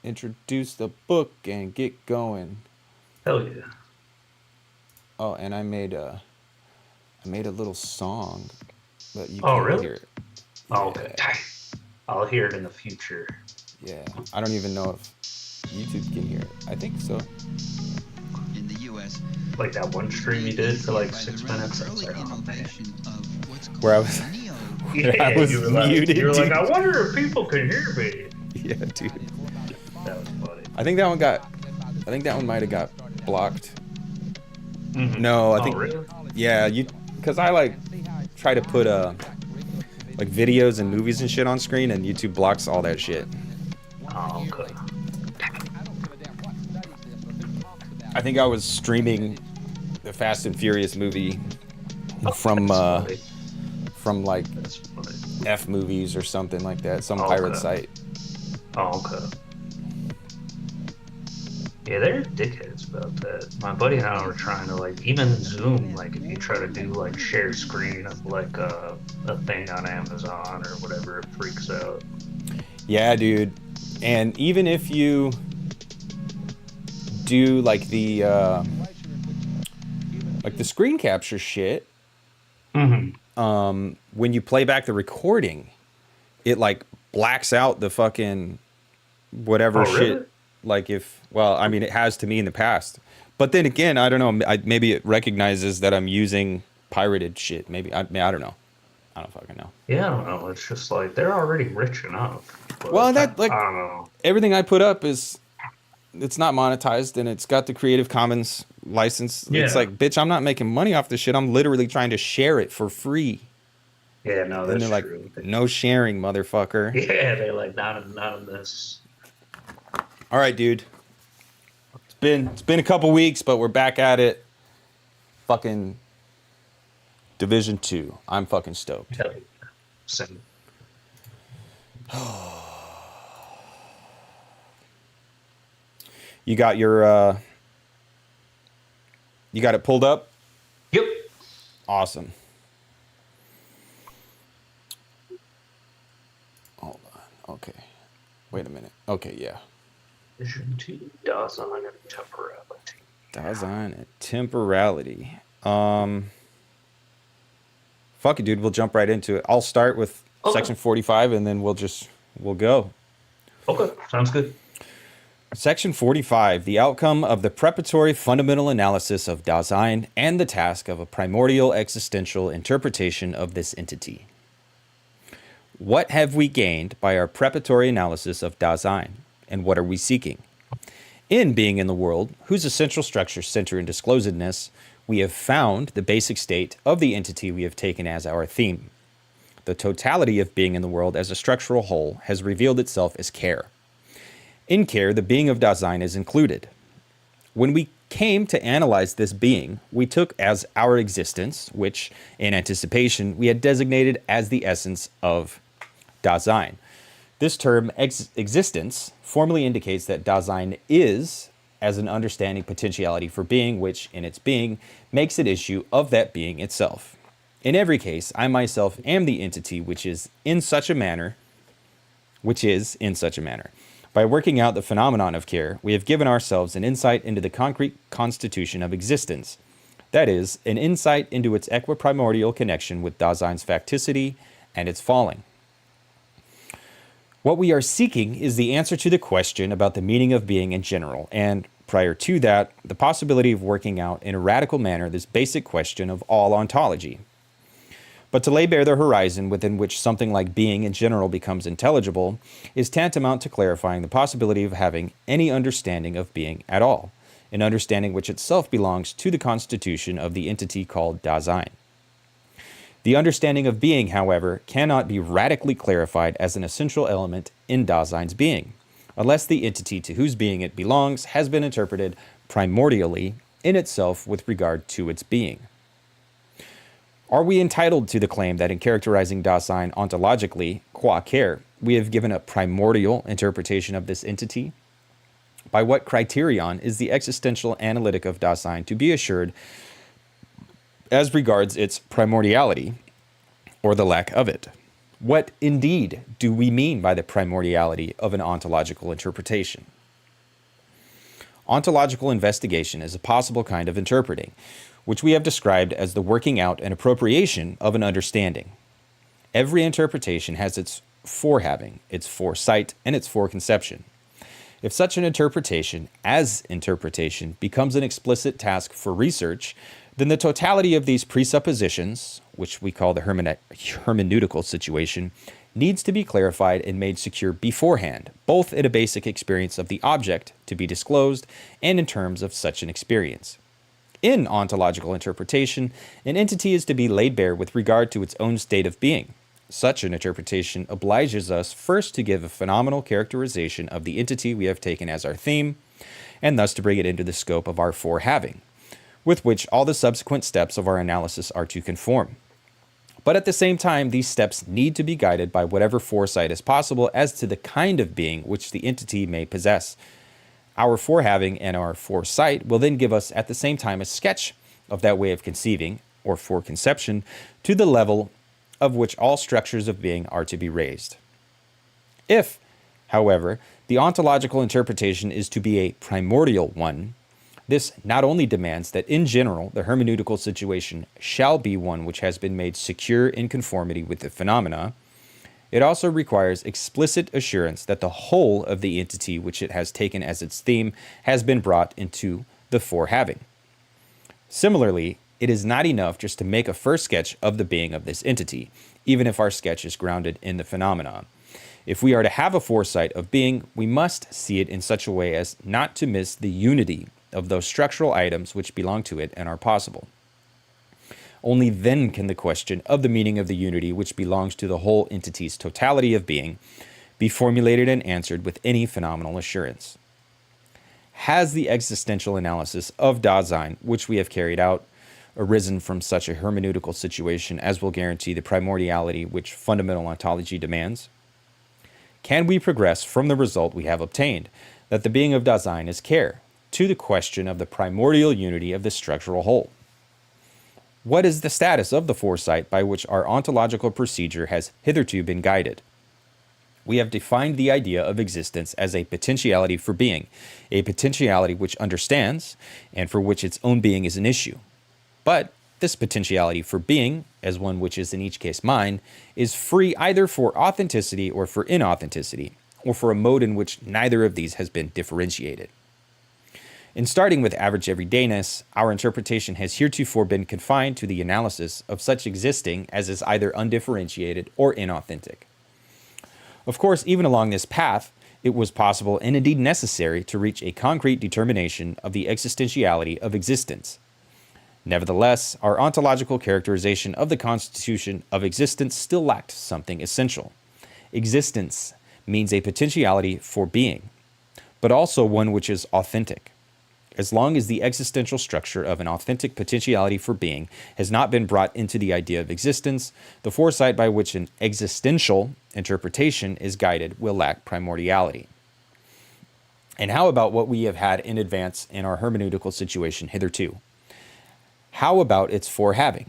introduce the book and get going. Hell yeah. Oh, and I made a little song, but you Oh, can't really? hear it. Oh, okay. Yeah, I'll hear it in the future. yeah. I don't even know if YouTube can hear it. I think so. In the US, Like that one stream you did for like 6 minutes. I was like, oh man. Where I was, where I Yeah, was you muted, were like, dude. I wonder if people can hear me. Yeah, dude. That was funny. I think that one got. I think that one might have got blocked. Mm-hmm. No, I Oh, think. really? Yeah, because I like try to put like videos and movies and shit on screen, and YouTube blocks all that shit. Oh, okay. I think I was streaming the Fast and Furious movie Oh, from that's funny. from like That's funny. F movies or something like that, some Oh, pirate okay. site. Oh, okay. Yeah, they're dickheads about that. My buddy and I were trying to like even Zoom, like if you try to do like share screen of like a thing on Amazon or whatever, it freaks out. Yeah, dude. And even if you do like the screen capture shit, Mm-hmm. when you play back the recording, it like blacks out the fucking whatever Oh, shit. really? Like I mean, it has to me in the past. But then again, I don't know. Maybe it recognizes that I'm using pirated shit. Maybe I don't know. I don't fucking know. Yeah, I don't know. It's just like they're already rich enough. Well, But that I like don't know. everything I put up is it's not monetized and it's got the Creative Commons license. It's Yeah. like, bitch, I'm not making money off this shit. I'm literally trying to share it for free. Yeah, no, And that's they're like, true. no sharing, motherfucker. Yeah, they're like not in this. All right, dude. It's been a couple weeks, but we're back at it. Fucking Division 2. I'm fucking stoked. Hell yeah. Same. You got you got it pulled up? Yep. Awesome. Hold on. Okay. Wait a minute. Okay, yeah. Vision 2, Dasein and Temporality. Dasein and Temporality. Fuck it, dude. We'll jump right into it. I'll start with Okay. section 45 and then we'll go. Okay, sounds good. Section 45, the outcome of the preparatory fundamental analysis of Dasein and the task of a primordial existential interpretation of this entity. What have we gained by our preparatory analysis of Dasein, and what are we seeking? In Being in the World, whose essential structures center in disclosedness, we have found the basic state of the entity we have taken as our theme. The totality of being in the world as a structural whole has revealed itself as care. In care, the being of Dasein is included. When we came to analyze this being, we took as our existence, which, in anticipation, we had designated as the essence of Dasein. This term, existence, formally indicates that Dasein is, as an understanding potentiality for being, which, in its being, makes it issue of that being itself. In every case, I myself am the entity which is in such a manner. By working out the phenomenon of care, we have given ourselves an insight into the concrete constitution of existence. That is, an insight into its equiprimordial connection with Dasein's facticity and its falling. What we are seeking is the answer to the question about the meaning of being in general, and, prior to that, the possibility of working out in a radical manner this basic question of all ontology. But to lay bare the horizon within which something like being in general becomes intelligible is tantamount to clarifying the possibility of having any understanding of being at all, an understanding which itself belongs to the constitution of the entity called Dasein. The understanding of being, however, cannot be radically clarified as an essential element in Dasein's being, unless the entity to whose being it belongs has been interpreted primordially in itself with regard to its being. Are we entitled to the claim that in characterizing Dasein ontologically, qua care, we have given a primordial interpretation of this entity? By what criterion is the existential analytic of Dasein to be assured as regards its primordiality, or the lack of it? What indeed do we mean by the primordiality of an ontological interpretation? Ontological investigation is a possible kind of interpreting, which we have described as the working out and appropriation of an understanding. Every interpretation has its forehaving, its foresight, and its foreconception. If such an interpretation, as interpretation, becomes an explicit task for research, then the totality of these presuppositions, which we call the hermeneutical situation, needs to be clarified and made secure beforehand, both in a basic experience of the object to be disclosed and in terms of such an experience. In ontological interpretation, an entity is to be laid bare with regard to its own state of being. Such an interpretation obliges us first to give a phenomenal characterization of the entity we have taken as our theme, and thus to bring it into the scope of our forehaving, with which all the subsequent steps of our analysis are to conform. But at the same time, these steps need to be guided by whatever foresight is possible as to the kind of being which the entity may possess. Our forehaving and our foresight will then give us at the same time a sketch of that way of conceiving, or foreconception, to the level of which all structures of being are to be raised. If, however, the ontological interpretation is to be a primordial one, this not only demands that in general the hermeneutical situation shall be one which has been made secure in conformity with the phenomena, it also requires explicit assurance that the whole of the entity which it has taken as its theme has been brought into the forehaving. Similarly, it is not enough just to make a first sketch of the being of this entity, even if our sketch is grounded in the phenomena. If we are to have a foresight of being, we must see it in such a way as not to miss the unity of those structural items which belong to it and are possible. Only then can the question of the meaning of the unity which belongs to the whole entity's totality of being be formulated and answered with any phenomenal assurance. Has the existential analysis of Dasein, which we have carried out, arisen from such a hermeneutical situation as will guarantee the primordiality which fundamental ontology demands? Can we progress from the result we have obtained, that the being of Dasein is care, to the question of the primordial unity of the structural whole? What is the status of the foresight by which our ontological procedure has hitherto been guided? We have defined the idea of existence as a potentiality for being, a potentiality which understands and for which its own being is an issue. But this potentiality for being, as one which is in each case mine, is free either for authenticity or for inauthenticity, or for a mode in which neither of these has been differentiated. In starting with average everydayness, our interpretation has heretofore been confined to the analysis of such existing as is either undifferentiated or inauthentic. Of course, even along this path, it was possible and indeed necessary to reach a concrete determination of the existentiality of existence. Nevertheless, our ontological characterization of the constitution of existence still lacked something essential. Existence means a potentiality for being, but also one which is authentic. As long as the existential structure of an authentic potentiality for being has not been brought into the idea of existence, the foresight by which an existential interpretation is guided will lack primordiality. And how about what we have had in advance in our hermeneutical situation hitherto? How about its forehaving?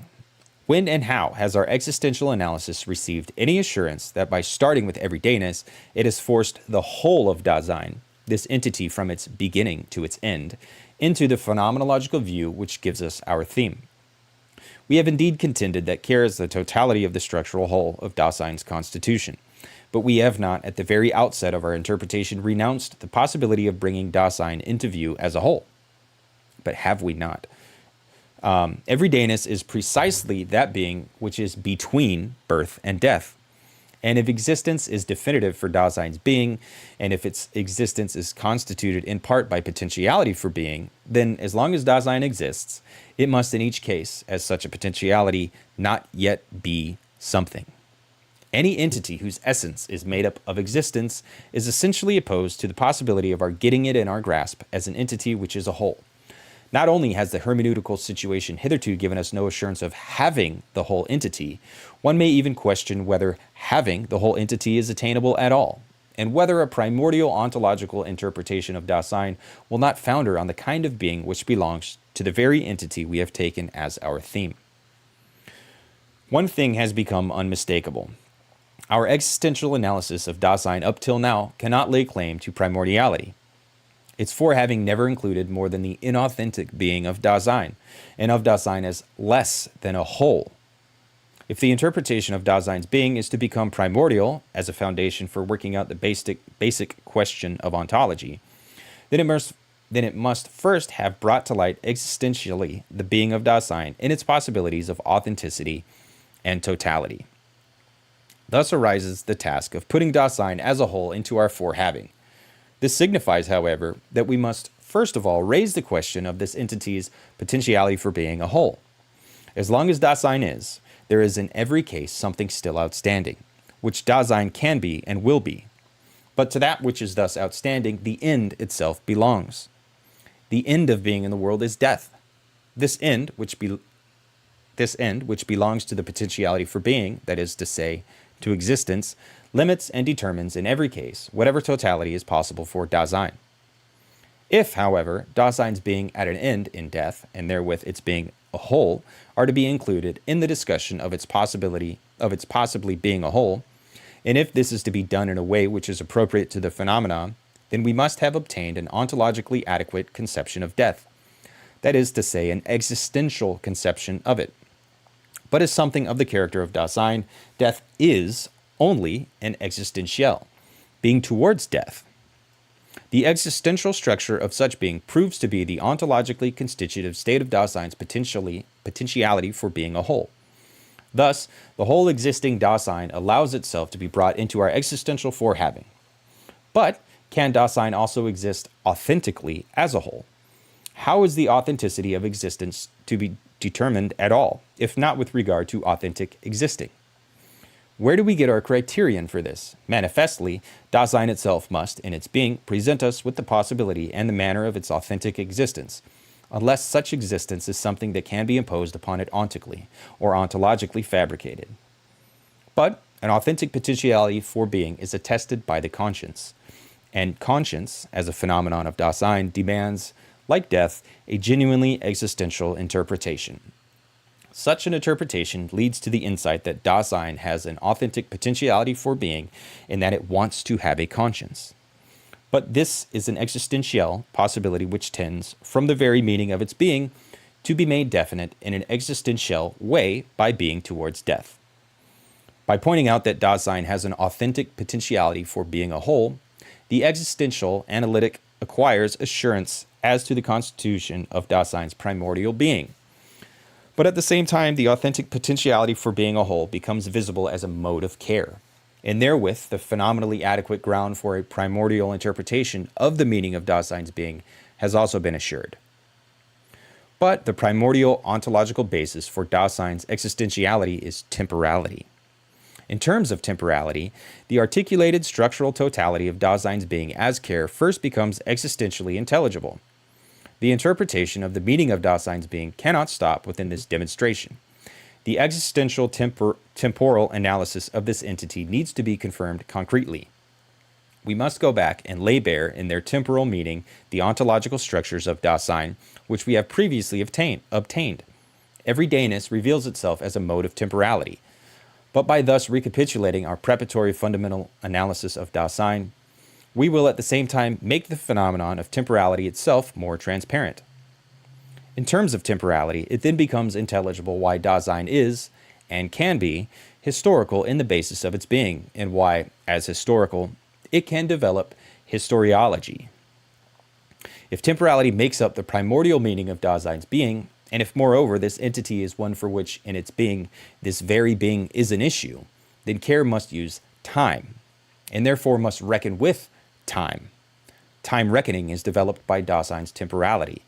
When and how has our existential analysis received any assurance that by starting with everydayness, it has forced the whole of Dasein, this entity from its beginning to its end, into the phenomenological view which gives us our theme? We have indeed contended that care is the totality of the structural whole of Dasein's constitution, but we have not, at the very outset of our interpretation, renounced the possibility of bringing Dasein into view as a whole. But have we not? Everydayness is precisely that being which is between birth and death. And if existence is definitive for Dasein's being, and if its existence is constituted in part by potentiality for being, then as long as Dasein exists, it must in each case, as such a potentiality, not yet be something. Any entity whose essence is made up of existence is essentially opposed to the possibility of our getting it in our grasp as an entity which is a whole. Not only has the hermeneutical situation hitherto given us no assurance of having the whole entity, one may even question whether having the whole entity is attainable at all, and whether a primordial ontological interpretation of Dasein will not founder on the kind of being which belongs to the very entity we have taken as our theme. One thing has become unmistakable. Our existential analysis of Dasein up till now cannot lay claim to primordiality. Its forehaving never included more than the inauthentic being of Dasein, and of Dasein as less than a whole. If the interpretation of Dasein's being is to become primordial as a foundation for working out the basic question of ontology, then it must first have brought to light existentially the being of Dasein in its possibilities of authenticity and totality. Thus arises the task of putting Dasein as a whole into our forehaving. This signifies, however, that we must first of all raise the question of this entity's potentiality for being a whole. As long as Dasein is, there is in every case something still outstanding, which Dasein can be and will be. But to that which is thus outstanding, the end itself belongs. The end of being in the world is death. This end, which belongs to the potentiality for being, that is to say, to existence, limits and determines in every case whatever totality is possible for Dasein. If, however, Dasein's being at an end in death, and therewith its being a whole, are to be included in the discussion of its possibly being a whole, and if this is to be done in a way which is appropriate to the phenomenon, then we must have obtained an ontologically adequate conception of death, that is to say, an existential conception of it. But as something of the character of Dasein, death is only an existential, being towards death. The existential structure of such being proves to be the ontologically constitutive state of Dasein's potentiality for being a whole. Thus, the whole existing Dasein allows itself to be brought into our existential forehaving. But can Dasein also exist authentically as a whole? How is the authenticity of existence to be determined at all, if not with regard to authentic existing? Where do we get our criterion for this? Manifestly, Dasein itself must, in its being, present us with the possibility and the manner of its authentic existence, unless such existence is something that can be imposed upon it ontically, or ontologically fabricated. But an authentic potentiality for being is attested by the conscience, and conscience, as a phenomenon of Dasein, demands, like death, a genuinely existential interpretation. Such an interpretation leads to the insight that Dasein has an authentic potentiality for being in that it wants to have a conscience. But this is an existential possibility which tends, from the very meaning of its being, to be made definite in an existential way by being towards death. By pointing out that Dasein has an authentic potentiality for being a whole, the existential analytic acquires assurance as to the constitution of Dasein's primordial being. But at the same time, the authentic potentiality for being a whole becomes visible as a mode of care, and therewith the phenomenally adequate ground for a primordial interpretation of the meaning of Dasein's being has also been assured. But the primordial ontological basis for Dasein's existentiality is temporality. In terms of temporality, the articulated structural totality of Dasein's being as care first becomes existentially intelligible. The interpretation of the meaning of Dasein's being cannot stop within this demonstration. The existential temporal analysis of this entity needs to be confirmed concretely. We must go back and lay bare in their temporal meaning the ontological structures of Dasein, which we have previously obtained. Everydayness reveals itself as a mode of temporality. But by thus recapitulating our preparatory fundamental analysis of Dasein, we will at the same time make the phenomenon of temporality itself more transparent. In terms of temporality, it then becomes intelligible why Dasein is, and can be, historical in the basis of its being, and why, as historical, it can develop historiology. If temporality makes up the primordial meaning of Dasein's being, and if moreover this entity is one for which in its being this very being is an issue, then care must use time, and therefore must reckon with time. Time reckoning is developed by Dasein's temporality.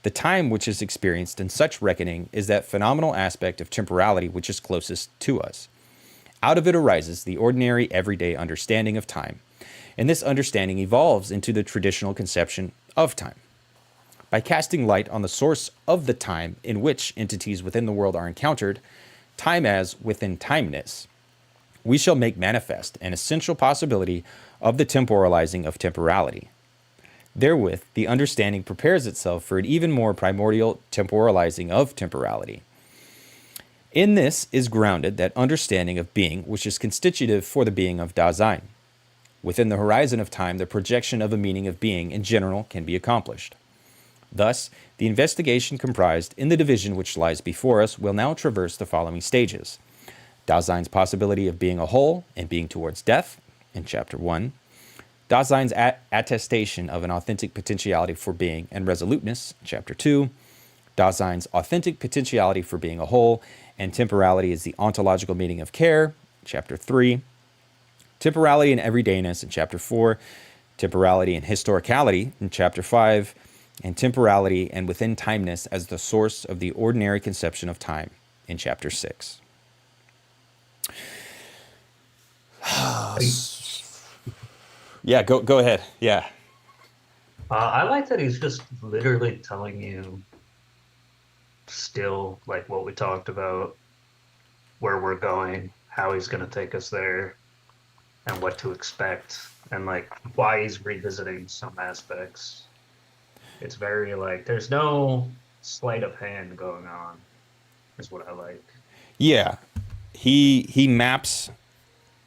The time which is experienced in such reckoning is that phenomenal aspect of temporality which is closest to us. Out of it arises the ordinary everyday understanding of time, and this understanding evolves into the traditional conception of time. By casting light on the source of the time in which entities within the world are encountered, time as within timeness, we shall make manifest an essential possibility of the temporalizing of temporality. Therewith, the understanding prepares itself for an even more primordial temporalizing of temporality. In this is grounded that understanding of being which is constitutive for the being of Dasein. Within the horizon of time, the projection of a meaning of being in general can be accomplished. Thus, the investigation comprised in the division which lies before us will now traverse the following stages. Dasein's possibility of being a whole and being towards death, in Chapter 1. Dasein's attestation of an authentic potentiality for being and resoluteness, Chapter 2. Dasein's authentic potentiality for being a whole, and temporality is the ontological meaning of care, Chapter 3. Temporality and everydayness in Chapter 4. Temporality and historicality in Chapter 5. And temporality and within timeness as the source of the ordinary conception of time in Chapter 6. Yeah, go ahead. Yeah. I like that he's just literally telling you still like what we talked about, where we're going, how he's going to take us there, and what to expect, and like why he's revisiting some aspects. It's very like there's no sleight of hand going on, is what I like. Yeah. He maps,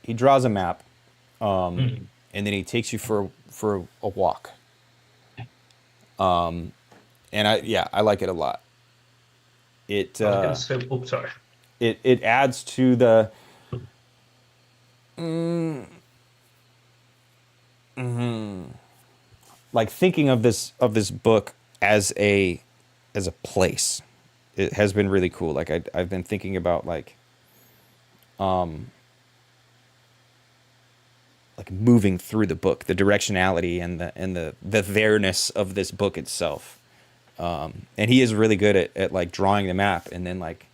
he draws a map, and then he takes you for a walk. And I like it a lot. It I was gonna say, oops, sorry. it adds to the like thinking of this book as a place. It has been really cool. Like I've been thinking about like moving through the book, the directionality and the there-ness of this book itself. And he is really good at like drawing the map and then like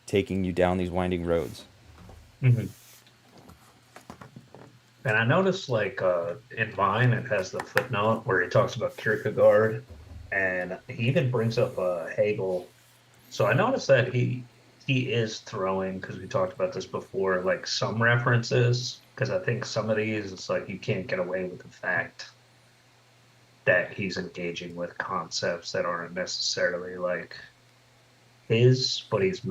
taking you down these winding roads. Mm-hmm. And I noticed like in Vine it has the footnote where he talks about Kierkegaard, and he even brings up Hegel. So I noticed that he is throwing, because we talked about this before, like some references, because I think some of these it's like you can't get away with the fact that he's engaging with concepts that aren't necessarily like his, but he's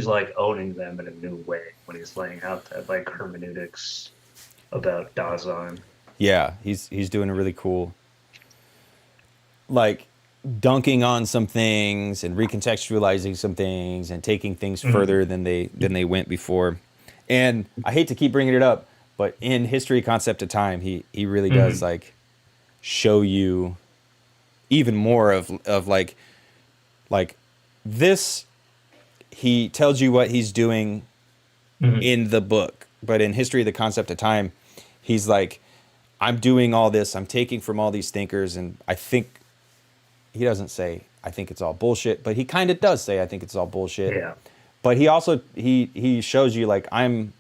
like owning them in a new way when he's laying out that like hermeneutics about Dasein. Yeah, he's doing a really cool like dunking on some things and recontextualizing some things and taking things further than they went before. And I hate to keep bringing it up, but in History Concept of Time, he really does like show you even more of like this. He tells you what he's doing in the book, but in History of the Concept of Time, he's like, I'm doing all this, I'm taking from all these thinkers, and I think he doesn't say I think it's all bullshit, but he kind of does say I think it's all bullshit. Yeah. But he also he shows you like I'm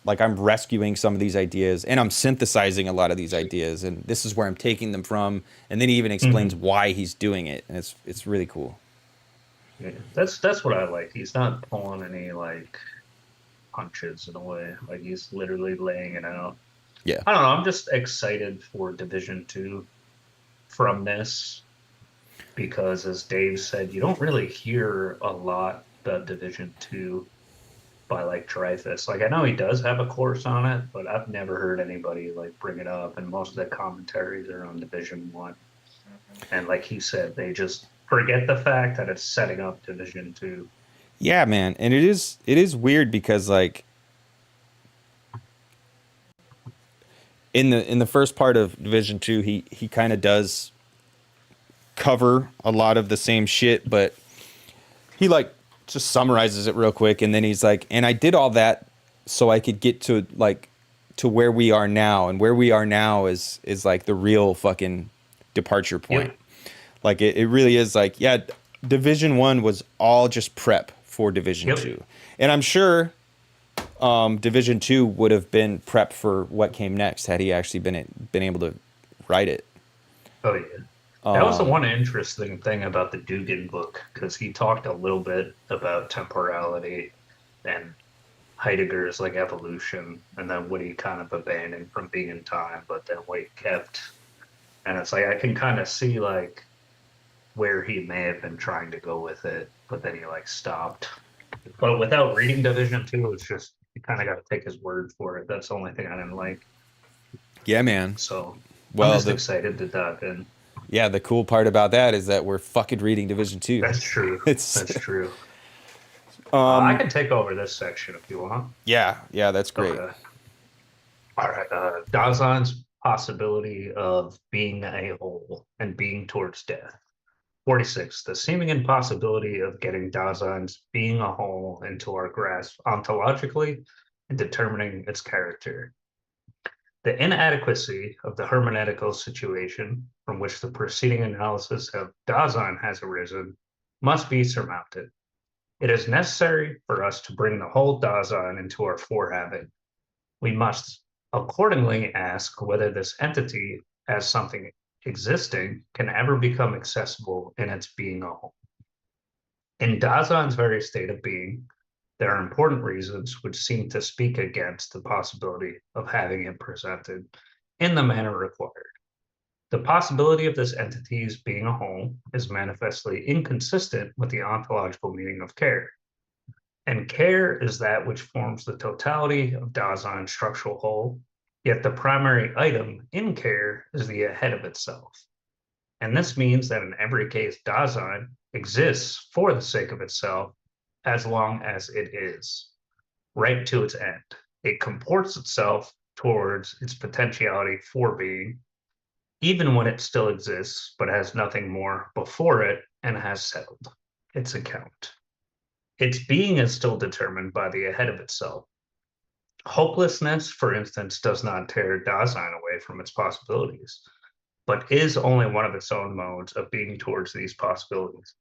rescuing some of these ideas and I'm synthesizing a lot of these ideas, and this is where I'm taking them from, and then he even explains why he's doing it, and it's really cool. Yeah. That's what I like. He's not pulling any like punches in a way. Like he's literally laying it out. Yeah. I don't know. I'm just excited for Division 2 from this because, as Dave said, you don't really hear a lot about Division 2 by like Dreyfus. Like I know he does have a course on it, but I've never heard anybody like bring it up. And most of the commentaries are on Division 1. And like he said, they just forget the fact that it's setting up Division 2. Yeah, man. And it is weird because like in the first part of Division 2, he kind of does cover a lot of the same shit, but he like just summarizes it real quick, and then he's like, and I did all that so I could get to where we are now, and where we are now is like the real fucking departure point. Yep. Like it really is like, yeah, Division 1 was all just prep for Division 2. And I'm sure Division 2 would have been prep for what came next had he actually been able to write it. Oh yeah. That was the one interesting thing about the Dugan book, because he talked a little bit about temporality and Heidegger's like evolution, and then what he kind of abandoned from being in time, but then what he kept. And it's like I can kind of see like where he may have been trying to go with it, but then he like stopped. But without reading Division 2, it's just, you kind of got to take his word for it. That's the only thing I didn't like. Yeah, man. So I'm Well, just excited to dive in. the cool part about that is that we're fucking reading Division 2. That's true. It's That's true. I can take over this section if you want. yeah, that's great. Okay. All right. Daseins possibility of being a whole and being towards death. 46. The seeming impossibility of getting Daseins being a whole into our grasp ontologically and determining its character. The inadequacy of the hermeneutical situation from which the preceding analysis of Dasein has arisen must be surmounted. It is necessary for us to bring the whole Dasein into our forehaving. We must accordingly ask whether this entity, as something existing, can ever become accessible in its being a whole. In Dasein's very state of being, there are important reasons which seem to speak against the possibility of having it presented in the manner required. The possibility of this entity's being a whole is manifestly inconsistent with the ontological meaning of care. And care is that which forms the totality of Dasein's structural whole, yet the primary item in care is the ahead of itself. And this means that in every case, Dasein exists for the sake of itself as long as it is, right to its end. It comports itself towards its potentiality for being, even when it still exists, but has nothing more before it and has settled its account. Its being is still determined by the ahead of itself. Hopelessness, for instance, does not tear Dasein away from its possibilities, but is only one of its own modes of being towards these possibilities.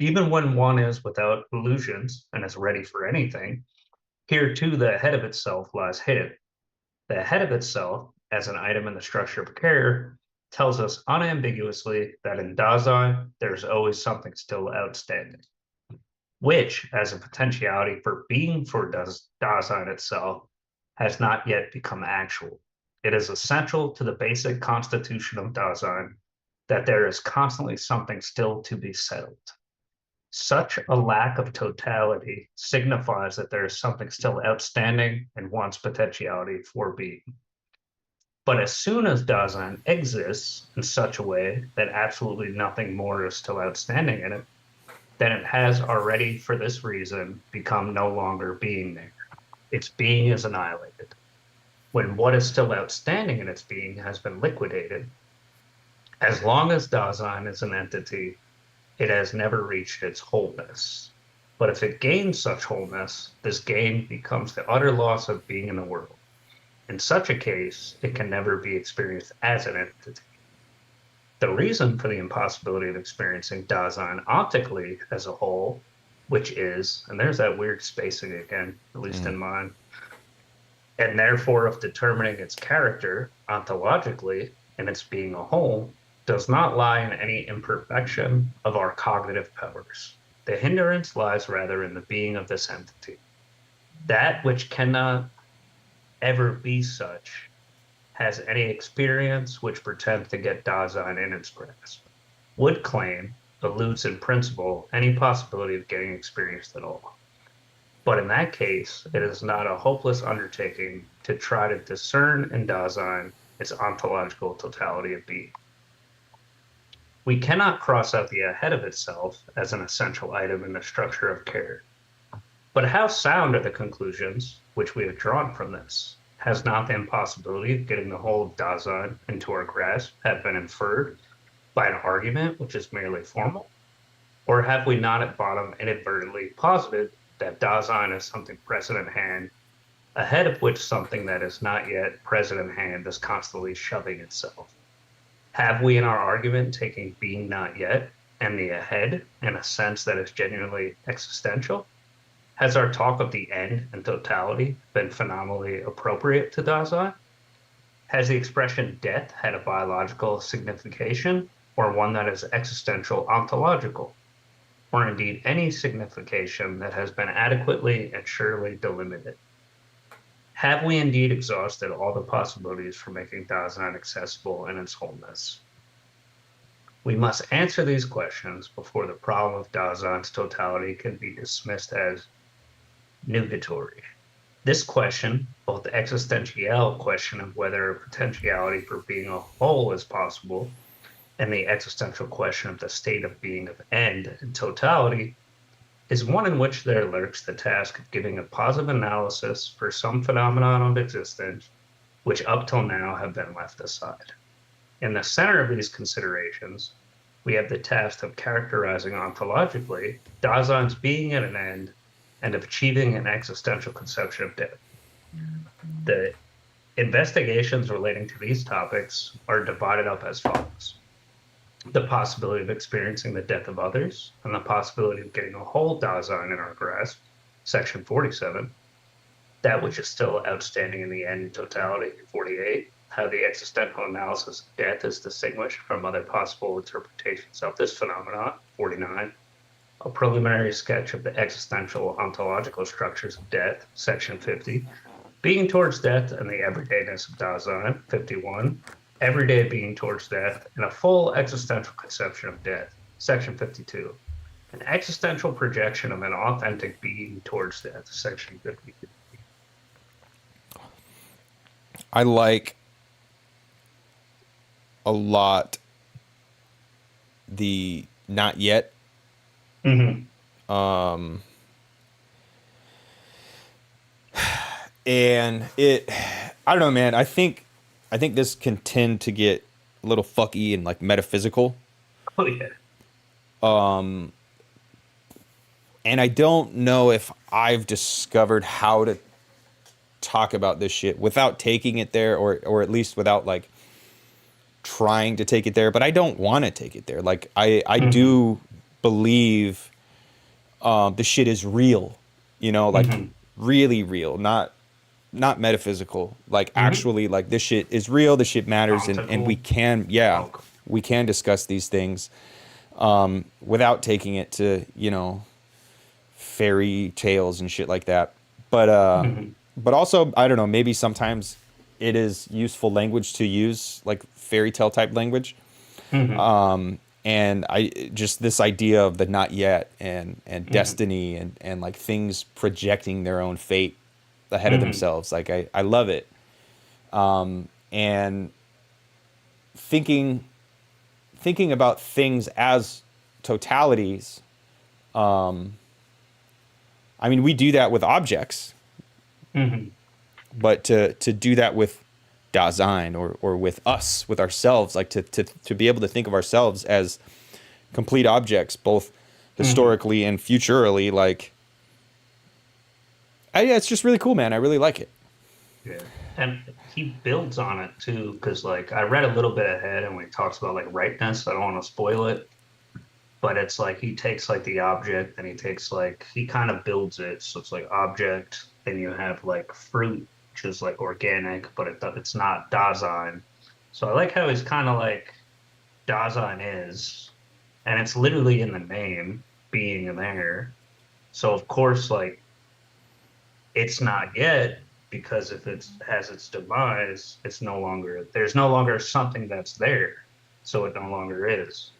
Even when one is without illusions and is ready for anything, here too the ahead of itself lies hidden. The ahead of itself, as an item in the structure of care, tells us unambiguously that in Dasein there is always something still outstanding, which, as a potentiality for being for Dasein itself, has not yet become actual. It is essential to the basic constitution of Dasein that there is constantly something still to be settled. Such a lack of totality signifies that there is something still outstanding in one's potentiality for being. But as soon as Dasein exists in such a way that absolutely nothing more is still outstanding in it, then it has already, for this reason, become no longer being there. Its being is annihilated. When what is still outstanding in its being has been liquidated, as long as Dasein is an entity, it has never reached its wholeness. But if it gains such wholeness, this gain becomes the utter loss of being in the world. In such a case, it can never be experienced as an entity. The reason for the impossibility of experiencing Dasein optically as a whole, which is, and there's that weird spacing again, at least in mine, and therefore of determining its character ontologically and its being a whole, does not lie in any imperfection of our cognitive powers. The hindrance lies rather in the being of this entity. That which cannot ever be such has any experience which pretends to get Dasein in its grasp, would claim, eludes in principle, any possibility of getting experienced at all. But in that case, it is not a hopeless undertaking to try to discern in Dasein its ontological totality of being. We cannot cross out the ahead of itself as an essential item in the structure of care. But how sound are the conclusions which we have drawn from this? Has not the impossibility of getting the whole of Dasein into our grasp have been inferred by an argument which is merely formal? Or have we not at bottom inadvertently posited that Dasein is something present in hand, ahead of which something that is not yet present in hand is constantly shoving itself? Have we in our argument taken being not yet and the ahead in a sense that is genuinely existential? Has our talk of the end and totality been phenomenally appropriate to Dasein? Has the expression death had a biological signification, or one that is existential ontological, or indeed any signification that has been adequately and surely delimited? Have we indeed exhausted all the possibilities for making Dasein accessible in its wholeness? We must answer these questions before the problem of Dasein's totality can be dismissed as nugatory. This question, both the existential question of whether a potentiality for being a whole is possible, and the existential question of the state of being of end and totality, is one in which there lurks the task of giving a positive analysis for some phenomenon of existence which up till now have been left aside. In the center of these considerations, we have the task of characterizing ontologically Dasein's being at an end and of achieving an existential conception of death. The investigations relating to these topics are divided up as follows: the possibility of experiencing the death of others, and the possibility of getting a whole Dasein in our grasp, section 47, that which is still outstanding in the end in totality, 48, how the existential analysis of death is distinguished from other possible interpretations of this phenomenon, 49, a preliminary sketch of the existential ontological structures of death, section 50, being towards death and the everydayness of Dasein, 51, everyday being towards death, and a full existential conception of death, section 52, an existential projection of an authentic being towards death, section 52. I like a lot the not yet. Mm-hmm. And I don't know, man. I think this can tend to get a little fucky and like metaphysical. Oh, yeah. And I don't know if I've discovered how to talk about this shit without taking it there, or at least without like trying to take it there. But I don't want to take it there. Like I do believe the shit is real, you know, like really real, not metaphysical, like actually like this shit is real, this shit matters, and we can we can discuss these things without taking it to, you know, fairy tales and shit like that. But also, I don't know, maybe sometimes it is useful language to use, like fairy tale type language. And I just this idea of the not yet and destiny and like things projecting their own fate ahead of themselves. Like I love it. And thinking about things as totalities. I mean, we do that with objects. But to do that with Dasein or with us, with ourselves, like to be able to think of ourselves as complete objects, both historically and futurally, like, it's just really cool, man. I really like it. Yeah. And he builds on it too, because like I read a little bit ahead and when he talks about like rightness, I don't want to spoil it, but it's like he takes like the object and he takes like he kind of builds it. So it's like object, then you have like fruit, which is like organic, but it's not Dasein. So I like how he's kind of like Dasein is, and it's literally in the name, being there. So of course, like it's not yet, because if it has its demise, there's no longer something that's there, so it no longer is.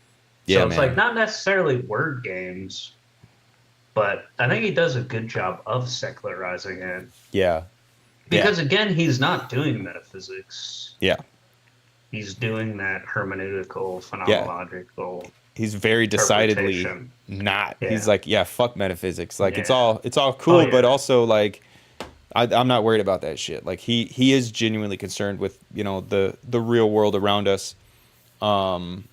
Yeah, so it's man. like not necessarily word games, but I think he does a good job of secularizing it. Yeah. Because again, he's not doing metaphysics. Yeah. He's doing that hermeneutical, phenomenological. He's very decidedly not. Yeah. He's like, fuck metaphysics. Like it's all cool, but also like I'm not worried about that shit. Like he is genuinely concerned with, you know, the real world around us, in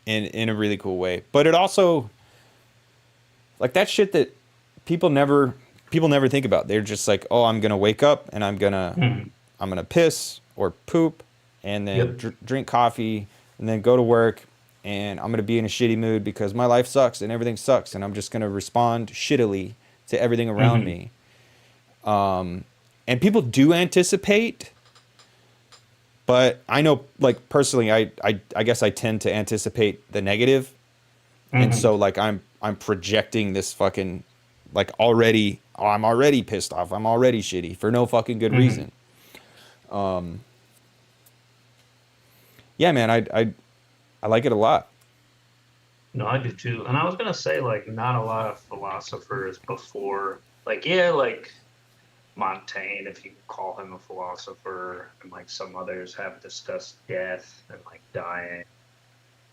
a really cool way. But it also, like, that shit that people never think about. They're just like, oh, I'm gonna wake up and I'm gonna piss or poop and then drink coffee and then go to work, and I'm gonna be in a shitty mood because my life sucks and everything sucks, and I'm just gonna respond shittily to everything around me. And people do anticipate, but I know, like, personally, I guess I tend to anticipate the negative. And so like I'm projecting this fucking, like, already, I'm already pissed off, I'm already shitty for no fucking good reason. Yeah, man, I like it a lot. No, I do too. And I was gonna say, like, not a lot of philosophers before, like, yeah, like Montaigne, if you can call him a philosopher, and like some others have discussed death and like dying,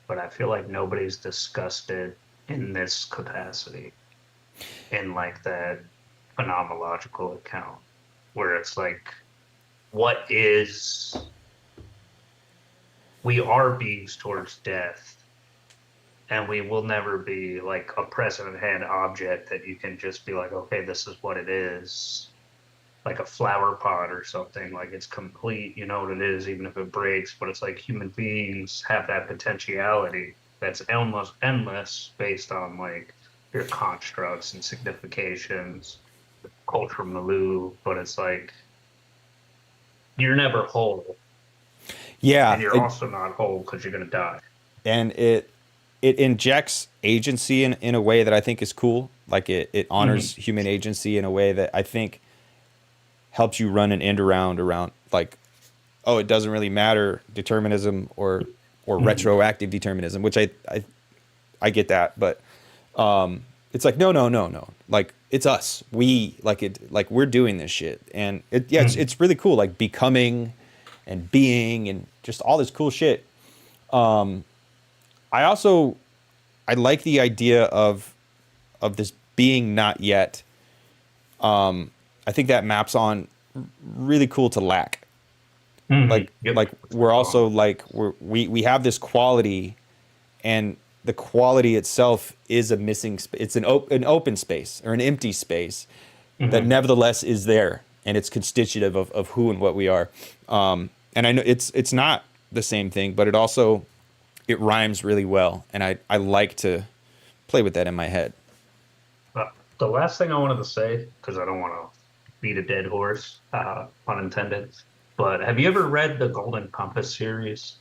but I feel like nobody's discussed it in this capacity, in like that phenomenological account, where it's like, what is, we are beings towards death, and we will never be like a present at hand object that you can just be like, okay, this is what it is, like a flower pot or something. Like it's complete, you know what it is, even if it breaks. But it's like human beings have that potentiality that's endless based on like your constructs and significations, cultural milieu. But it's like you're never whole, and Yeah, you're also not whole because you're gonna die. and it injects agency in a way that I think is cool. Like it Mhm. honors human agency in a way that I think helps you run an end around like, oh, it doesn't really matter determinism or Mhm. retroactive determinism, which I get that, but it's like no, like it's us, we like it, like we're doing this shit, and Mhm. it's really cool, like becoming and being and just all this cool shit. I also I like the idea of this being not yet. I think that maps on really cool to lack. Mhm. Yep. Like we're also like we have this quality, and the quality itself is a missing it's an open space or an empty space that Mhm. nevertheless is there, and it's constitutive of who and what we are. And I know it's not the same thing, but it also it rhymes really well, and I like to play with that in my head. Uh, the last thing I wanted to say, because I don't want to beat a dead horse, pun intended, but have you ever read the Golden Compass series?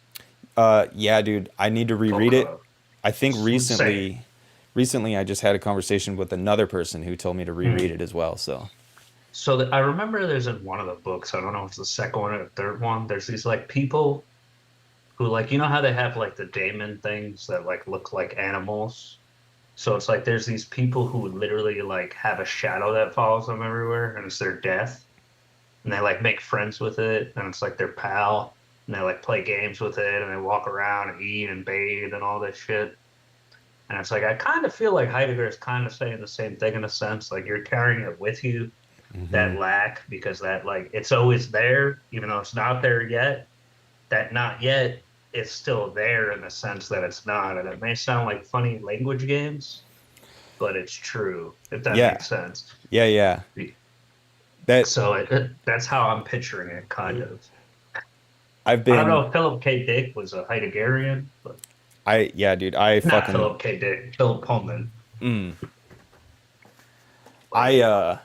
Yeah, dude, I need to reread it. Okay. I think Same. recently I just had a conversation with another person who told me to reread Mhm. it as well. So, So I remember there's in one of the books, I don't know if it's the second one or the third one, there's these like people who like, you know how they have like the daemon things that like look like animals? So it's like there's these people who literally like have a shadow that follows them everywhere, and it's their death. And they like make friends with it, and it's like their pal, and they like play games with it, and they walk around and eat and bathe and all this shit. And it's like I kind of feel like Heidegger is kind of saying the same thing in a sense, like you're carrying it with you, that lack, because that like it's always there, even though it's not there yet. That not yet is still there in the sense that it's not, and it may sound like funny language games, but it's true if that yeah, makes sense. yeah. That So that's how I'm picturing it, kind of. I've I don't been know if Philip K. Dick was a Heideggerian, but I yeah, dude, I not fucking Philip K. Dick, Philip Pullman. But I yeah.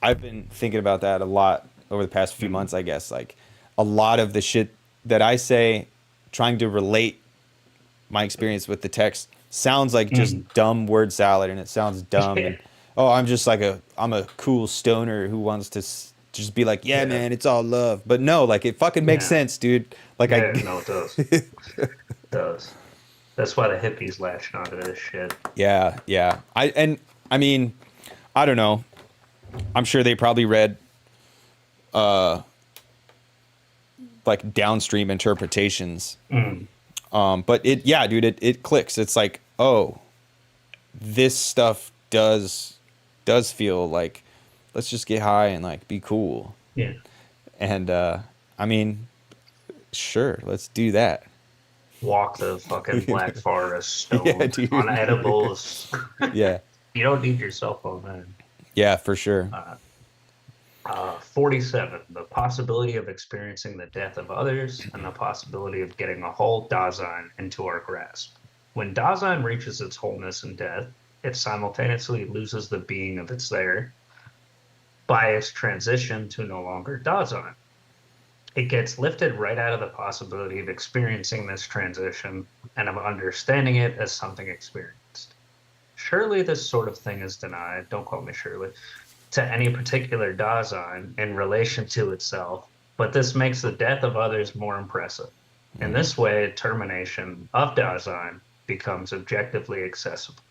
I've been thinking about that a lot over the past few Mhm. months, I guess. Like a lot of the shit that I say, trying to relate my experience with the text sounds like just Mhm. dumb word salad, and it sounds dumb, Yeah, and oh, I'm a cool stoner who wants to just be like, yeah, yeah, man, it's all love. But no, like it fucking makes yeah, sense, dude. Like I yeah. No, it does. It does. That's why the hippies latched onto this shit. yeah. I mean, I don't know. I'm sure they probably read like downstream interpretations. Mhm. But yeah, dude, it clicks. It's like, oh, this stuff does feel like let's just get high and like be cool. Yeah. And I mean, sure, let's do that. Walk the fucking Black Forest Yeah, stoned on dude. edibles. Yeah. You don't need your cell phone, man. Yeah, for sure. 47, the possibility of experiencing the death of others and the possibility of getting a whole Dasein into our grasp. When Dasein reaches its wholeness in death, it simultaneously loses the being of its there by its transition to no longer Dasein. It gets lifted right out of the possibility of experiencing this transition and of understanding it as something experienced. Surely this sort of thing is denied, don't call me Shirley, to any particular Dasein in relation to itself, but this makes the death of others more impressive. In this way, termination of Dasein becomes objectively accessible.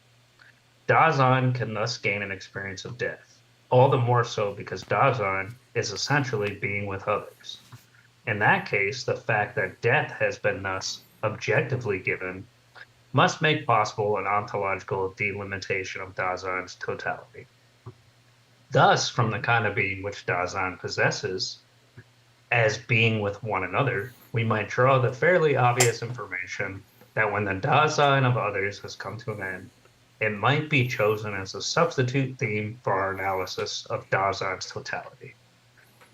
Dasein can thus gain an experience of death, all the more so because Dasein is essentially being with others. In that case, the fact that death has been thus objectively given must make possible an ontological delimitation of Dasein's totality. Thus, from the kind of being which Dasein possesses, as being with one another, we might draw the fairly obvious information that when the Dasein of others has come to an end, it might be chosen as a substitute theme for our analysis of Dasein's totality.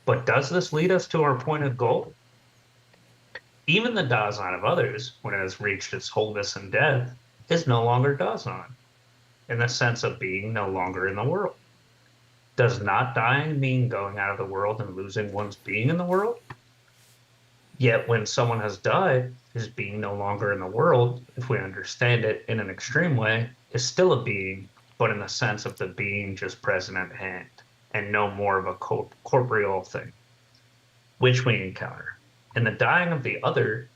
But does this lead us to our pointed goal? Even the Dasein of others, when it has reached its wholeness in death, is no longer Dasein, in the sense of being no longer in the world. Does not dying mean going out of the world and losing one's being in the world? Yet when someone has died, his being no longer in the world, if we understand it in an extreme way, is still a being, but in the sense of the being just present at hand, and no more of a corporeal thing, which we encounter. In the dying of the other,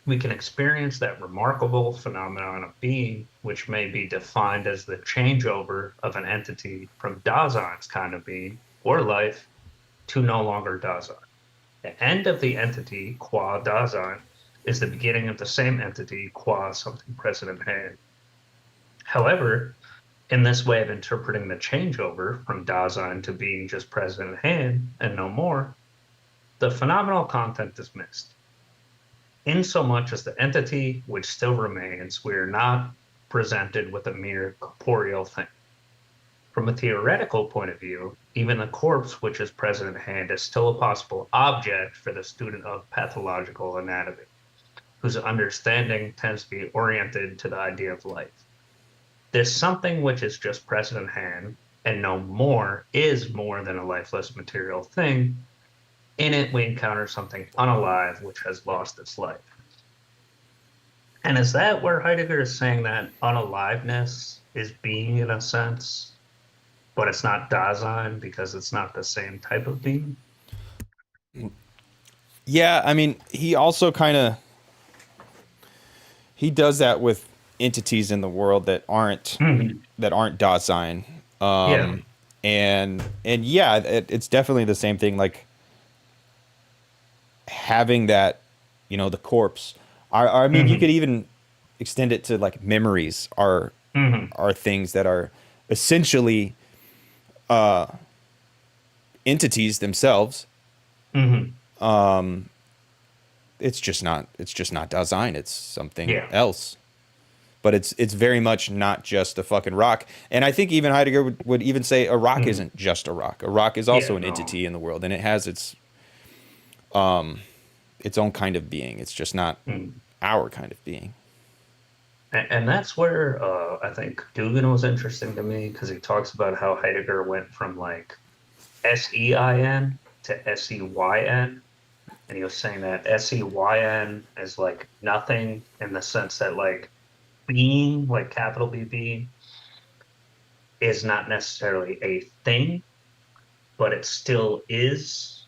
we can experience that remarkable phenomenon of being, which may be defined as the changeover of an entity from Dasein's kind of being or life to no longer Dasein. The end of the entity, qua Dasein, is the beginning of the same entity, qua something present in hand. However, in this way of interpreting the changeover from Dasein to being just present in hand and no more, the phenomenal content is missed. Insomuch as the entity which still remains, we are not presented with a mere corporeal thing. From a theoretical point of view, even the corpse which is present in hand is still a possible object for the student of pathological anatomy, whose understanding tends to be oriented to the idea of life. This something which is just present in hand and no more is more than a lifeless material thing. In it, we encounter something unalive which has lost its life. And is that where Heidegger is saying that unaliveness is being in a sense, but it's not Dasein because it's not the same type of being? Yeah, I mean, he also kind of he does that with entities in the world that aren't Dasein. Yeah. And yeah, it's definitely the same thing. Like having that, the corpse. I mean, you could even extend it to like memories are things that are essentially entities themselves. It's just not Dasein. It's something else. But it's very much not just a fucking rock. And I think even Heidegger would even say a rock isn't just a rock. A rock is also an entity in the world, and it has its own kind of being. It's just not our kind of being. And that's where I think Dugan was interesting to me because he talks about how Heidegger went from like SEIN to SEYN. And he was saying that SEYN is like nothing in the sense that like being, like capital B being, is not necessarily a thing, but it still is.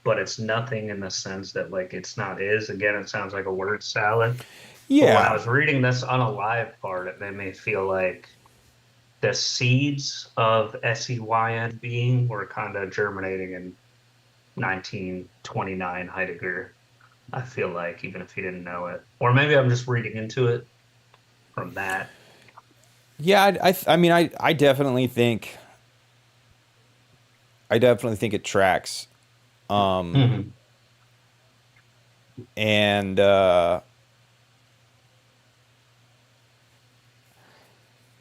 But it's nothing in the sense that like it's not is. Again, it sounds like a word salad. But when I was reading this unalive part, it made me feel like the seeds of SEYN being were kind of germinating in 1929 Heidegger. I feel like, even if he didn't know it, or maybe I'm just reading into it from that. Yeah, I mean, I definitely think it tracks. And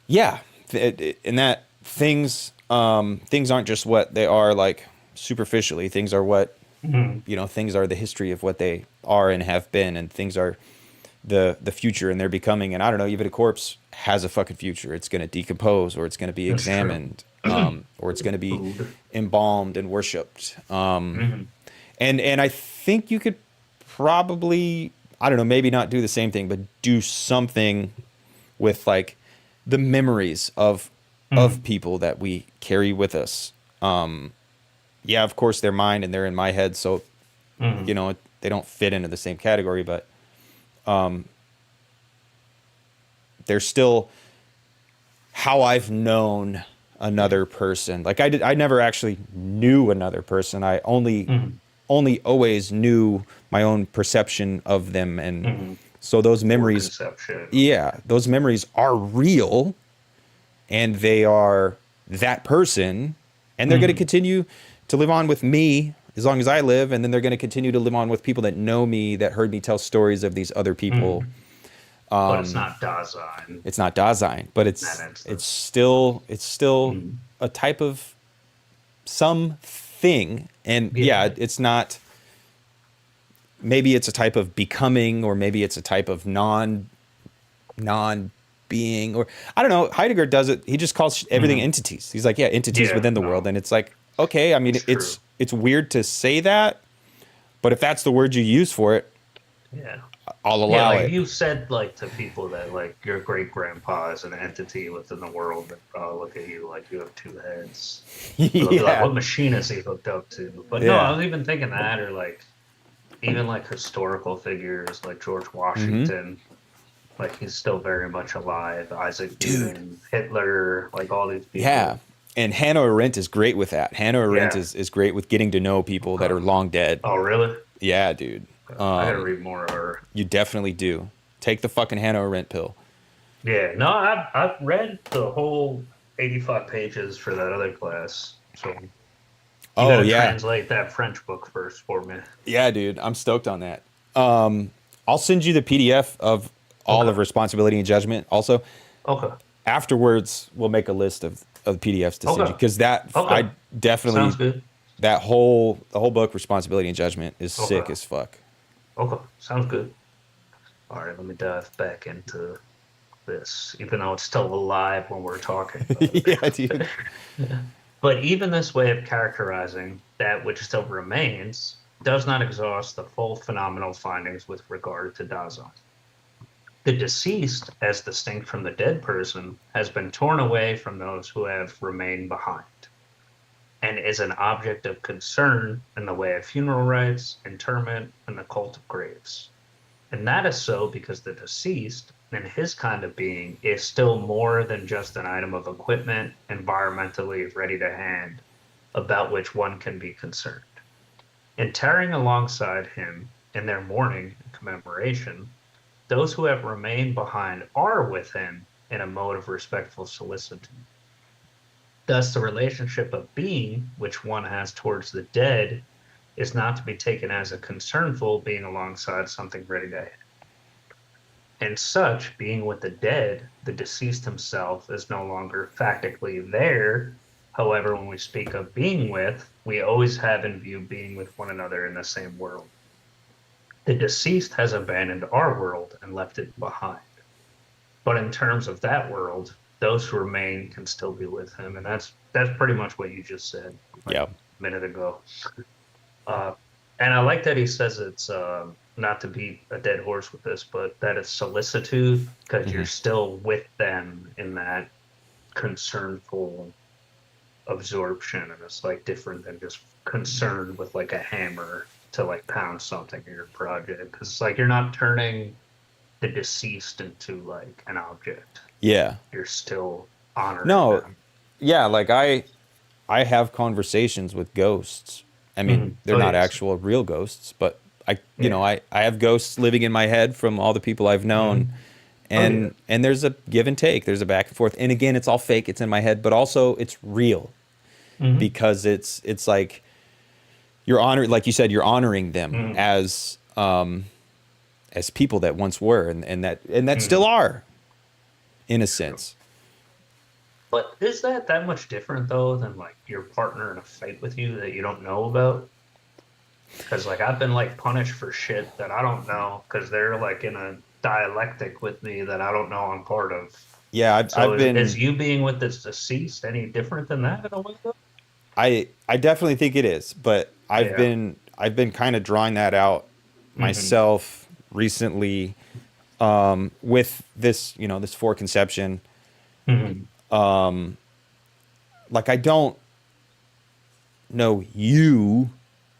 yeah, in that things aren't just what they are like superficially. Things are what things are the history of what they are and have been, and things are the future and they're becoming. And I don't know, even a corpse has a fucking future. It's going to decompose, or it's going to be examined, or it's going to be embalmed and worshipped. And I think you could probably, I don't know, maybe not do the same thing, but do something with like the memories of people that we carry with us. Yeah, of course they're mine and they're in my head. So, they don't fit into the same category, but they're still how I've known another person. Like I never actually knew another person. I only always knew my own perception of them, and so those memories, Conception. yeah, those memories are real, and they are that person, and they're going to continue to live on with me as long as I live, and then they're going to continue to live on with people that know me, that heard me tell stories of these other people. But it's not Dasein. It's not Dasein, but it's still a type of something, and yeah, it's not. Maybe it's a type of becoming, or maybe it's a type of non being, or I don't know. Heidegger does it. He just calls everything entities. He's like, yeah, entities within the world, and it's like, okay. I mean, it's weird to say that, but if that's the word you use for it, yeah, I'll allow like it. If you said like to people that like your great grandpa is an entity within the world, that look at you like you have two heads. They'll be like, what machine is he hooked up to? But no, I was even thinking that, or like even like historical figures like George Washington. Like he's still very much alive. Isaac Newton, Hitler, like all these people. Yeah. And Hannah Arendt is great with that. Hannah Arendt is great with getting to know people that are long dead. Oh, really? Yeah, dude. I gotta read more of her. You definitely do. Take the fucking Hannah Arendt pill. Yeah, no, I've read the whole 85 pages for that other class. So you gotta translate that French book first for me. Yeah, dude. I'm stoked on that. I'll send you the PDF of all of Responsibility and Judgment also. Okay. Afterwards, we'll make a list of PDFs to send you, because I definitely sounds good. The whole book, Responsibility and Judgment, is sick as fuck. Okay, sounds good. All right, let me dive back into this, even though it's still alive when we're talking. Yeah, dude. But even this way of characterizing that which still remains does not exhaust the full phenomenal findings with regard to Dasein. The deceased, as distinct from the dead person, has been torn away from those who have remained behind, and is an object of concern in the way of funeral rites, interment, and the cult of graves. And that is so because the deceased, in his kind of being, is still more than just an item of equipment environmentally ready to hand, about which one can be concerned. In tarrying alongside him in their mourning and commemoration, those who have remained behind are with him in a mode of respectful solicitude. Thus, the relationship of being which one has towards the dead is not to be taken as a concernful being alongside something ready to hand. And such, being with the dead, the deceased himself is no longer factically there. However, when we speak of being with, we always have in view being with one another in the same world. The deceased has abandoned our world and left it behind. But in terms of that world, those who remain can still be with him. And that's pretty much what you just said a minute ago. And I like that he says it's not to beat a dead horse with this, but that it's solicitude, because you're still with them in that concernful absorption. And it's like different than just concerned with like a hammer to like pound something in your project, because it's like you're not turning the deceased into like an object. Yeah, you're still honoring them. Yeah, like I have conversations with ghosts. I mean, they're not actual real ghosts, but I have ghosts living in my head from all the people I've known, and there's a give and take, there's a back and forth, and again, it's all fake, it's in my head, but also it's real, because it's like you're honoring, like you said, you're honoring them as people that once were, and that still are, in a sense. But is that much different though than like your partner in a fight with you that you don't know about? Because like I've been like punished for shit that I don't know, because they're like in a dialectic with me that I don't know I'm part of. Yeah, I've been. Is you being with this deceased any different than that in a way though? I definitely think it is, but I've been kind of drawing that out myself recently, with this this foreconception. Like I don't know you,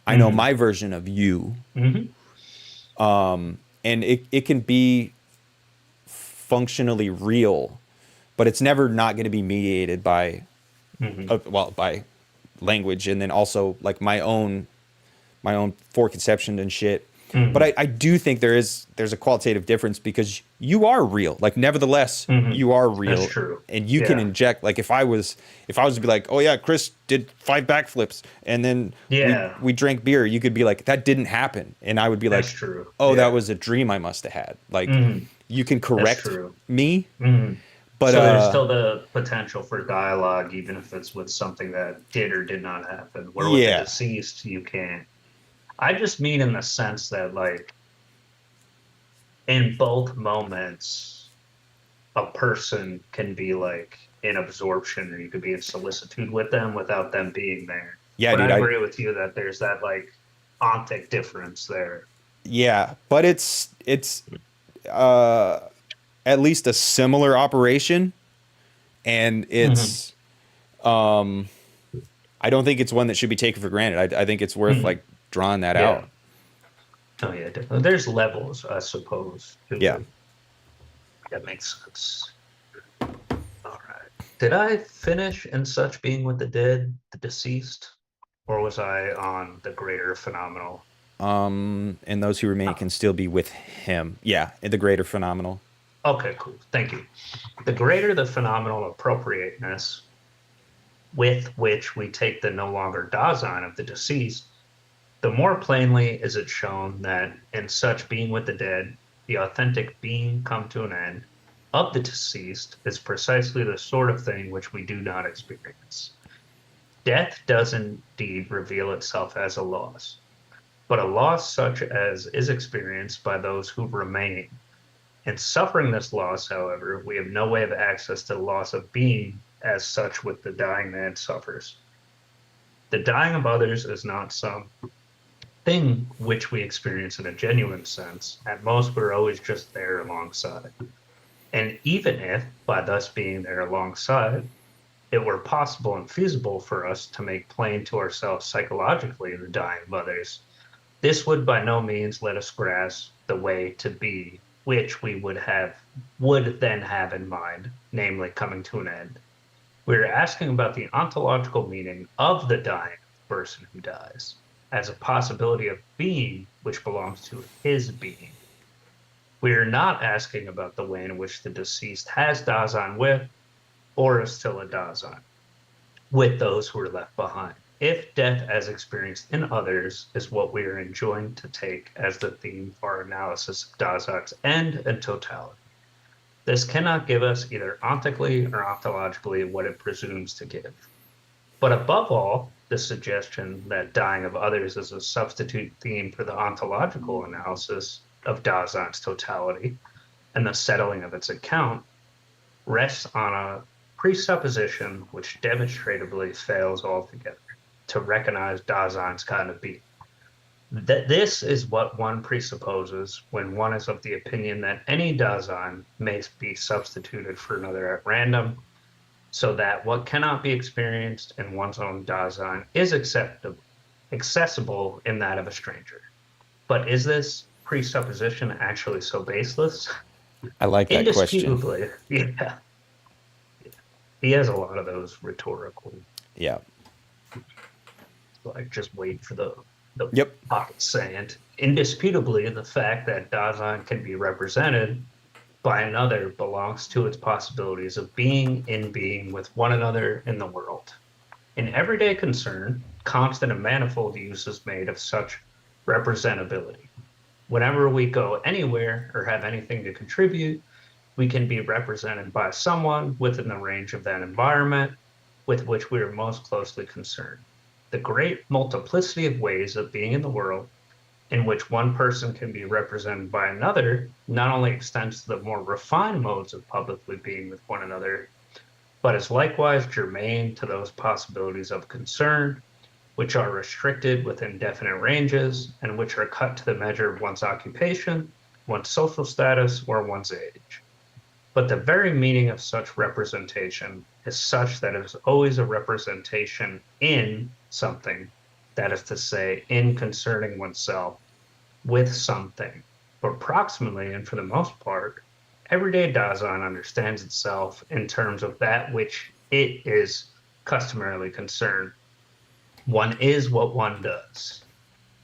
I know my version of you, And it can be functionally real, but it's never not going to be mediated by, Hmm. by language, and then also like my own foreconception and shit. But Hmm. I do think there's a qualitative difference, because you are real. Like, nevertheless, Hmm. you are That's real, true. and you can Yeah. inject. Like, if I was to be like, oh yeah, Chris did 5 backflips, and then Yeah. we drank beer, you could be like, that didn't happen, and I would be That's like, true. oh, that Yeah. was a dream I must have had. Like, Hmm. you can That's correct true. me, Hmm. but So there's still the potential for dialogue, even if it's with something that did or did not happen. Where with the yeah, deceased, you can't. I just mean in the sense that, like, in both moments, a person can be like in absorption, or you could be in solicitude with them without them being there. yeah, But I dude, agree with you that there's that like ontic difference there. yeah, but it's at least a similar operation, and Hmm. it's I don't think it's one that should be taken for granted. I think it's worth Hmm. like drawing that Yeah. out. Oh yeah, definitely. There's levels, I suppose, to Yeah. it. That makes sense. All right. Did I finish in such being with the dead, the deceased, or was I on the greater phenomenal? And those who remain Oh, can still be with him. Yeah, in the greater phenomenal. okay, cool. Thank you. The greater the phenomenal appropriateness with which we take the no longer Dasein of the deceased, the more plainly is it shown that in such being with the dead, the authentic being come to an end of the deceased is precisely the sort of thing which we do not experience. Death does indeed reveal itself as a loss, but a loss such as is experienced by those who remain. In suffering this loss, however, we have no way of access to the loss of being as such with the dying man suffers. The dying of others is not some thing which we experience in a genuine sense. At most, we're always just there alongside. And even if, by thus being there alongside, it were possible and feasible for us to make plain to ourselves psychologically the dying of others, this would by no means let us grasp the way to be which we would then have in mind, namely coming to an end. We are asking about the ontological meaning of the dying person who dies as a possibility of being which belongs to his being. We are not asking about the way in which the deceased has Dasein with or is still a Dasein with those who are left behind. If death as experienced in others is what we are enjoined to take as the theme for our analysis of Dazak's end and totality, this cannot give us either ontically or ontologically what it presumes to give. But above all, the suggestion that dying of others is a substitute theme for the ontological analysis of Dazak's totality and the settling of its account rests on a presupposition which demonstrably fails altogether to recognize Dazai's kind of being. That this is what one presupposes when one is of the opinion that any Dasein may be substituted for another at random, so that what cannot be experienced in one's own Dasein is acceptable, accessible in that of a stranger. But is this presupposition actually so baseless? I like that question. Indisputably, yeah. He has a lot of those rhetorical, Yeah. like just wait for the Yep. pocket sand. Indisputably, the fact that Dasein can be represented by another belongs to its possibilities of being in being with one another in the world. In everyday concern, constant and manifold use is made of such representability. Whenever we go anywhere or have anything to contribute, we can be represented by someone within the range of that environment with which we are most closely concerned. The great multiplicity of ways of being in the world in which one person can be represented by another not only extends to the more refined modes of publicly being with one another, but is likewise germane to those possibilities of concern which are restricted within definite ranges and which are cut to the measure of one's occupation, one's social status, or one's age. But the very meaning of such representation is such that it is always a representation in something, that is to say, in concerning oneself, with something. But proximately, and for the most part, everyday Dasein understands itself in terms of that which it is customarily concerned. One is what one does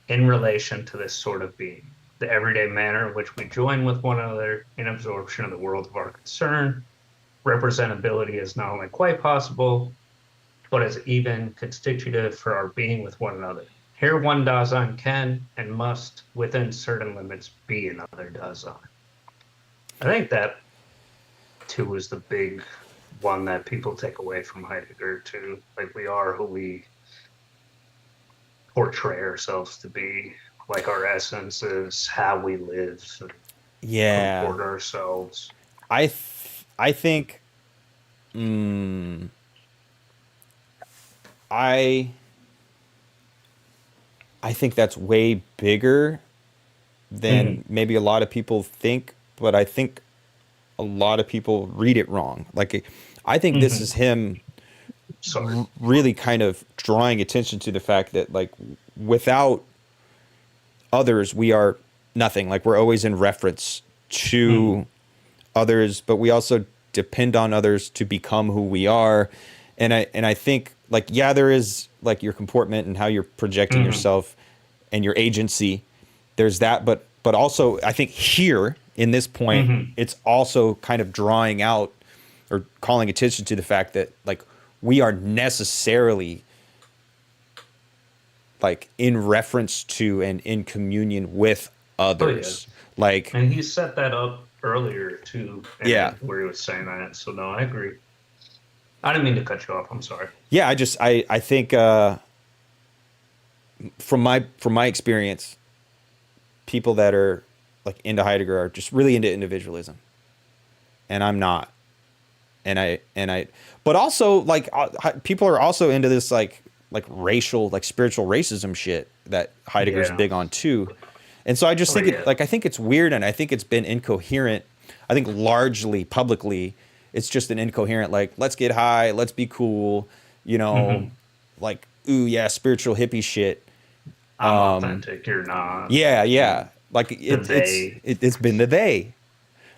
in relation to this sort of being, the everyday manner in which we join with one another in absorption of the world of our concern. Representability is not only quite possible, but is even constitutive for our being with one another. Here, one Dasein can and must, within certain limits, be another Dasein. I think that, too, is the big one that people take away from Heidegger, too. Like, we are who we portray ourselves to be. Like, our essence is how we live and Yeah. comport ourselves. I think I I think that's way bigger than Mhm. maybe a lot of people think, but I think a lot of people read it wrong. Like I think this is Mhm. him Sorry. really kind of drawing attention to the fact that like without others we are nothing. Like we're always in reference Mhm. to others, but we also depend on others to become who we are. And I think like yeah, there is like your comportment and how you're projecting Mhm. yourself and your agency. There's that, but also I think here in this point, Mhm. it's also kind of drawing out or calling attention to the fact that like we are necessarily like in reference to and in communion with Oh, yeah. others. Like And he set that up earlier too, in yeah, it where he was saying that. So no, I agree. I didn't mean to cut you off. I'm sorry. yeah. I think from my experience, people that are like into Heidegger are just really into individualism, and I'm not. And I but also like people are also into this like racial like spiritual racism shit that Heidegger's Yeah. big on too. And so I just Oh think it yeah. like I think it's weird and I think it's been incoherent. I think largely publicly it's just an incoherent like let's get high, let's be cool, you know, Hmm. like ooh yeah, spiritual hippie shit. I'm authentic. You're not. Yeah, And yeah. Like the they. it's been the they.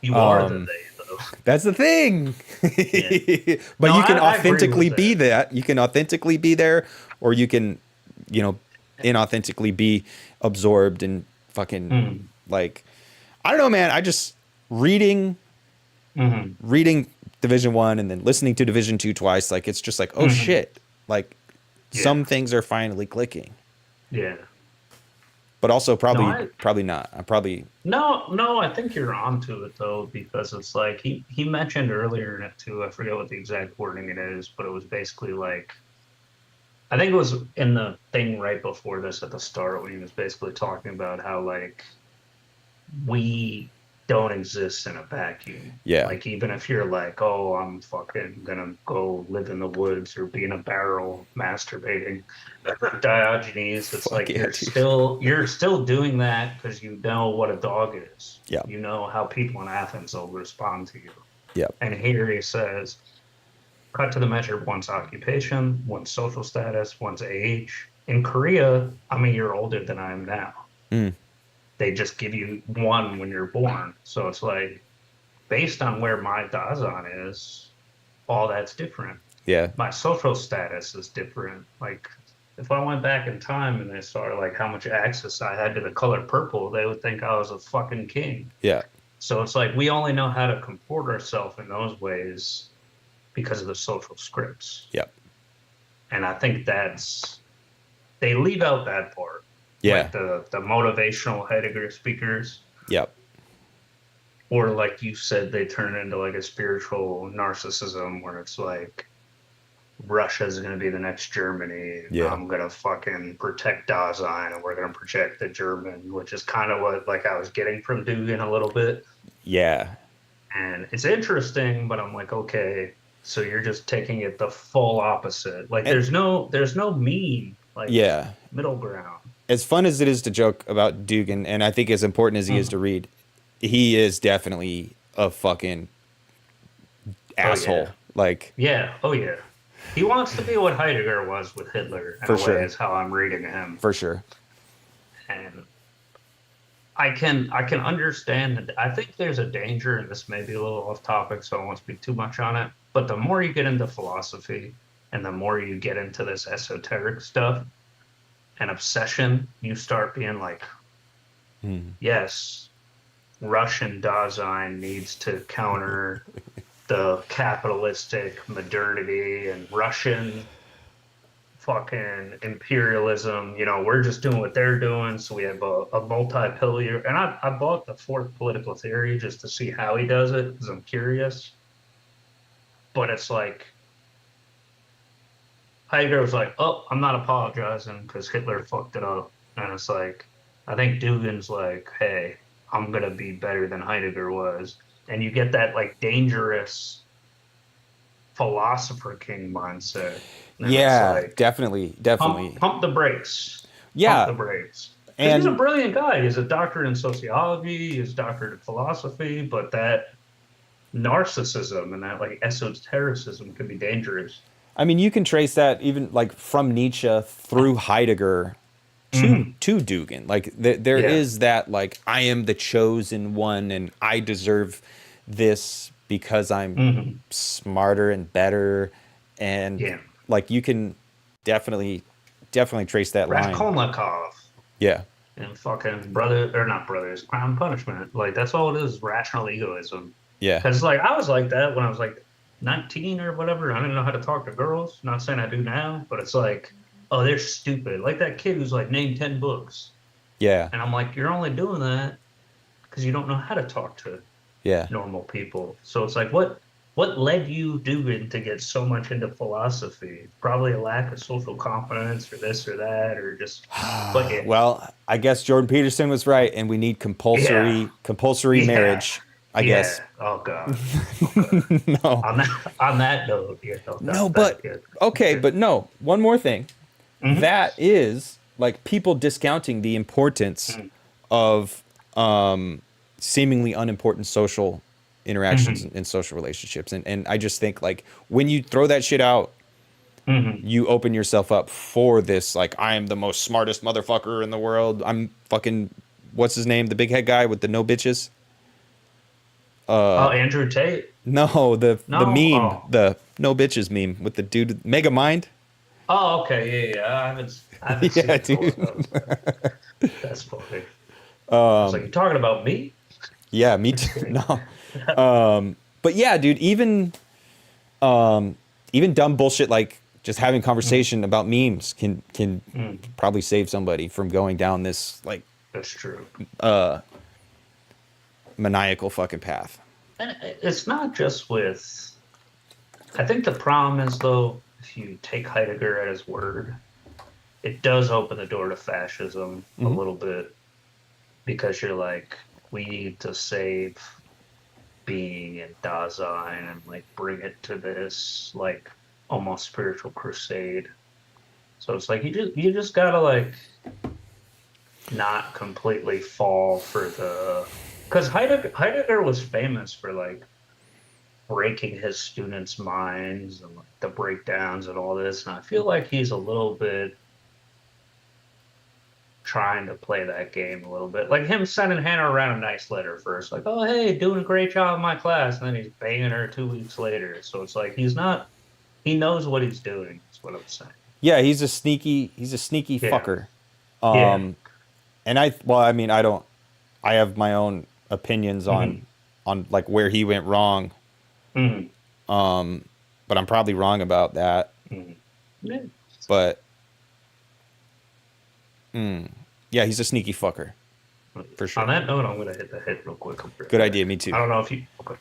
You are the they, though. That's the thing. Yeah. But No, you can I agree with authentically be that. that. You can authentically be there, or you can, you know, inauthentically be absorbed and fucking Mm-hmm. like I don't know, man. I just reading Mm-hmm. reading Division One and then listening to Division Two twice, like it's just like, oh Mm-hmm. shit. Like Yeah. some things are finally clicking. Yeah. But also No, probably not. I probably no, I think you're onto it though, because it's like he mentioned earlier in it too. I forget what the exact wording it is, but it was basically like I think it was in the thing right before this at the start when he was basically talking about how like we don't exist in a vacuum. yeah. Like even if you're like, oh, I'm fucking gonna go live in the woods or be in a barrel masturbating, Diogenes, it's Fuck like yeah, dude. you're still doing that because you know what a dog is. Yeah. You know how people in Athens will respond to you. Yeah. And here he says, cut to the measure of one's occupation, one's social status, one's age. In Korea, I'm a year older than I am now. Mm, They just give you one when you're born. So it's like based on where my Dazan is, all that's different. yeah. My social status is different. Like if I went back in time and they saw like how much access I had to the color purple, they would think I was a fucking king. Yeah. So it's like we only know how to comport ourselves in those ways because of the social scripts. Yeah. And I think that's they leave out that part. Yeah. Like the motivational Heidegger speakers, Yeah. or like you said, they turn into like a spiritual narcissism where it's like Russia's going to be the next Germany. And Yeah. I'm going to fucking protect Dasein and we're going to protect the German, which is kind of what like I was getting from Dugan a little bit. Yeah. And it's interesting, but I'm like, okay, so you're just taking it the full opposite. Like And there's no mean like yeah. middle ground. As fun as it is to joke about Dugan, and I think as important as he is to Mhm. read, he is definitely a fucking Oh yeah. asshole. Like Yeah. Oh yeah. He wants to be what Heidegger was with Hitler in for a way sure. is how I'm reading him. For sure. And I can understand that. I think there's a danger, and this may be a little off topic, so I won't speak too much on it. But the more you get into philosophy and the more you get into this esoteric stuff and obsession, you start being like, Hmm. yes, Russian Dasein needs to counter the capitalistic modernity and Russian fucking imperialism. We're just doing what they're doing. So we have a multi-pillar. And I bought the fourth political theory just to see how he does it because I'm curious. But it's like Heidegger was like, oh, I'm not apologizing because Hitler fucked it up. And it's like, I think Dugin's like, hey, I'm going to be better than Heidegger was. And you get that like dangerous philosopher king mindset. And it's Yeah, like, definitely, pump, definitely. pump the brakes, pump Yeah, the brakes. Because he's a and brilliant guy. He's a doctorate in sociology, he's a doctorate in philosophy, but that narcissism and that like esotericism can be dangerous. I mean, you can trace that even like from Nietzsche through Heidegger Hmm. to Dugin. Like there Yeah. is that like I am the chosen one and I deserve this because I'm Hmm. smarter and better, and Yeah. like you can definitely trace that line. Raskolnikov Yeah. and fucking brother or not brothers, crime and punishment. Like that's all it is, rational egoism. Yeah. Because like I was like that when I was like 19 or whatever. I didn't know how to talk to girls. Not saying I do now, but it's like, oh, they're stupid. Like that kid who's like, name 10 books. Yeah. And I'm like, you're only doing that because you don't know how to talk to Yeah. normal people. So it's like, what led you doing to get so much into philosophy? Probably a lack of social confidence or this or that, or just but yeah, Well, I guess Jordan Peterson was right, and we need yeah, compulsory yeah, marriage, I yeah. guess. Oh God. Okay. No. On that note, yeah, no, No, that that but good. okay, but no. One more thing. Mm-hmm. That is like people discounting the importance of seemingly unimportant social interactions Mm-hmm. and social relationships. And I just think like when you throw that shit out, Mm-hmm. you open yourself up for this like I am the most smartest motherfucker in the world. I'm fucking what's his name? The big head guy with the no bitches? Oh, Andrew Tate. No, the No. meme, Oh. the no bitches meme with the dude Mega Mind. Oh, okay. Yeah, yeah. I haven't Yeah, seen it, but dude. that's funny. I was like, you talking about me? Yeah, me too. No. But yeah, dude, even dumb bullshit like just having Mm, conversation about memes can mm, probably save somebody from going down this like that's true. maniacal fucking path. And it's not just with, I think the problem is though, if you take Heidegger at his word, it does open the door to fascism a Hmm. little bit because you're like, we need to save being and Dasein and like bring it to this like almost spiritual crusade. So it's like you just gotta like not completely fall for the because Heidegger was famous for like breaking his students' minds and like the breakdowns and all this. And I feel like he's a little bit trying to play that game a little bit. Like him sending Hannah around a nice letter first, like, oh hey, doing a great job in my class, and then he's banging her 2 weeks later. So it's like he knows what he's doing, is what I'm saying. Yeah, he's a sneaky Yeah. fucker. Yeah. And I mean, I have my own opinions Hmm. on like where he went wrong, Hmm. but I'm probably wrong about that. Hmm. Yeah. But yeah, he's a sneaky fucker for On sure. that note, I'm gonna hit the hit real quick. I'll be right Good back. idea, me too. I don't know if you okay.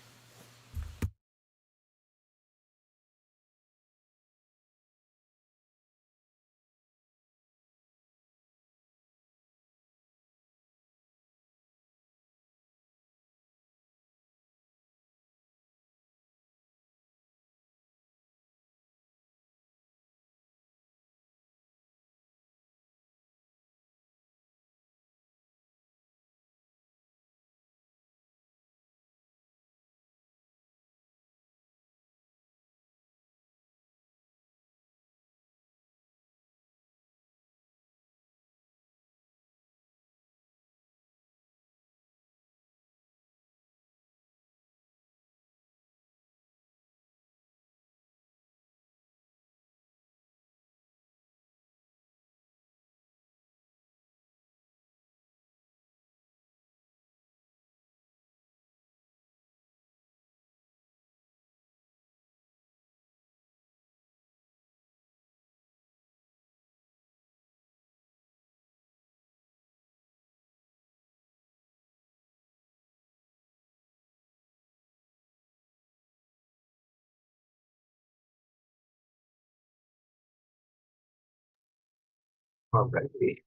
Alrighty.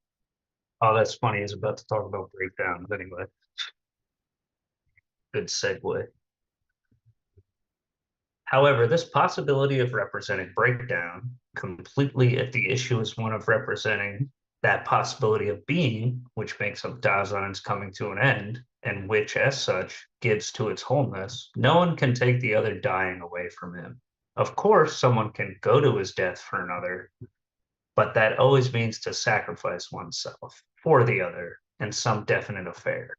Oh, that's funny. He's about to talk about breakdowns anyway. Good segue. However, this possibility of representing breakdown completely if the issue is one of representing that possibility of being, which makes up Dasein's coming to an end, and which, as such, gives to its wholeness, no one can take the other dying away from him. Of course, someone can go to his death for another, but that always means to sacrifice oneself for the other in some definite affair.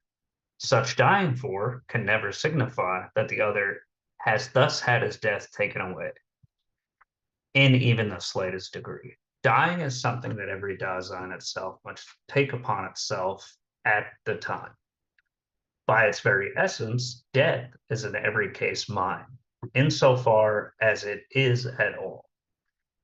Such dying for can never signify that the other has thus had his death taken away, in even the slightest degree. Dying is something that every Dasein itself must take upon itself at the time. By its very essence, death is in every case mine, insofar as it is at all.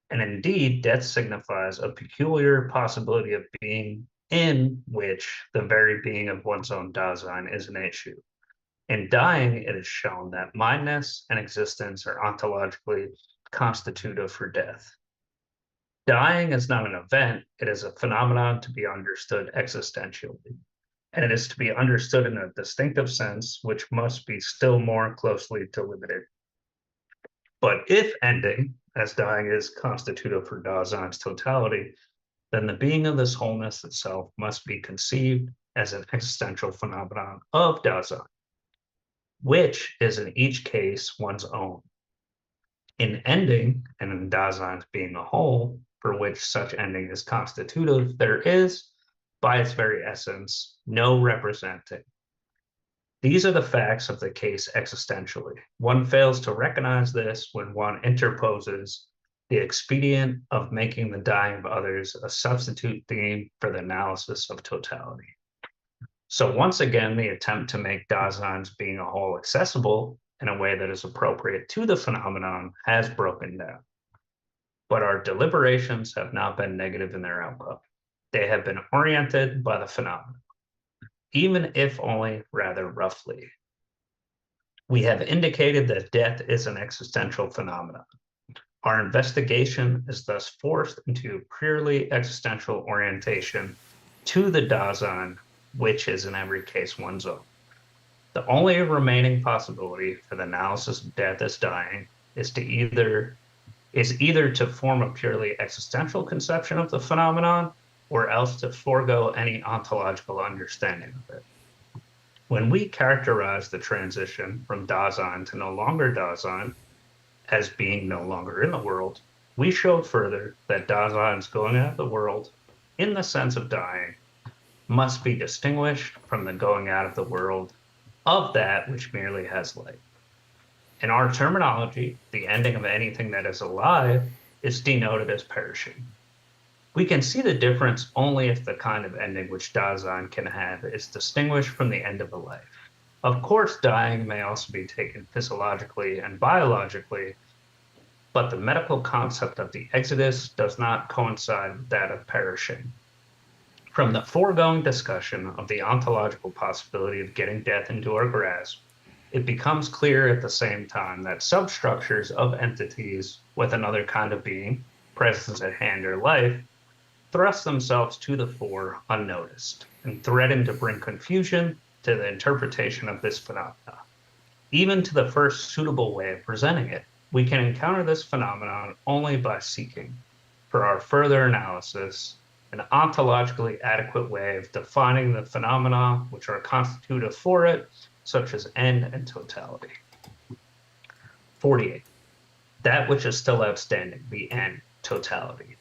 And indeed, death signifies a peculiar possibility of being in which the very being of one's own Dasein is an issue. In dying, it is shown that mindness and existence are ontologically constitutive for death. Dying is not an event, it is a phenomenon to be understood existentially. And it is to be understood in a distinctive sense, which must be still more closely delimited. But if ending, as dying is constitutive for Dasein's totality, then the being of this wholeness itself must be conceived as an existential phenomenon of Dasein, which is in each case one's own. In ending, and in Dasein's being a whole, for which such ending is constitutive, there is, by its very essence, no representing. These are the facts of the case existentially. One fails to recognize this when one interposes the expedient of making the dying of others a substitute theme for the analysis of totality. So once again, the attempt to make Dasein's being a whole accessible in a way that is appropriate to the phenomenon has broken down. But our deliberations have not been negative in their outcome. They have been oriented by the phenomenon, even if only rather roughly. We have indicated that death is an existential phenomenon. Our investigation is thus forced into a purely existential orientation to the Dasein, which is in every case one's own. The only remaining possibility for the analysis of death as dying is either to form a purely existential conception of the phenomenon, or else to forego any ontological understanding of it. When we characterize the transition from Dasein to no longer Dasein as being no longer in the world, we showed further that Dasein's going out of the world, in the sense of dying, must be distinguished from the going out of the world of that which merely has life. In our terminology, the ending of anything that is alive is denoted as perishing. We can see the difference only if the kind of ending which Dasein can have is distinguished from the end of a life. Of course, dying may also be taken physiologically and biologically, but the medical concept of the exodus does not coincide with that of perishing. From the foregoing discussion of the ontological possibility of getting death into our grasp, it becomes clear at the same time that substructures of entities with another kind of being, presence at hand or life, thrust themselves to the fore unnoticed and threaten to bring confusion to the interpretation of this phenomena. Even to the first suitable way of presenting it, we can encounter this phenomenon only by seeking, for our further analysis, an ontologically adequate way of defining the phenomena which are constitutive for it, such as end and totality. 48. That which is still outstanding, the end, totality.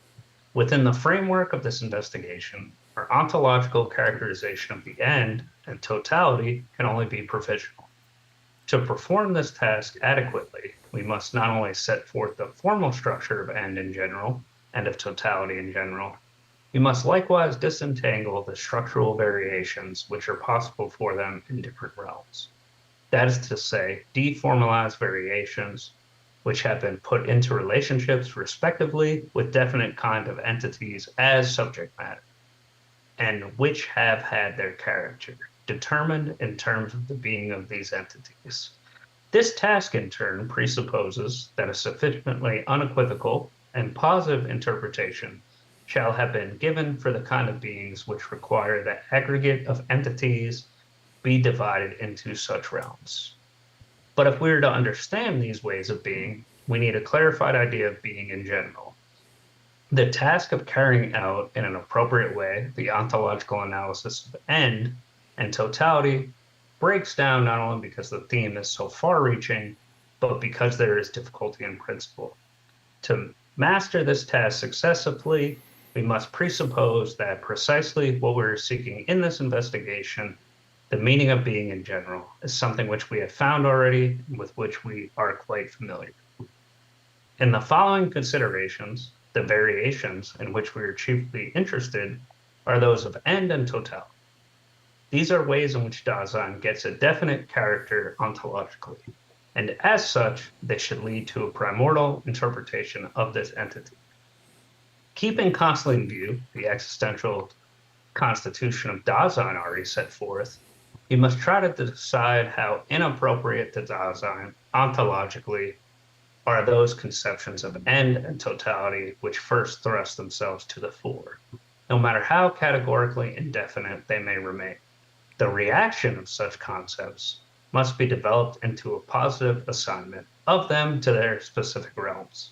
Within the framework of this investigation, our ontological characterization of the end and totality can only be provisional. To perform this task adequately, we must not only set forth the formal structure of end in general, and of totality in general, we must likewise disentangle the structural variations which are possible for them in different realms. That is to say, deformalized variations which have been put into relationships respectively with definite kind of entities as subject matter, and which have had their character determined in terms of the being of these entities. This task, in turn, presupposes that a sufficiently unequivocal and positive interpretation shall have been given for the kind of beings which require the aggregate of entities be divided into such realms. But if we are to understand these ways of being, we need a clarified idea of being in general. The task of carrying out in an appropriate way the ontological analysis of end and totality breaks down not only because the theme is so far reaching, but because there is difficulty in principle. To master this task successfully, we must presuppose that precisely what we're seeking in this investigation, the meaning of being in general, is something which we have found already and with which we are quite familiar. In the following considerations, the variations in which we are chiefly interested are those of end and totality. These are ways in which Dasein gets a definite character ontologically, and as such, they should lead to a primordial interpretation of this entity. Keeping constantly in view the existential constitution of Dasein already set forth, you must try to decide how inappropriate to Dasein ontologically are those conceptions of end and totality which first thrust themselves to the fore, no matter how categorically indefinite they may remain. The reaction of such concepts must be developed into a positive assignment of them to their specific realms.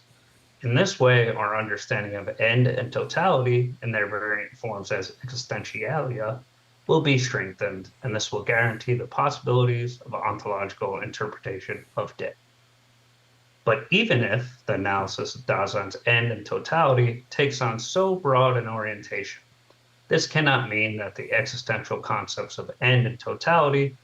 In this way, our understanding of end and totality in their variant forms as existentialia will be strengthened, and this will guarantee the possibilities of ontological interpretation of death. But even if the analysis of Dasein's end and totality takes on so broad an orientation, this cannot mean that the existential concepts of end and totality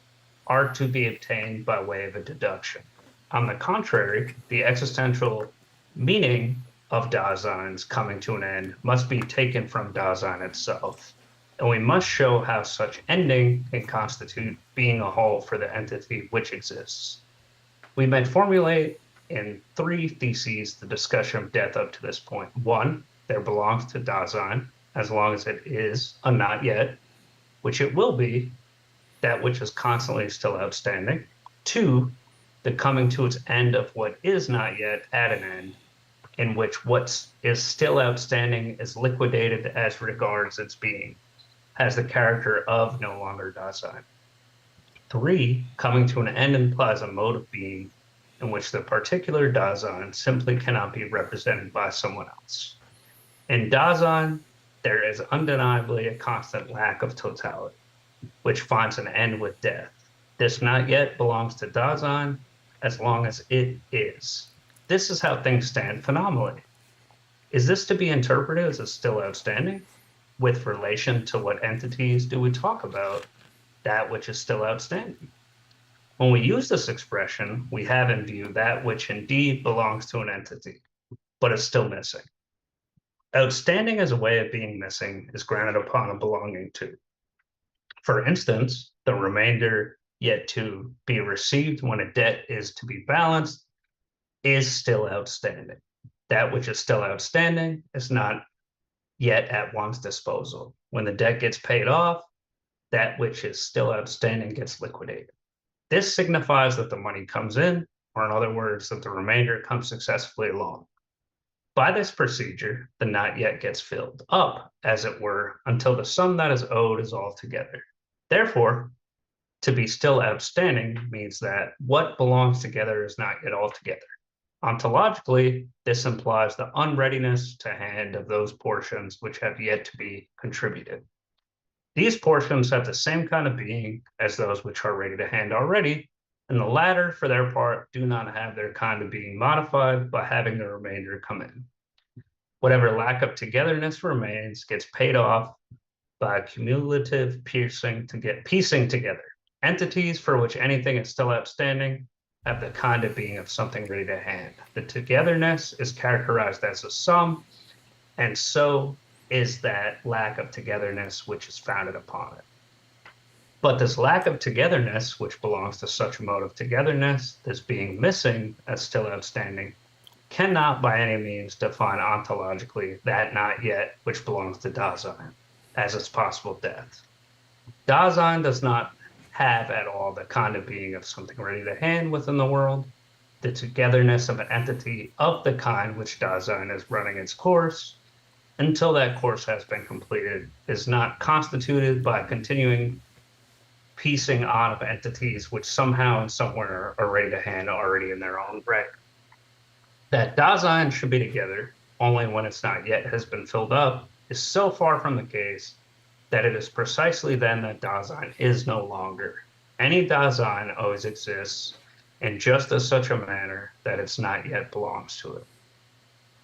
are to be obtained by way of a deduction. On the contrary, the existential meaning of Dasein's coming to an end must be taken from Dasein itself, and we must show how such ending can constitute being a whole for the entity which exists. We may formulate in three theses the discussion of death up to this point. One, there belongs to Dasein as long as it is a not yet, which it will be, that which is constantly still outstanding. Two, the coming to its end of what is not yet at an end, in which what is still outstanding is liquidated as regards its being, has the character of no longer Dasein. Three, coming to an end implies a mode of being in which the particular Dasein simply cannot be represented by someone else. In Dasein, there is undeniably a constant lack of totality, which finds an end with death. This not yet belongs to Dasein as long as it is. This is how things stand phenomenally. Is this to be interpreted as a still outstanding? With relation to what entities do we talk about that which is still outstanding? When we use this expression, we have in view that which indeed belongs to an entity, but is still missing. Outstanding as a way of being missing is granted upon a belonging to. For instance, the remainder yet to be received when a debt is to be balanced is still outstanding. That which is still outstanding is not yet at one's disposal. When the debt gets paid off, that which is still outstanding gets liquidated. This signifies that the money comes in, or in other words, that the remainder comes successfully along. By this procedure, the not yet gets filled up, as it were, until the sum that is owed is all together. Therefore, to be still outstanding means that what belongs together is not yet all together. Ontologically, this implies the unreadiness to hand of those portions which have yet to be contributed. These portions have the same kind of being as those which are ready to hand already, and the latter, for their part, do not have their kind of being modified by having the remainder come in. Whatever lack of togetherness remains gets paid off by cumulative piecing together. Entities for which anything is still outstanding have the kind of being of something ready to hand. The togetherness is characterized as a sum, and so is that lack of togetherness which is founded upon it. But this lack of togetherness, which belongs to such a mode of togetherness, this being missing as still outstanding, cannot by any means define ontologically that not yet which belongs to Dasein as its possible death. Dasein does not have at all the kind of being of something ready to hand within the world, the togetherness of an entity of the kind which Dasein is running its course, until that course has been completed, is not constituted by continuing piecing on of entities which somehow and somewhere are ready to hand already in their own right. That Dasein should be together only when it's not yet has been filled up is so far from the case that it is precisely then that Dasein is no longer. Any Dasein always exists in just as such a manner that it's not yet belongs to it.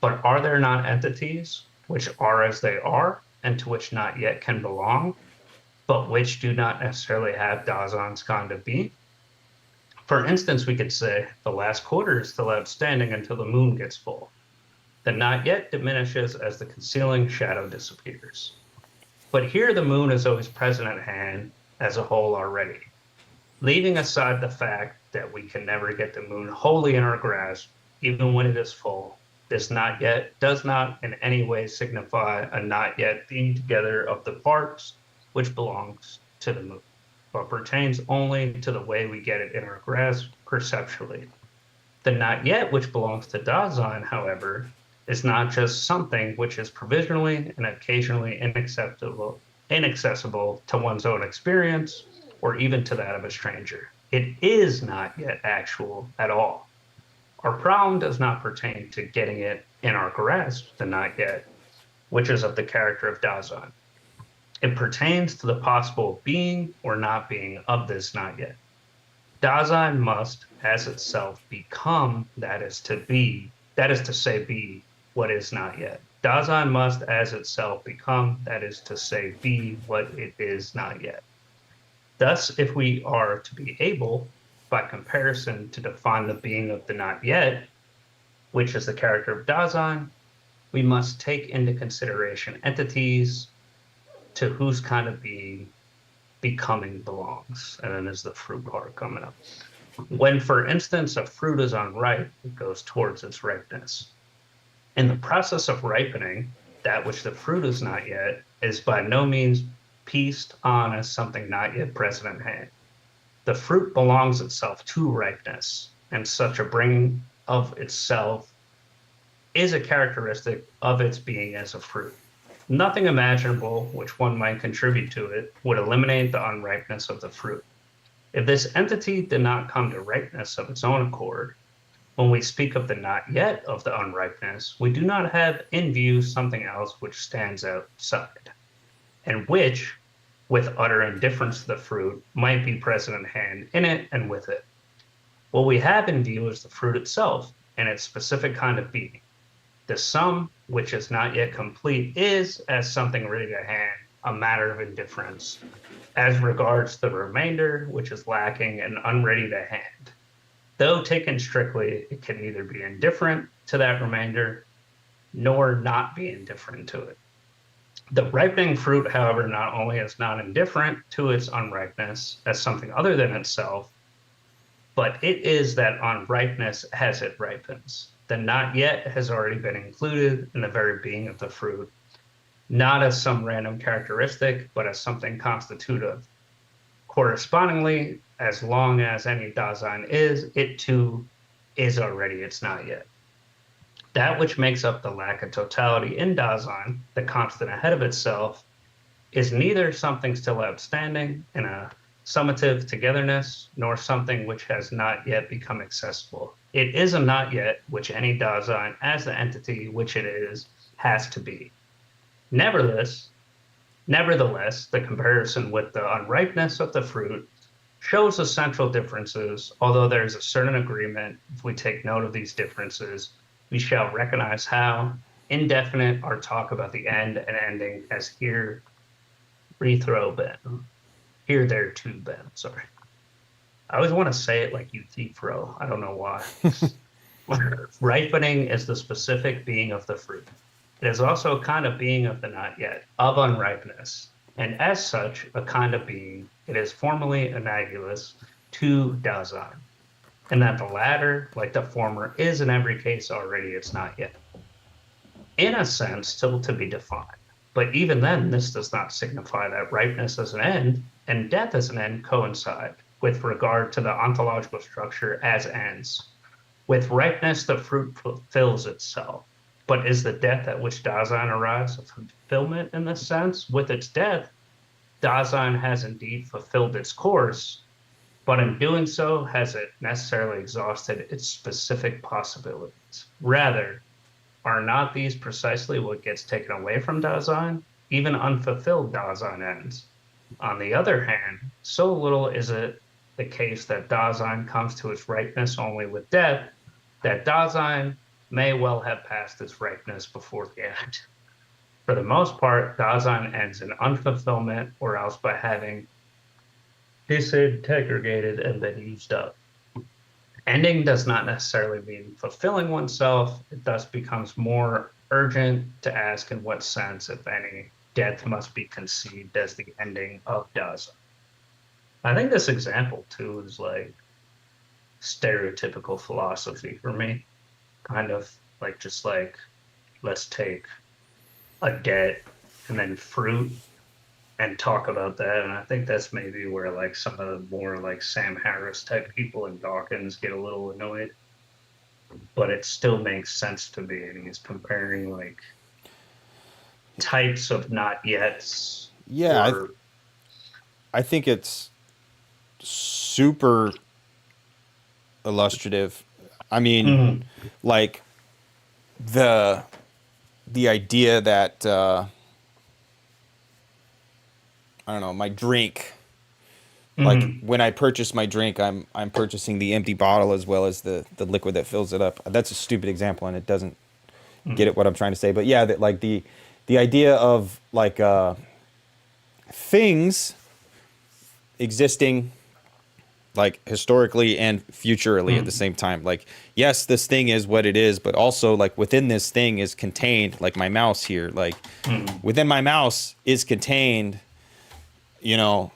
But are there not entities which are as they are and to which not yet can belong, but which do not necessarily have Dasein's kind of being? For instance, we could say the last quarter is still outstanding until the moon gets full. The not yet diminishes as the concealing shadow disappears. But here the moon is always present at hand as a whole already. Leaving aside the fact that we can never get the moon wholly in our grasp, even when it is full, this not yet does not in any way signify a not yet being together of the parts which belongs to the moon, but pertains only to the way we get it in our grasp perceptually. The not yet which belongs to Dasein, however, is not just something which is provisionally and occasionally inaccessible to one's own experience or even to that of a stranger. It is not yet actual at all. Our problem does not pertain to getting it in our grasp, the not yet, which is of the character of Dasein. It pertains to the possible being or not being of this not yet. Dasein must, as itself, become that is to say, be what is not yet. Dasein must, as itself, become that is to say, be what it is not yet. Thus, if we are to be able, by comparison, to define the being of the not yet, which is the character of Dasein, we must take into consideration entities to whose kind of being becoming belongs. And then there's the fruit part coming up. When, for instance, a fruit is unripe, it goes towards its ripeness. In the process of ripening, that which the fruit is not yet is by no means pieced on as something not yet present in hand. The fruit belongs itself to ripeness, and such a bringing of itself is a characteristic of its being as a fruit. Nothing imaginable which one might contribute to it would eliminate the unripeness of the fruit. If this entity did not come to ripeness of its own accord, when we speak of the not yet of the unripeness, we do not have in view something else which stands outside, and which, with utter indifference to the fruit, might be present in hand in it and with it. What we have in view is the fruit itself and its specific kind of being. The sum, which is not yet complete, is, as something ready to hand, a matter of indifference, as regards the remainder, which is lacking and unready to hand. Though taken strictly, it can neither be indifferent to that remainder, nor not be indifferent to it. The ripening fruit, however, not only is not indifferent to its unripeness as something other than itself, but it is that unripeness as it ripens. The not yet has already been included in the very being of the fruit, not as some random characteristic, but as something constitutive. Correspondingly, as long as any Dasein is, it too is already its not yet. That which makes up the lack of totality in Dasein, the constant ahead of itself, is neither something still outstanding in a summative togetherness, nor something which has not yet become accessible. It is a not yet which any Dasein, as the entity which it is, has to be. Nevertheless, the comparison with the unripeness of the fruit shows essential differences, although there is a certain agreement. If we take note of these differences, we shall recognize how indefinite our talk about the end and ending has here rethrow been. Here, there, too, Ben. Sorry. I always want to say it like you thief row. I don't know why. Ripening is the specific being of the fruit. It is also a kind of being of the not yet, of unripeness. And as such, a kind of being, it is formally analogous to Dasein. And that the latter, like the former, is in every case already its not yet. In a sense, still to be defined. But even then, this does not signify that ripeness as an end and death as an end coincide with regard to the ontological structure as ends. With ripeness, the fruit fulfills itself, But is the death at which Dasein arrives a fulfillment in this sense? With its death, Dasein has indeed fulfilled its course, but in doing so, has it necessarily exhausted its specific possibilities? Rather, are not these precisely what gets taken away from Dasein? Even unfulfilled Dasein ends. On the other hand, so little is it the case that Dasein comes to its ripeness only with death, that Dasein may well have passed its ripeness before the end. For the most part, Dasein ends in unfulfillment or else by having disintegrated and been used up. Ending does not necessarily mean fulfilling oneself. It thus becomes more urgent to ask in what sense, if any, death must be conceived as the ending of Dasein. I think this example, too, is like stereotypical philosophy for me. Kind of like just like, let's take a debt and then fruit and talk about that. And I think that's maybe where like some of the more like Sam Harris type people and Dawkins get a little annoyed. But it still makes sense to me. And he's comparing like types of not yets. Yeah, Or, I think it's super illustrative. I mean, like the idea that I don't know, my drink. Like when I purchase my drink, I'm purchasing the empty bottle as well as the liquid that fills it up. That's a stupid example, and it doesn't get at what I'm trying to say. But yeah, that like the idea of like things existing like historically and futurally at the same time. Like, yes, this thing is what it is, but also like within this thing is contained, like my mouse here, like within my mouse is contained, you know,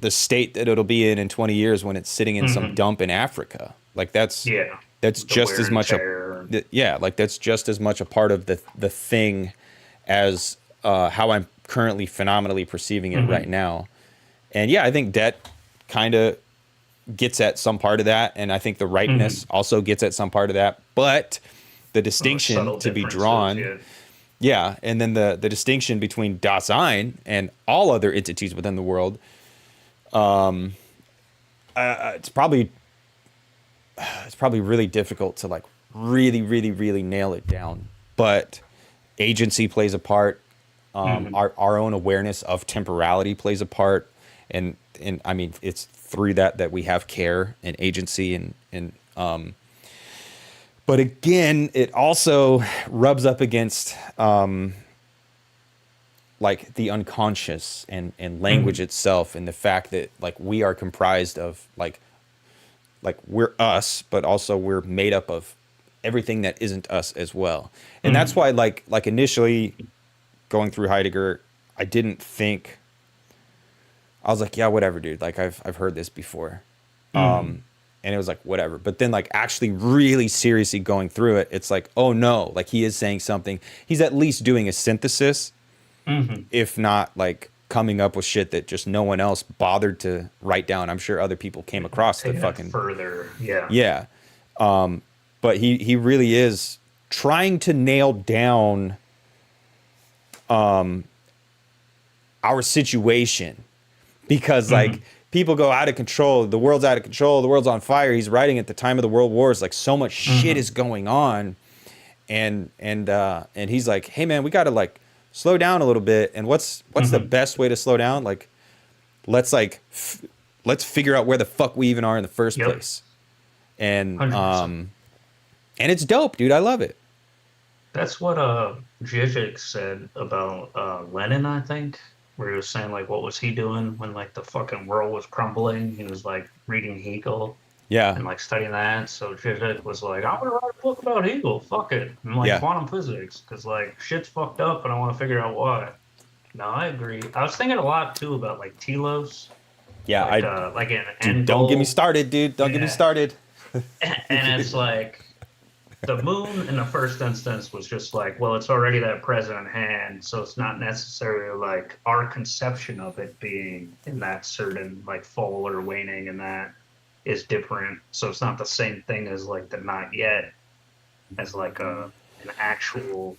the state that it'll be in 20 years when it's sitting in some dump in Africa. Like that's just as much like that's just as much a part of the thing as how I'm currently phenomenally perceiving it right now. And yeah, I think debt kind of gets at some part of that, and I think the ripeness also gets at some part of that. But the distinction to be drawn, and then the distinction between Dasein and all other entities within the world, it's probably really difficult to like really nail it down. But agency plays a part. Our own awareness of temporality plays a part, and I mean it's through that we have care and agency and but again it also rubs up against like the unconscious and language itself, and the fact that like we are comprised of like we're us, but also we're made up of everything that isn't us as well. And that's why like initially going through Heidegger, I didn't think, I was like, yeah, whatever, dude. Like I've heard this before. And it was like, whatever. But then like actually really seriously going through it, it's like, oh no, like he is saying something. He's at least doing a synthesis, if not like coming up with shit that just no one else bothered to write down. I'm sure other people came across the fucking further. Yeah. But he really is trying to nail down our situation, because like people go out of control, the world's out of control, the world's on fire. He's writing at the time of the world wars, like so much shit is going on, and he's like, hey man, we gotta like slow down a little bit. And what's the best way to slow down? Like let's figure out where the fuck we even are in the first place. And 100%. And it's dope, dude. I love it. That's what Zizek said about Lenin, I think, where he was saying like, what was he doing when like the fucking world was crumbling? He was like reading Hegel, and like studying that. So Zizek was like, I'm gonna write a book about Hegel. Fuck it, and like quantum physics, because like shit's fucked up, and I want to figure out why. No, I agree. I was thinking a lot too about like telos. Yeah, like an dude, don't get me started, dude. Don't get me started. And it's like, the moon in the first instance was just like, well, it's already that present in hand, so it's not necessarily like our conception of it being in that certain like fall or waning, and that is different. So it's not the same thing as like the not yet, as like a an actual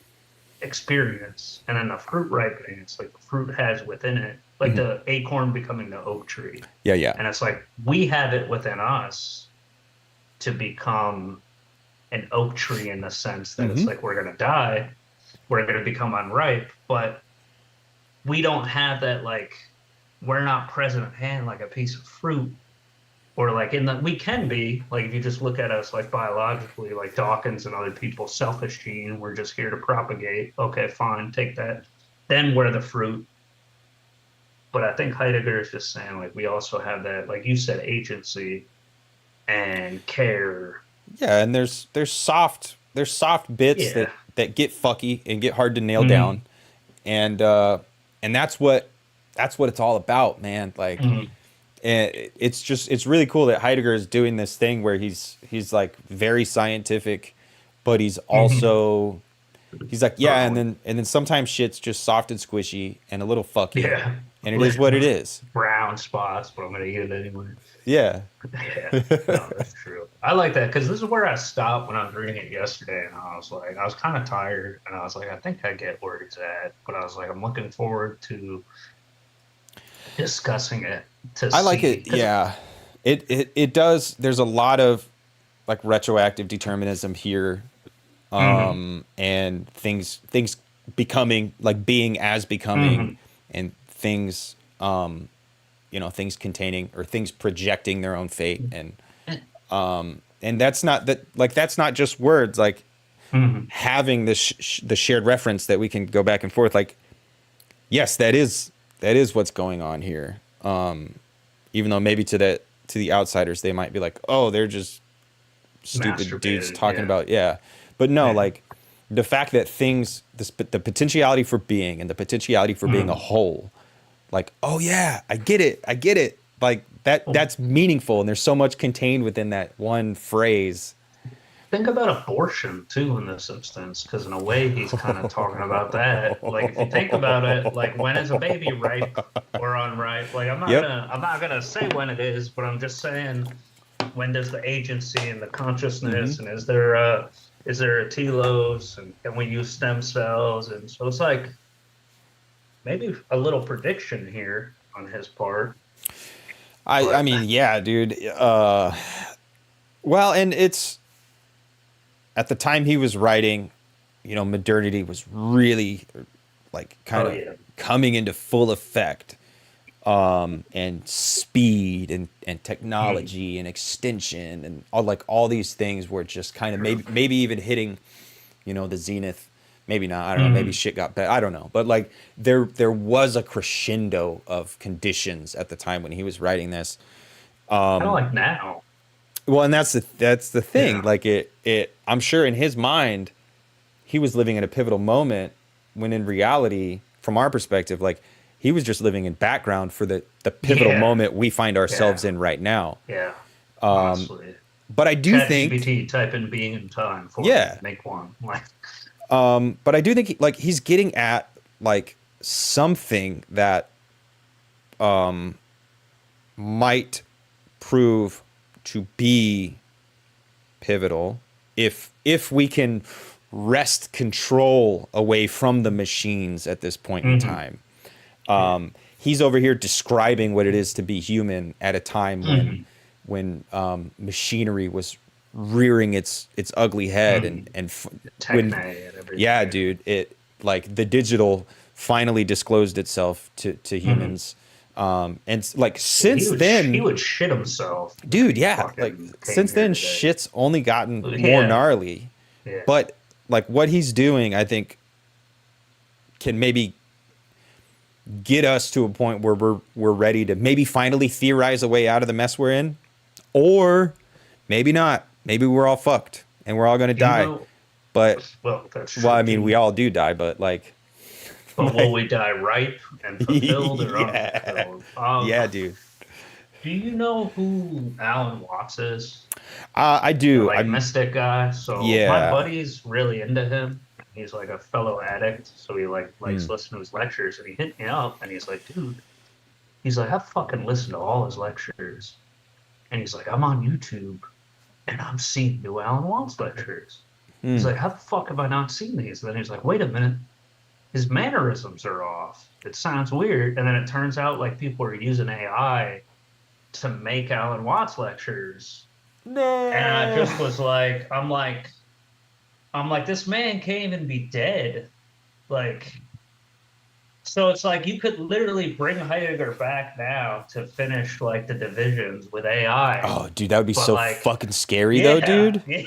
experience. And then the fruit ripening, it's like the fruit has within it, like Mhm. the acorn becoming the oak tree. Yeah, yeah. And it's like we have it within us to become an oak tree in the sense that it's Hmm. like we're going to die, we're going to become unripe, but we don't have that, like, we're not present at hand like a piece of fruit. Or like in the we can be like if you just look at us like biologically, like Dawkins and other people, selfish gene, we're just here to propagate. Okay, fine, take that. Then we're the fruit. But I think Heidegger is just saying like we also have that, like you said, agency and care. Yeah, and there's soft bits Yeah. that get fucky and get hard to nail Mm-hmm. down, and uh, and that's what it's all about, man. Like, Mm-hmm. and it's really cool that Heidegger is doing this thing where he's like very scientific, but Mm-hmm. he's like, yeah, and Throwing. then sometimes shit's just soft and squishy and a little fucky, Yeah. and it is what it is. Brown spots, but I'm gonna eat it anyway. Yeah. Yeah, no, that's true. I like that because this is where I stopped when I was reading it yesterday, and I was like, I was kind of tired, and I was like, I think I get where it's at, but I was like, I'm looking forward to discussing it to I like see it. because Yeah. It does. There's a lot of like retroactive determinism here, hmm and things becoming like being as becoming, hmm and things things containing or things projecting their own fate, and that's not just words, like hmm having the shared reference that we can go back and forth, like yes, that is what's going on here, even though maybe to the outsiders they might be like, oh, they're just stupid dudes masturbated. talking Yeah, about, yeah, but no, yeah, like the fact that the potentiality for being and the potentiality for being a hmm whole, like, oh yeah, I get it, like Well, that's meaningful, and there's so much contained within that one phrase. think about abortion too in this instance, because in a way he's kind of talking about that. Like if you think about it, like when is a baby ripe or unripe? Like Yep. I'm not gonna say when it is, but I'm just saying when does the agency and the Hmm. consciousness and is there a telos and can we use stem cells? And so it's like maybe a little prediction here on his part, I but mean, yeah, dude. Well, and it's at the time he was writing, modernity was really like kind oh of yeah. coming into full effect, and speed and Mm, technology and extension and all these things were just kind of true. maybe even hitting, the zenith. Maybe not. I don't know. Maybe Mm, shit got bad. I don't know. But like there was a crescendo of conditions at the time when he was writing this. kind of like now. Well, and that's the thing. Yeah. Like it. I'm sure in his mind, he was living in a pivotal moment when in reality, from our perspective, like he was just living in background for the pivotal Yeah. moment we find ourselves Yeah. in right now. Yeah. Honestly. But I do Chat think, GPT, type in being in time for me. yeah. Make one. Like, But I do think like he's getting at like something that might prove to be pivotal if we can wrest control away from the machines at this point in hmm time. yeah. He's over here describing what it is to be human at a time hmm when machinery was rearing its ugly head, hmm when, Techne and yeah, everything. dude, it like the digital finally disclosed itself to hmm humans, and like Yeah, since he then, would shit himself if dude, he yeah, like fucking came since here then today. shit's only gotten more Yeah. gnarly, Yeah. but like what he's doing, I think can maybe get us to a point where we're ready to maybe finally theorize a way out of the mess we're in, or maybe not. Maybe we're all fucked and we're all gonna Do you die. know? But Well, that's well, true. I mean, we all do die, but like, But will we die ripe and fulfilled or yeah, unfulfilled? yeah, dude. Do you know who Alan Watts is? I The do. like I'm mystic guy. So my Yeah. buddy's really into him. He's like a fellow addict, so he like likes Mm. listening to his lectures. And he hit me up, and he's like, "Dude," he's like, "I fucking listened to all his lectures." And he's like, "I'm on YouTube, and I'm seeing new Alan Watts lectures." He's like, how the fuck have I not seen these? And then he's like, wait a minute, his mannerisms are off. It sounds weird. And then it turns out like people are using AI to make Alan Watts lectures. And I No. just was like, I'm like, this man can't even be dead. Like, so it's like you could literally bring Heidegger back now to finish like the divisions with AI. Oh, dude, that would be But so like, fucking scary though, yeah, dude. yeah,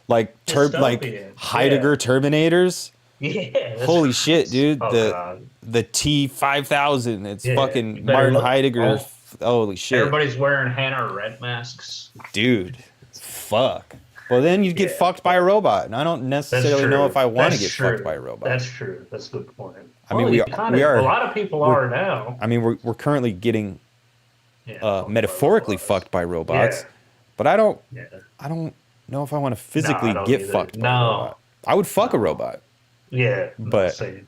Like dystopian. Heidegger Yeah, Terminators. yeah. Holy shit, dude. Oh God. The T5000. It's Yeah, you fucking better Martin look. Heidegger. Oh, Holy shit. everybody's wearing Hannah Red masks. Dude. Fuck. Well, then you'd get Yeah, fucked by a robot, and I don't that's necessarily know if true. I want to That's get fucked by true. a robot. That's true. That's a good point. I mean, Well, we you are, kind we of. A are, lot of people we're, are now. I mean, we're currently getting Yeah, fucked by metaphorically robots. fucked by Yeah, robots, but I don't yeah. know if I want to No, I physically don't get either. fucked by a robot. No, I would fuck a no. robot, Yeah, no, but same.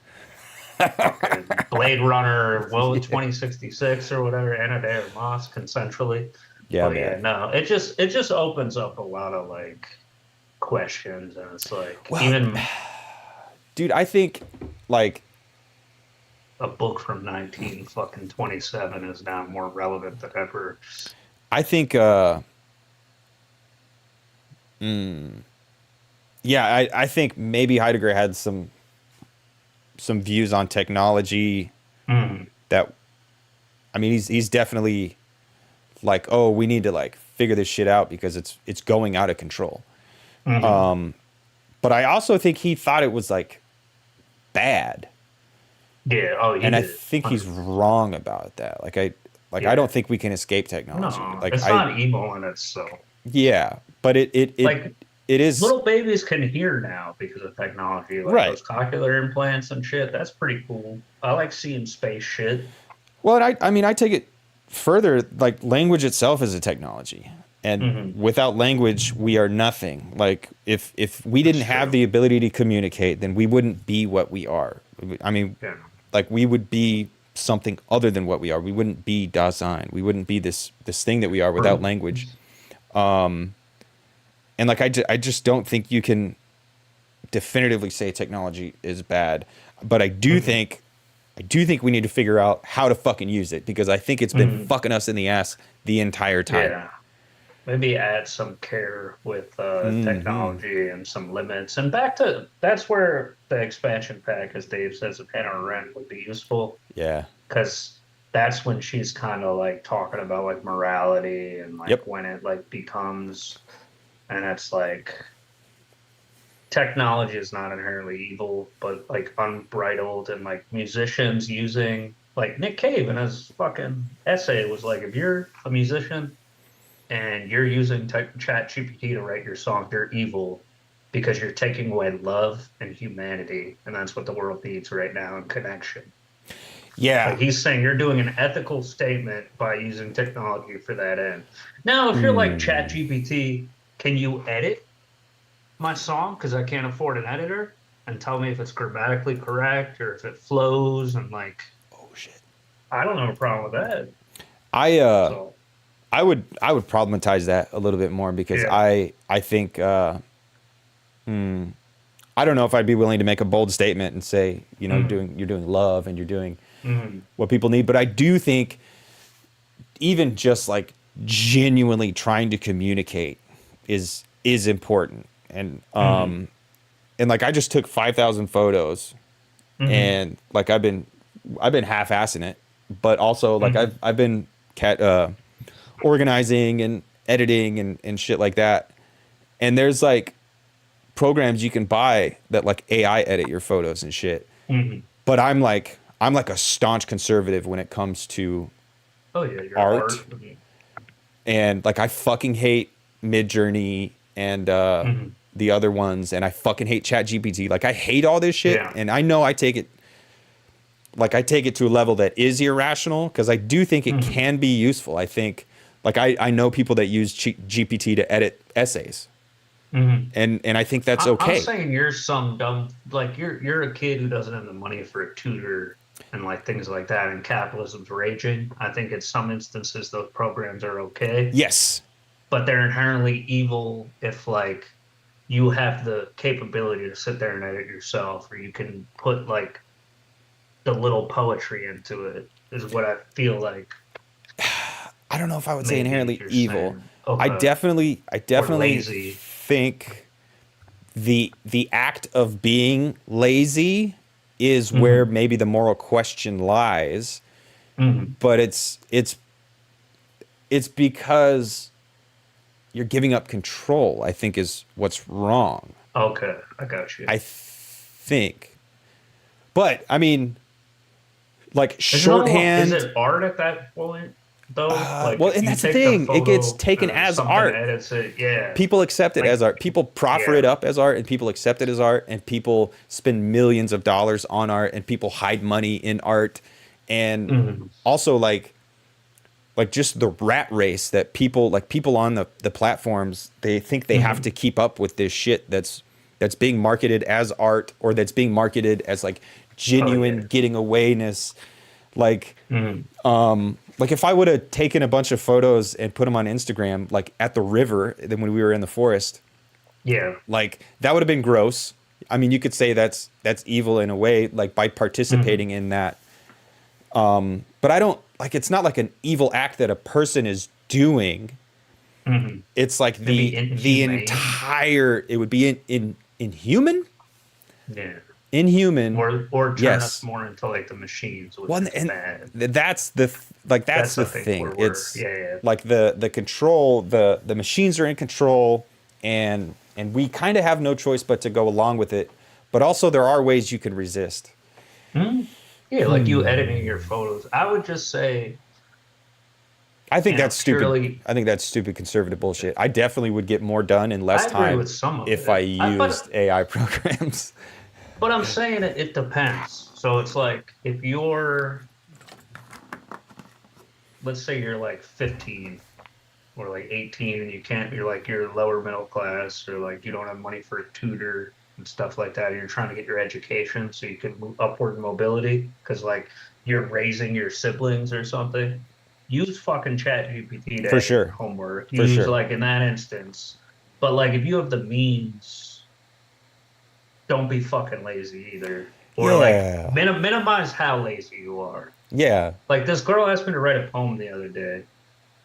Fucking Blade Runner, 2066 or whatever, Anna de Armas consensually. yeah, But yeah, man. no, it just opens up a lot of like questions, and it's like Well, even dude, I think like a book from 19 fucking 27 is now more relevant than ever. I think yeah, I think maybe Heidegger had some views on technology Mm, that I mean he's definitely like, oh, we need to like figure this shit out because it's going out of control. mhm. But I also think he thought it was like bad. Yeah, oh, he And I did. think he's wrong about that. I Yeah. don't think we can escape technology. No, Like it's not evil in itself. yeah, but Like it is little babies can hear now because of technology, like right. those cochlear implants and shit. That's pretty cool. I like seeing space shit. Well, and I mean I take it further, like language itself is a technology. And Hmm. without language, we are nothing. Like if we That's didn't have true. the ability to communicate, then we wouldn't be what we are. I mean, Yeah. like we would be something other than what we are. We wouldn't be Dasein. We wouldn't be this thing that we are without True. language. And like I just don't think you can definitively say technology is bad, but I do think we need to figure out how to fucking use it because I think it's been Mhm. fucking us in the ass the entire time. Yeah. Maybe add some care with Hmm. technology and some limits. And back to that's where the expansion pack, as Dave says, of Hannah Arendt would be useful Yeah. because that's when she's kind of like talking about like morality and like Yep. when it like becomes, and it's like technology is not inherently evil, but like unbridled, and like musicians using like Nick Cave in his fucking essay was like, if you're a musician and you're using Chat GPT to write your song, you're evil because you're taking away love and humanity, and that's what the world needs right now in connection. Yeah. Like he's saying, you're doing an ethical statement by using technology for that end. Now, if you're like Chat GPT, can you edit my song because I can't afford an editor and tell me if it's grammatically correct or if it flows, and like Oh shit. I don't have a problem with that. I So I would problematize that a little bit more because yeah. I think I don't know if I'd be willing to make a bold statement and say, you know, Mm, you're doing love and you're doing mm, what people need, but I do think even just like genuinely trying to communicate is important. mm, And like I just took 5,000 photos mm, and like I've been half-assing it, but also like mm, I've been organizing and editing and shit like that. And there's like programs you can buy that like AI edit your photos and shit. mm. But I'm like a staunch conservative when it comes to Oh yeah, your art, art. and like I fucking hate Midjourney and Mm, the other ones, and I fucking hate ChatGPT. Like I hate all this shit, yeah. and I know I take it to a level that is irrational because I do think it Mm, can be useful. I think like I know people that use GPT to edit essays, mm. and I think that's I'm okay. saying you're some dumb, like you're a kid who doesn't have the money for a tutor and like things like that, and capitalism's raging. I think in some instances those programs are okay, Yes. but they're inherently evil if like you have the capability to sit there and edit yourself, or you can put like the little poetry into it, is what I feel like I don't know if I would say maybe inherently you're evil. saying. I Okay. definitely, I Or definitely lazy. think the act of being lazy is where Hmm. maybe the moral question lies, Hmm. but it's because you're giving up control, I think is what's wrong. Okay, I got you. I think. But I mean, like Is shorthand. it art at that point though? Like Well, if and you that's the take the thing. It gets photo taken and as something art. edits it, yeah. People accept it as Like art. People proffer it yeah. up as art, and people accept it as art, and people spend millions of dollars on art, and people hide money in art, and Hmm. also like just the rat race that people on the platforms, they think they have to Hmm. keep up with this shit that's being marketed as art, or that's being marketed as like Oh genuine yeah. getting awayness. Like Hmm. like if I would have taken a bunch of photos and put them on Instagram, like at the river, then when we were in the forest, Yeah. like that would have been gross. I mean, you could say that's evil in a way, like by Hmm. participating in that. But I don't like, it's not like an evil act that a person is doing. Hmm. It's like Maybe the inhumane. entire, it would be in inhuman, Yeah. inhuman. Or turn us Yes. more into like the machines, which Well, is and bad. that's the like that's That's the I think thing. where we're It's yeah, yeah. like the control, the machines are in control, and we kind of have no choice but to go along with it. But also there are ways you can resist. Hmm? Yeah, like you editing your photos. I would just say I think in a that's stupid. purely I think that's stupid conservative bullshit. I definitely would get more done in less I agree time with some of if I it. used AI programs. But I'm saying it depends. So it's like if you're, let's say you're like 15 or like 18 and you can't, you're lower middle class or like you don't have money for a tutor and stuff like that. And you're trying to get your education so you can move upward mobility because like you're raising your siblings or something. Use fucking Chat GPT to For edit your sure. homework. For Use sure. like in that instance. But like if you have the means, don't be fucking lazy either. Or like Yeah. minimize how lazy you are. Yeah. Like this girl asked me to write a poem the other day,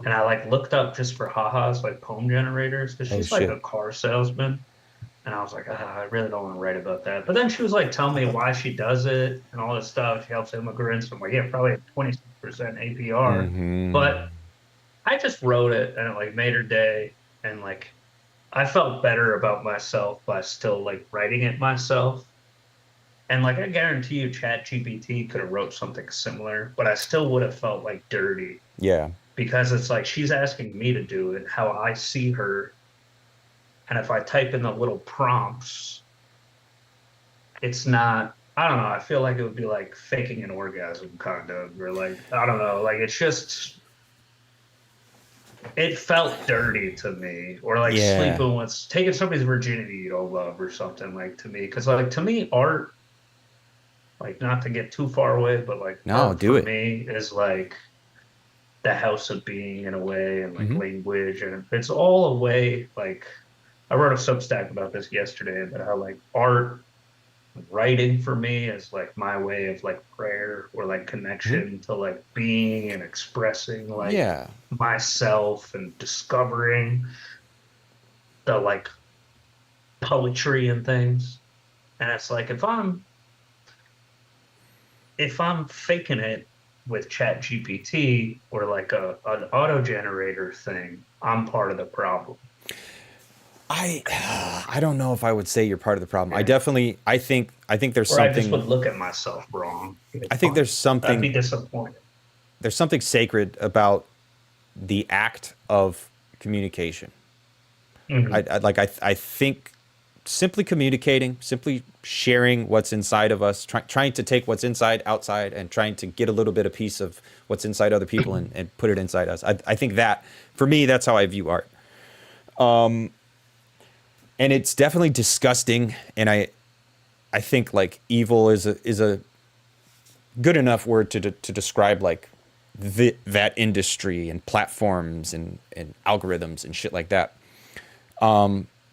and I like looked up just for haha's like poem generators because Oh she's like shit. a car salesman. And I was like, I really don't want to write about that. But then she was like telling me why she does it and all this stuff. She helps immigrants. I'm like, yeah, probably at 26% APR. Mm-hmm. But I just wrote it and it like made her day. And like I felt better about myself by still like writing it myself. And like I guarantee you, Chat GPT could have wrote something similar, but I still would have felt like dirty Yeah. because it's like she's asking me to do it, how I see her. And if I type in the little prompts, it's not, I don't know, I feel like it would be like faking an orgasm kind of, or like, I don't know, like it's just, it felt dirty to me, or like Yeah. sleeping with, taking somebody's virginity you don't love or something like to me. Cause like to me, art, like not to get too far away, but like No, art do for it. me is like the house of being in a way and like Mm-hmm. language. And it's all a way, like, I wrote a Substack about this yesterday, about how like art writing for me is like my way of like prayer or like Mm-hmm. connection to like being and expressing like Yeah. myself and discovering the like poetry and things. And it's like if I'm faking it with Chat GPT or like an auto generator thing, I'm part of the problem. I I don't know if I would say you're part of the problem. I Yeah. definitely I think there's Or I just something would look at myself wrong. I think there's I'd be something disappointed. sacred about the act of communication. Hmm. I think simply communicating, simply sharing what's inside of us, trying to take what's inside outside and trying to get a little bit of piece of what's inside other people and put it inside us. I think that for me, that's how I view art. And it's definitely disgusting. And I think like evil is a good enough word to describe like that industry and platforms and algorithms and shit like that.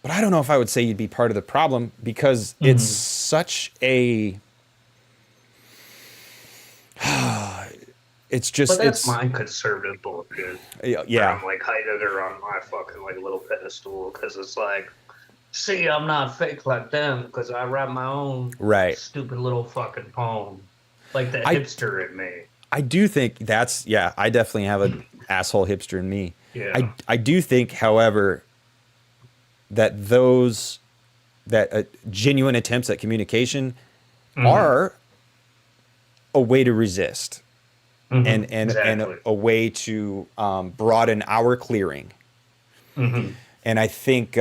but I don't know if I would say you'd be part of the problem because it's such a it's But just that's it's my conservative bullshit. Where yeah, I'm like Heidegger on my fucking like little pedestal because it's like, see, I'm not fake like them because I write my own right. stupid little fucking poem, like the I hipster in me. I do think that's yeah, I definitely have an asshole hipster in me. Yeah. I do think, however, that those that genuine attempts at communication Hmm. are a way to resist Hmm. and Exactly. a way to broaden our clearing. Hmm. And I think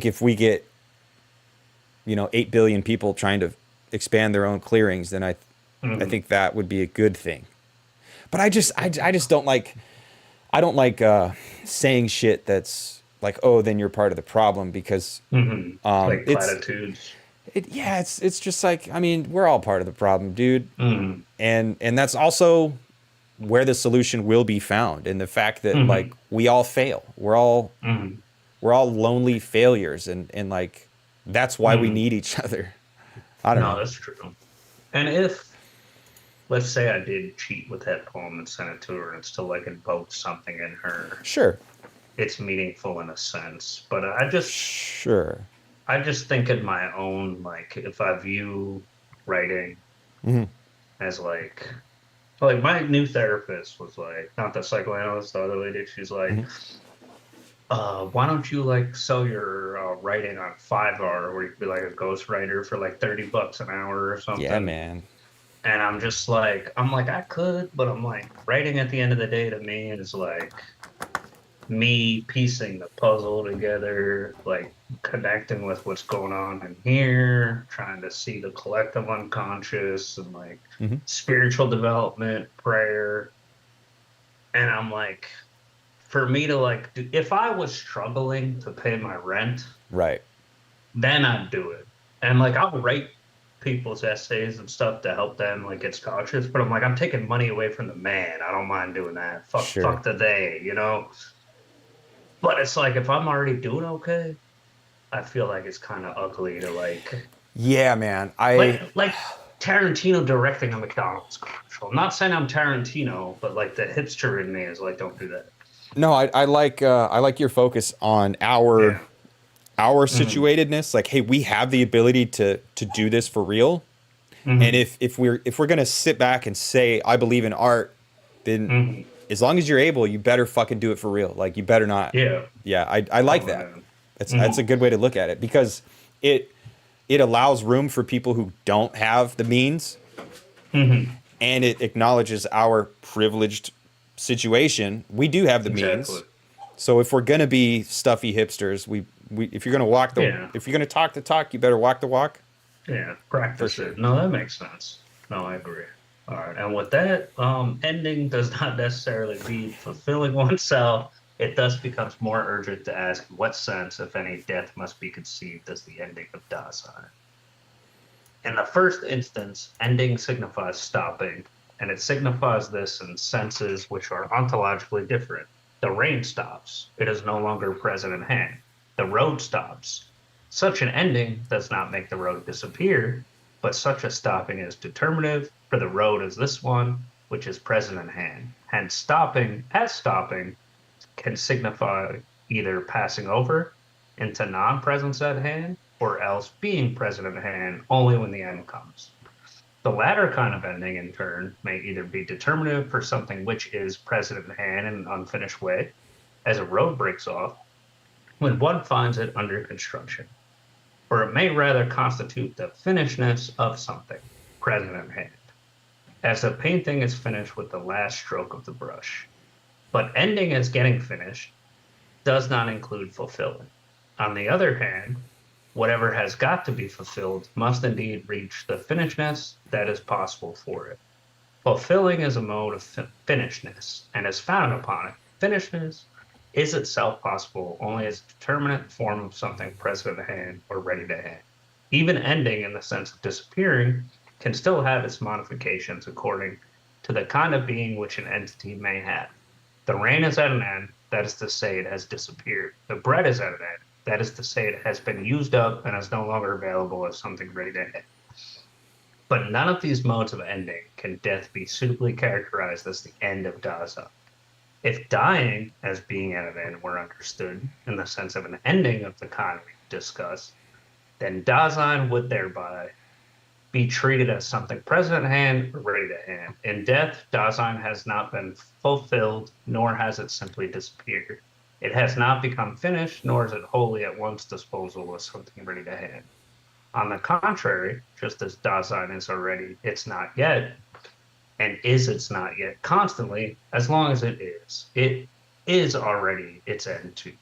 if we get 8 billion people trying to expand their own clearings, then I Hmm. think that would be a good thing. But I just don't like saying shit that's like, oh, then you're part of the problem because Hmm. Like it's platitudes. yeah, it's just like, I mean, we're all part of the problem, dude. Hmm. And that's also where the solution will be found in the fact that like Hmm. we all fail. Hmm. We're all lonely failures and like that's why we Hmm. need each other. I don't No, know. that's true. And if, let's say I did cheat with that poem and sent it to her and it still like invoked something in her, Sure. it's meaningful in a sense. But Sure. I just think in my own, like, if I view writing as like my new therapist was like, not the psychoanalyst, the other lady, she's like, why don't you like sell your writing on 5R where you could be like a ghostwriter for like $30 an hour or Yeah, something? man. And I'm just like, I'm like, I could, but I'm like, writing at the end of the day to me is like me piecing the puzzle together, like connecting with what's going on in here, trying to see the collective unconscious and like spiritual development, prayer. And I'm like, for me to like, if I was struggling to pay my rent, Right. then I'd do it. And like, I'll write people's essays and stuff to help them like get scholarships, but I'm like, I'm taking money away from the man. I don't mind doing that. Sure. Fuck the they, you know? But it's like if I'm already doing okay, I feel like it's kind of ugly to Yeah, man. like Tarantino directing a McDonald's commercial. I'm not saying I'm Tarantino, but like the hipster in me is like, don't do that. No, I like your focus on Yeah. our Hmm. situatedness. Like, hey, we have the ability to do this for real. And Hmm. if we're gonna sit back and say I believe in art, then Hmm. as long as you're able, you better fucking do it for real. Like you better not. Yeah. Yeah, I like Oh that. man. That's a Hmm. good way to look at it because it it allows room for people who don't have the means Hmm. and it acknowledges our privileged situation. We do have the Exactly. means. So if we're gonna be stuffy hipsters, we if you're gonna Yeah. if you're gonna talk the talk, you better walk the walk Yeah. for Practice sure. it. No, that makes sense. No, I agree. All right. And with that, ending does not necessarily mean fulfilling oneself. It thus becomes more urgent to ask what sense, if any, death must be conceived as the ending of Dasein. In the first instance, ending signifies stopping, and it signifies this in senses which are ontologically different. The rain stops, it is no longer present in hand. The road stops. Such an ending does not make the road disappear, but such a stopping is determinative, for the road is this one which is present in hand. Hence, stopping as stopping can signify either passing over into non-presence at hand or else being present at hand only when the end comes. The latter kind of ending, in turn, may either be determinative for something which is present at hand in an unfinished way, as a road breaks off, when one finds it under construction, or it may rather constitute the finishedness of something present at hand, as the painting is finished with the last stroke of the brush. But ending as getting finished does not include fulfilling. On the other hand, whatever has got to be fulfilled must indeed reach the finishedness that is possible for it. Fulfilling is a mode of finishedness and is founded upon it. Finishedness is itself possible only as a determinate form of something present at hand or ready to hand. Even ending in the sense of disappearing can still have its modifications according to the kind of being which an entity may have. The rain is at an end, that is to say it has disappeared. The bread is at an end, that is to say it has been used up and is no longer available as something ready to end. But none of these modes of ending can death be suitably characterized as the end of Dasein. If dying as being at an end were understood in the sense of an ending of the kind we discussed, then Dasein would thereby be treated as something present at hand or ready to hand. In death, Dasein has not been fulfilled, nor has it simply disappeared. It has not become finished, nor is it wholly at once disposal as something ready to hand. On the contrary, just as Dasein is already it's not yet, and is it's not yet constantly, as long as it is already its end too.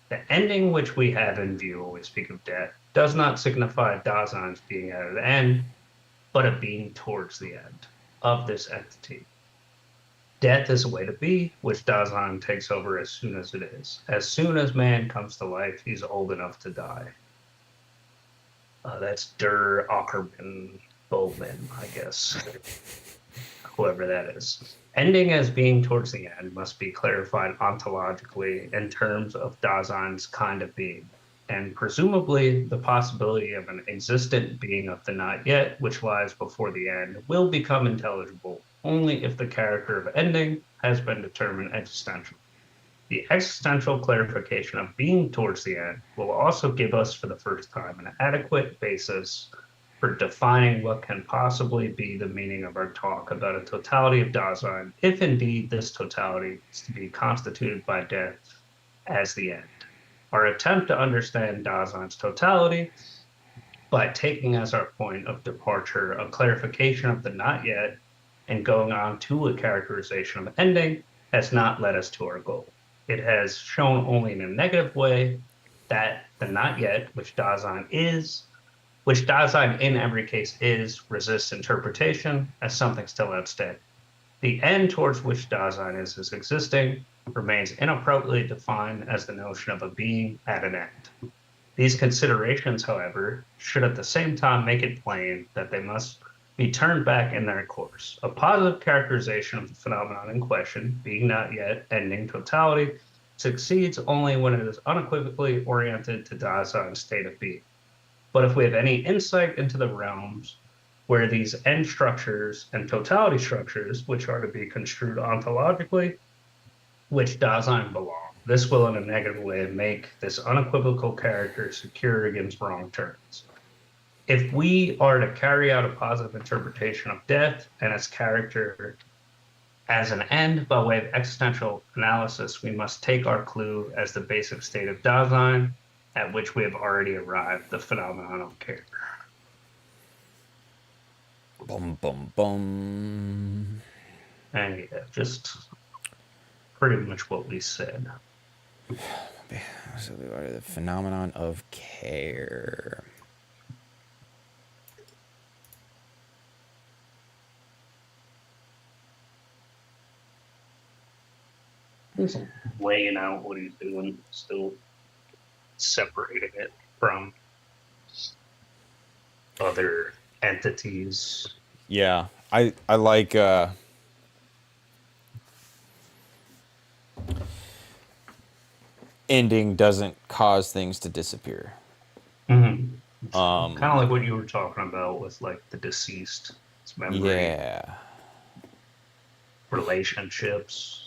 The ending which we have in view when we speak of death does not signify Dasein's being at an end, but a being towards the end of this entity. Death is a way to be, which Dasein takes over as soon as it is. As soon as man comes to life, he's old enough to die. That's Der Ackerman Bowman, I guess, whoever that is. Ending as being towards the end must be clarified ontologically in terms of Dasein's kind of being, and presumably the possibility of an existent being of the not yet, which lies before the end, will become intelligible only if the character of ending has been determined existentially. The existential clarification of being towards the end will also give us, for the first time, an adequate basis for defining what can possibly be the meaning of our talk about a totality of Dasein, if indeed this totality is to be constituted by death as the end. Our attempt to understand Dasein's totality by taking as our point of departure a clarification of the not yet and going on to a characterization of ending has not led us to our goal. It has shown only in a negative way that the not yet, which Dasein in every case is, resists interpretation as something still outstanding. The end towards which Dasein is existing remains inappropriately defined as the notion of a being at an end. These considerations, however, should at the same time make it plain that they must be turned back in their course. A positive characterization of the phenomenon in question, being not yet ending totality, succeeds only when it is unequivocally oriented to Dasein's state of being. But if we have any insight into the realms where these end structures and totality structures, which are to be construed ontologically, which Dasein belong, this will in a negative way make this unequivocal character secure against wrong turns. If we are to carry out a positive interpretation of death and its character as an end by way of existential analysis, we must take our clue as the basic state of Dasein, at which we have already arrived, the phenomenon of care. Bum, bum, bum. And yeah, just pretty much what we said. So we are the phenomenon of care. He's weighing out what he's doing, still separating it from other entities. Yeah, I like ending doesn't cause things to disappear. Mm-hmm. Kind of like what you were talking about with like the deceased, its memory, Yeah. relationships.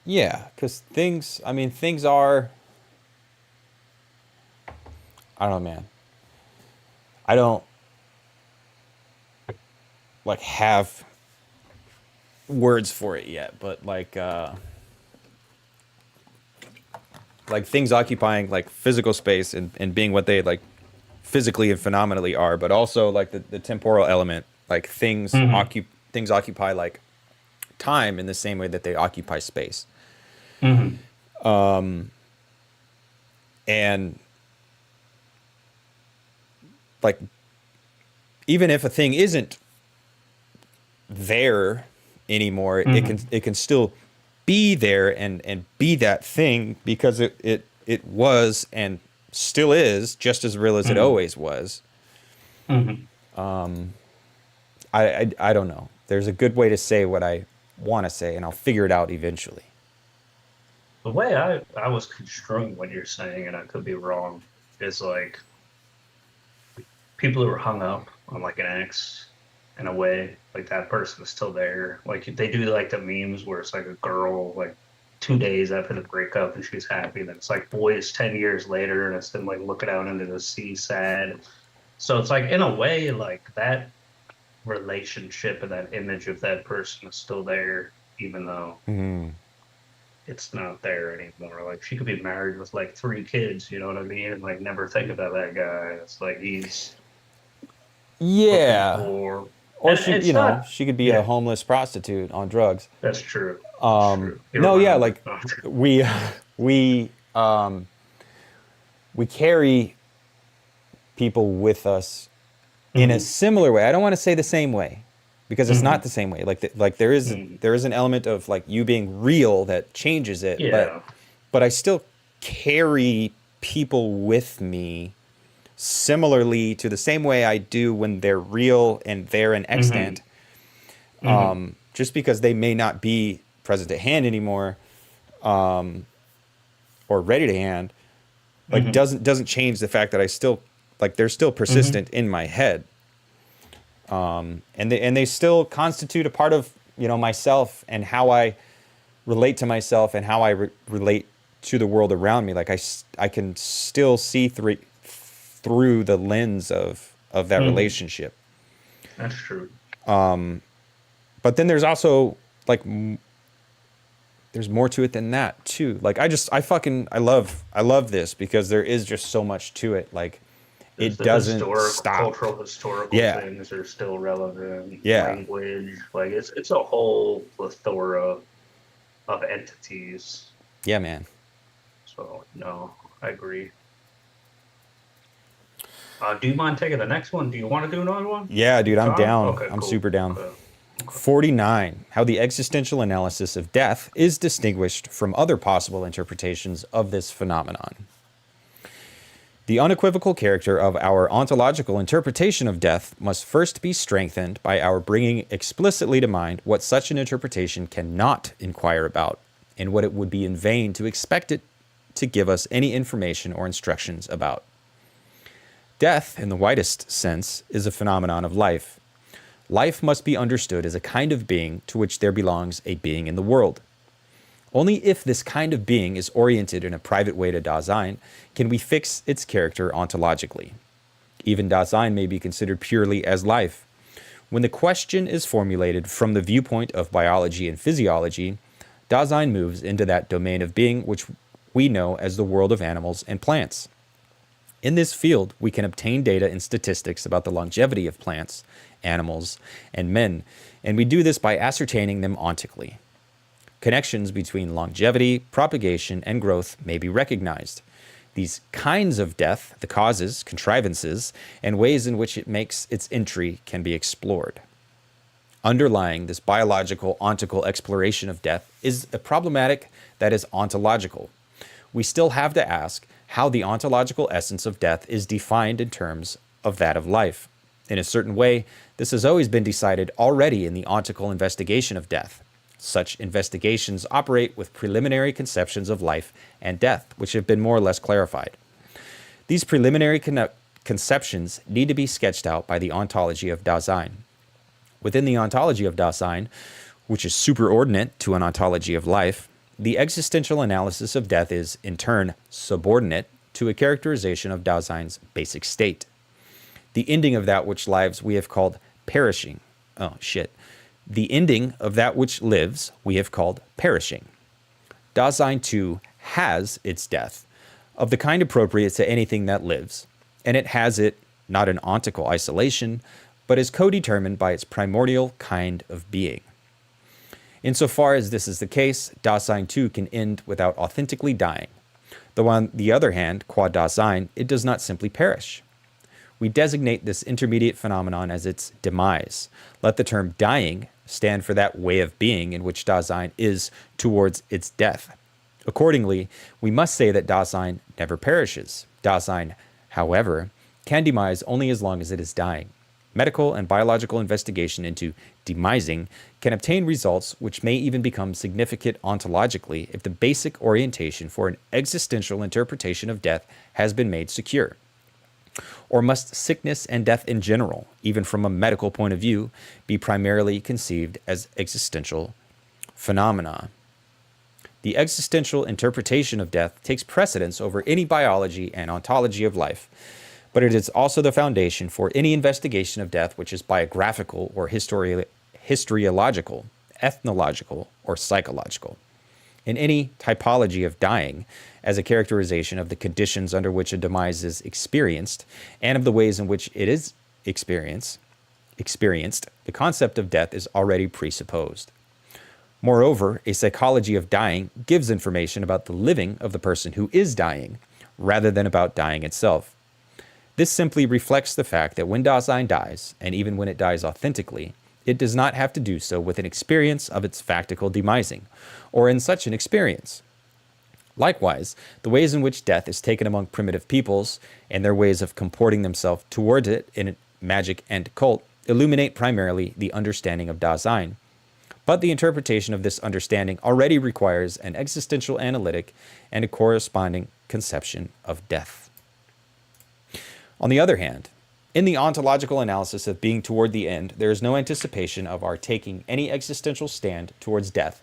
Yeah, because things are, I don't know, man. I don't like have words for it yet, but like things occupying like physical space and being what they like physically and phenomenally are, but also like the temporal element, like things things occupy like time in the same way that they occupy space. And like even if a thing isn't there anymore, it can still be there and be that thing because it was and still is just as real as it always was. I don't know. There's a good way to say what I want to say, and I'll figure it out eventually. The way I was construing what you're saying, and I could be wrong, is like people who are hung up on like an ex in a way, like that person is still there. Like they do like the memes where it's like a girl like 2 days after the breakup and she's happy. Then it's like boys 10 years later and it's them like looking out into the sea sad. So it's like in a way like that relationship and that image of that person is still there, even though Hmm. it's not there anymore. Like she could be married with like 3 kids, you know what I mean? And like never think about that guy. It's like he's looking Yeah. for, Or and she, it's not. she could be a Yeah, homeless prostitute on drugs. that's true. That's true. You No, yeah, remember? like we we we carry people with us in a Mhm, similar way. I don't want to say the same way because it's not mhm, the same way. Like mhm. there is an element of like you being real that changes it, Yeah. but I still carry people with me similarly to the same way I do when they're real and they're an Hmm. extant. Hmm. Just because they may not be present at hand anymore or ready to hand, like Hmm. doesn't change the fact that I still like they're still Hmm. persistent in my head, and they still constitute a part of myself and how I relate to myself and how I relate to the world around me. Like I can still see through the lens of that Hmm. relationship. That's true. But then there's also like there's more to it than that too. Like I love this because there is just so much to it. Like There's it the doesn't historical, stop. cultural, historical Yeah. things are still relevant. Yeah. Language, like it's a whole plethora of entities. Yeah, man. So no, I agree. Do you mind taking the next one? Do you want to do another one? Yeah, dude, You I'm time? down. Okay, I'm cool. super down. Okay. Okay. 49. How the existential analysis of death is distinguished from other possible interpretations of this phenomenon. The unequivocal character of our ontological interpretation of death must first be strengthened by our bringing explicitly to mind what such an interpretation cannot inquire about, and what it would be in vain to expect it to give us any information or instructions about. Death, in the widest sense, is a phenomenon of life. Life must be understood as a kind of being to which there belongs a being in the world. Only if this kind of being is oriented in a private way to Dasein can we fix its character ontologically. Even Dasein may be considered purely as life. When the question is formulated from the viewpoint of biology and physiology, Dasein moves into that domain of being which we know as the world of animals and plants. In this field, we can obtain data and statistics about the longevity of plants, animals, and men, and we do this by ascertaining them ontically. Connections between longevity, propagation, and growth may be recognized. These kinds of death, the causes, contrivances, and ways in which it makes its entry can be explored. Underlying this biological ontical exploration of death is a problematic that is ontological. We still have to ask how the ontological essence of death is defined in terms of that of life. In a certain way, this has always been decided already in the ontical investigation of death. Such investigations operate with preliminary conceptions of life and death, which have been more or less clarified. These preliminary conceptions need to be sketched out by the ontology of Dasein. Within the ontology of Dasein, which is superordinate to an ontology of life, the existential analysis of death is, in turn, subordinate to a characterization of Dasein's basic state. The ending of that which lives we have called perishing. Oh, shit. The ending of that which lives we have called perishing. Dasein, too, has its death, of the kind appropriate to anything that lives, and it has it not in ontical isolation, but is co-determined by its primordial kind of being. Insofar as this is the case, Dasein too can end without authentically dying. Though on the other hand, qua Dasein, it does not simply perish. We designate this intermediate phenomenon as its demise. Let the term dying stand for that way of being in which Dasein is towards its death. Accordingly, we must say that Dasein never perishes. Dasein, however, can demise only as long as it is dying. medical and biological investigation into demising can obtain results which may even become significant ontologically if the basic orientation for an existential interpretation of death has been made secure. Or must sickness and death in general, even from a medical point of view, be primarily conceived as existential phenomena? The existential interpretation of death takes precedence over any biology and ontology of life, but it is also the foundation for any investigation of death which is biographical or historiological, ethnological, or psychological. In any typology of dying, as a characterization of the conditions under which a demise is experienced, and of the ways in which it is experienced, the concept of death is already presupposed. Moreover, a psychology of dying gives information about the living of the person who is dying, rather than about dying itself. This simply reflects the fact that when Dasein dies, and even when it dies authentically, it does not have to do so with an experience of its factical demising, or in such an experience. Likewise, the ways in which death is taken among primitive peoples, and their ways of comporting themselves towards it in magic and cult, illuminate primarily the understanding of Dasein. But the interpretation of this understanding already requires an existential analytic and a corresponding conception of death. On the other hand, in the ontological analysis of being toward the end, there is no anticipation of our taking any existential stand towards death.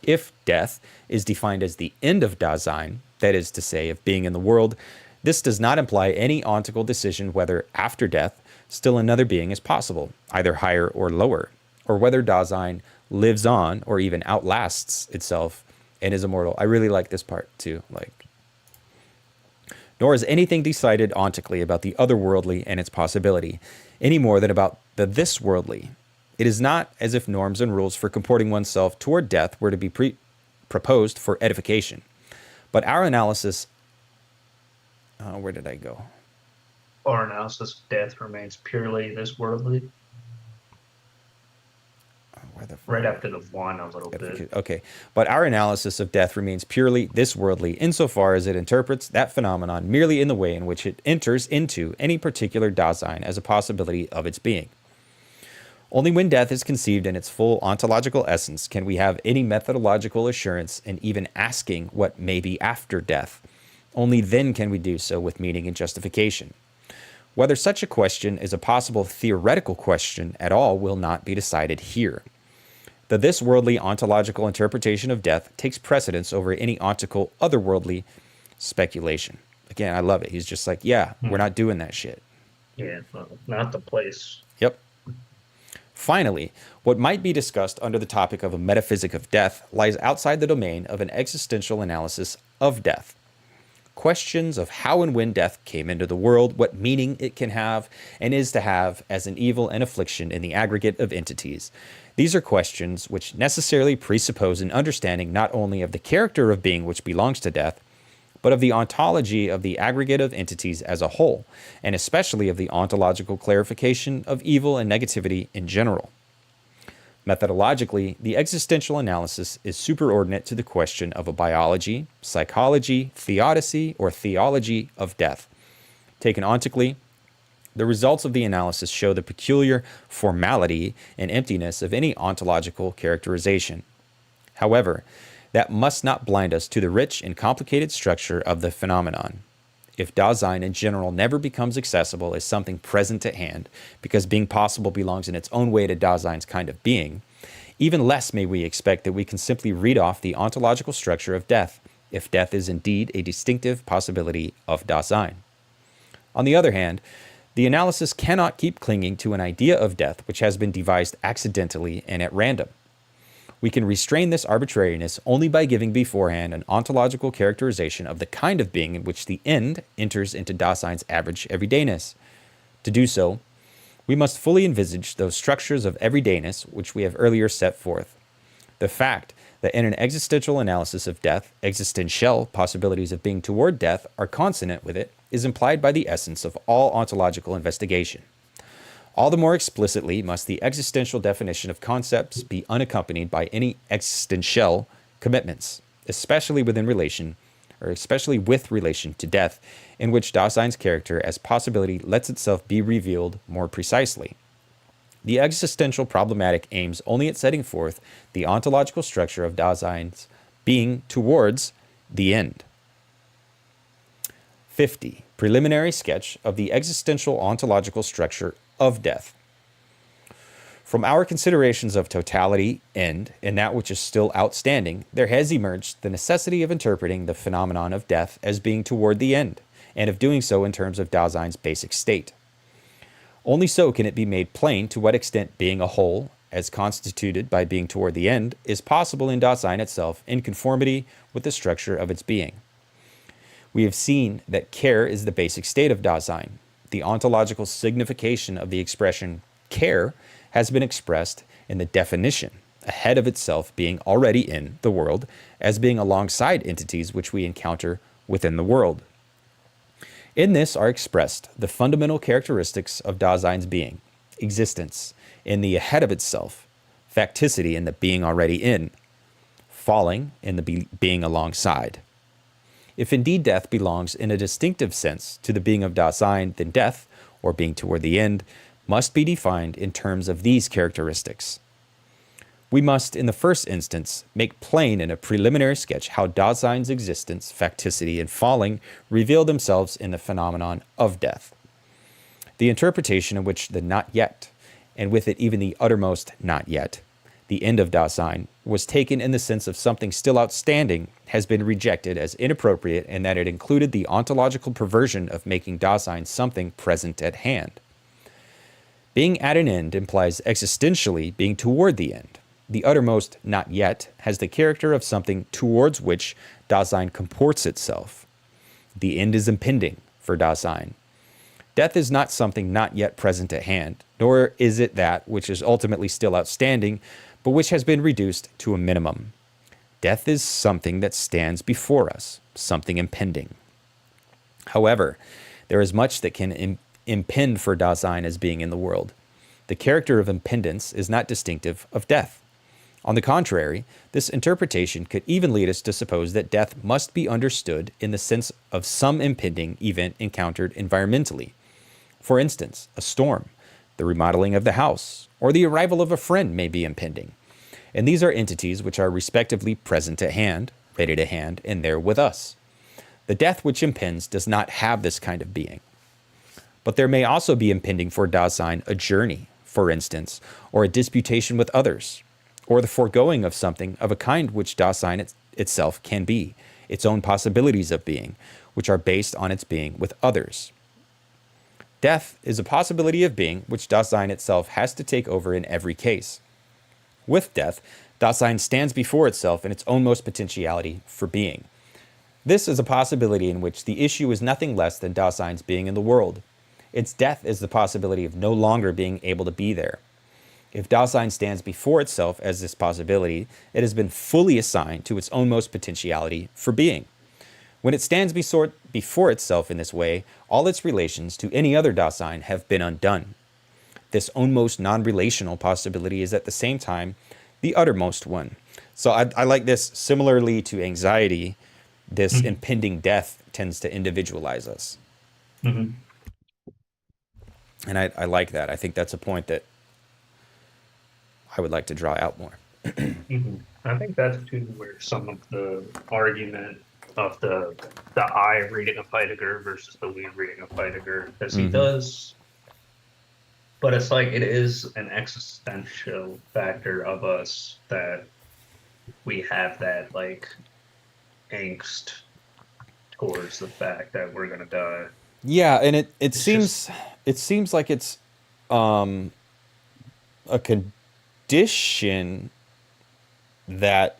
If death is defined as the end of Dasein, that is to say, of being in the world, this does not imply any ontical decision whether after death still another being is possible, either higher or lower, or whether Dasein lives on or even outlasts itself and is immortal. I really like this part too. Nor is anything decided ontically about the otherworldly and its possibility, any more than about the this-worldly. It is not as if norms and rules for comporting oneself toward death were to be proposed for edification. But our analysis... where did I go? Our analysis of death remains purely this worldly. Right after the one a little bit. Okay. But our analysis of death remains purely this worldly insofar as it interprets that phenomenon merely in the way in which it enters into any particular Dasein as a possibility of its being. Only when death is conceived in its full ontological essence can we have any methodological assurance in even asking what may be after death. Only then can we do so with meaning and justification. Whether such a question is a possible theoretical question at all will not be decided here. The this-worldly ontological interpretation of death takes precedence over any ontical otherworldly speculation. Again, I love it. He's just like, we're not doing that shit. Yeah, not the place. Yep. Finally, what might be discussed under the topic of a metaphysic of death lies outside the domain of an existential analysis of death. Questions of how and when death came into the world, what meaning it can have and is to have as an evil and affliction in the aggregate of entities. These are questions which necessarily presuppose an understanding not only of the character of being which belongs to death, but of the ontology of the aggregate of entities as a whole, and especially of the ontological clarification of evil and negativity in general. Methodologically, the existential analysis is superordinate to the question of a biology, psychology, theodicy, or theology of death. Taken ontically, the results of the analysis show the peculiar formality and emptiness of any ontological characterization. However, that must not blind us to the rich and complicated structure of the phenomenon. If Dasein in general never becomes accessible as something present at hand, because being possible belongs in its own way to Dasein's kind of being, even less may we expect that we can simply read off the ontological structure of death, if death is indeed a distinctive possibility of Dasein. On the other hand, the analysis cannot keep clinging to an idea of death which has been devised accidentally and at random. We can restrain this arbitrariness only by giving beforehand an ontological characterization of the kind of being in which the end enters into Dasein's average everydayness. To do so, we must fully envisage those structures of everydayness which we have earlier set forth. The fact that in an existential analysis of death, existential possibilities of being toward death are consonant with it is implied by the essence of all ontological investigation. All the more explicitly must the existential definition of concepts be unaccompanied by any existential commitments, especially with relation to death, in which Dasein's character as possibility lets itself be revealed more precisely. The existential problematic aims only at setting forth the ontological structure of Dasein's being towards the end. 50. Preliminary sketch of the existential ontological structure of death. From our considerations of totality, end, and that which is still outstanding, there has emerged the necessity of interpreting the phenomenon of death as being toward the end, and of doing so in terms of Dasein's basic state. Only so can it be made plain to what extent being a whole, as constituted by being toward the end, is possible in Dasein itself in conformity with the structure of its being. We have seen that care is the basic state of Dasein. The ontological signification of the expression care has been expressed in the definition, ahead of itself being already in the world, as being alongside entities which we encounter within the world. In this are expressed the fundamental characteristics of Dasein's being, existence in the ahead of itself, facticity in the being already in, falling in the being alongside. If indeed death belongs in a distinctive sense to the being of Dasein, then death, or being toward the end, must be defined in terms of these characteristics. We must, in the first instance, make plain in a preliminary sketch how Dasein's existence, facticity, and falling reveal themselves in the phenomenon of death. The interpretation in which the not yet, and with it even the uttermost not yet, the end of Dasein, was taken in the sense of something still outstanding, has been rejected as inappropriate in that it included the ontological perversion of making Dasein something present at hand. Being at an end implies existentially being toward the end. The uttermost not yet has the character of something towards which Dasein comports itself. The end is impending for Dasein. Death is not something not yet present at hand, nor is it that which is ultimately still outstanding, but which has been reduced to a minimum. Death is something that stands before us, something impending. However, there is much that can impend for Dasein as being in the world. The character of impendence is not distinctive of death. On the contrary, this interpretation could even lead us to suppose that death must be understood in the sense of some impending event encountered environmentally. For instance, a storm, the remodeling of the house, or the arrival of a friend may be impending. And these are entities which are respectively present at hand, ready to hand, and there with us. The death which impends does not have this kind of being. But there may also be impending for Dasein a journey, for instance, or a disputation with others, or the foregoing of something of a kind which Dasein itself can be, its own possibilities of being, which are based on its being with others. Death is a possibility of being which Dasein itself has to take over in every case. With death, Dasein stands before itself in its own most potentiality for being. This is a possibility in which the issue is nothing less than Dasein's being in the world. Its death is the possibility of no longer being able to be there. If Dasein stands before itself as this possibility, it has been fully assigned to its own most potentiality for being. When it stands before itself in this way, all its relations to any other Dasein have been undone. This ownmost non-relational possibility is at the same time the uttermost one. So I like this. Similarly to anxiety, this impending death tends to individualize us. Mm-hmm. And I like that. I think that's a point that I would like to draw out more. Mm-hmm. I think that's too where some of the argument of the I reading of Heidegger versus the we reading of Heidegger, because he does, but it's like it is an existential factor of us that we have that like angst towards the fact that we're gonna die. Yeah, and it It's seems it seems like it's a condition that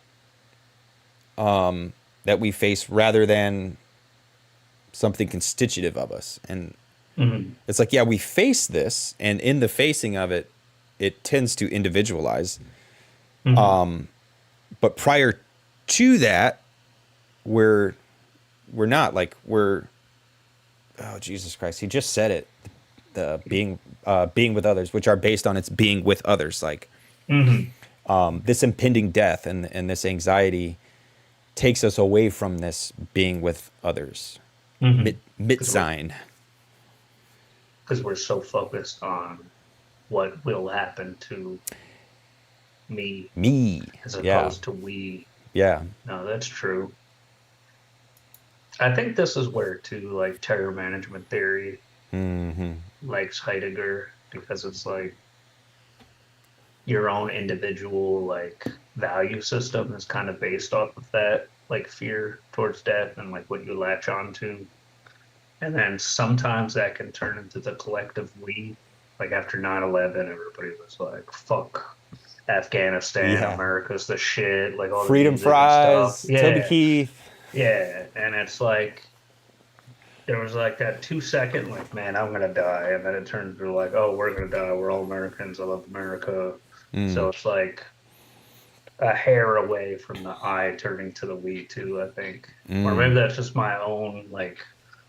that we face rather than something constitutive of us. And it's like, yeah, we face this, and in the facing of it, it tends to individualize. But prior to that, we're not like oh, Jesus Christ, he just said it. The being with others, which are based on its being with others, like this impending death and this anxiety takes us away from this being with others. Mitsein. Because we're so focused on what will happen to me Me. as Yeah. opposed to we. Yeah. No, that's true. I think this is where too, like terror management theory Hmm. likes Heidegger because it's like your own individual like value system is kind of based off of that, like fear towards death and like what you latch onto. And then sometimes that can turn into the collective we. Like after 9/11, everybody was like, fuck Afghanistan, Yeah. America's the shit, like all the Freedom music and stuff. fries, Toby Yeah, Keith. yeah. And it's like there was like that 2 second, like, man, I'm gonna die. And then it turns to like, oh, we're gonna die. We're all Americans. I love America. Mm. So it's like a hair away from the I turning to the we too, I think. Or maybe Mm. that's just my own like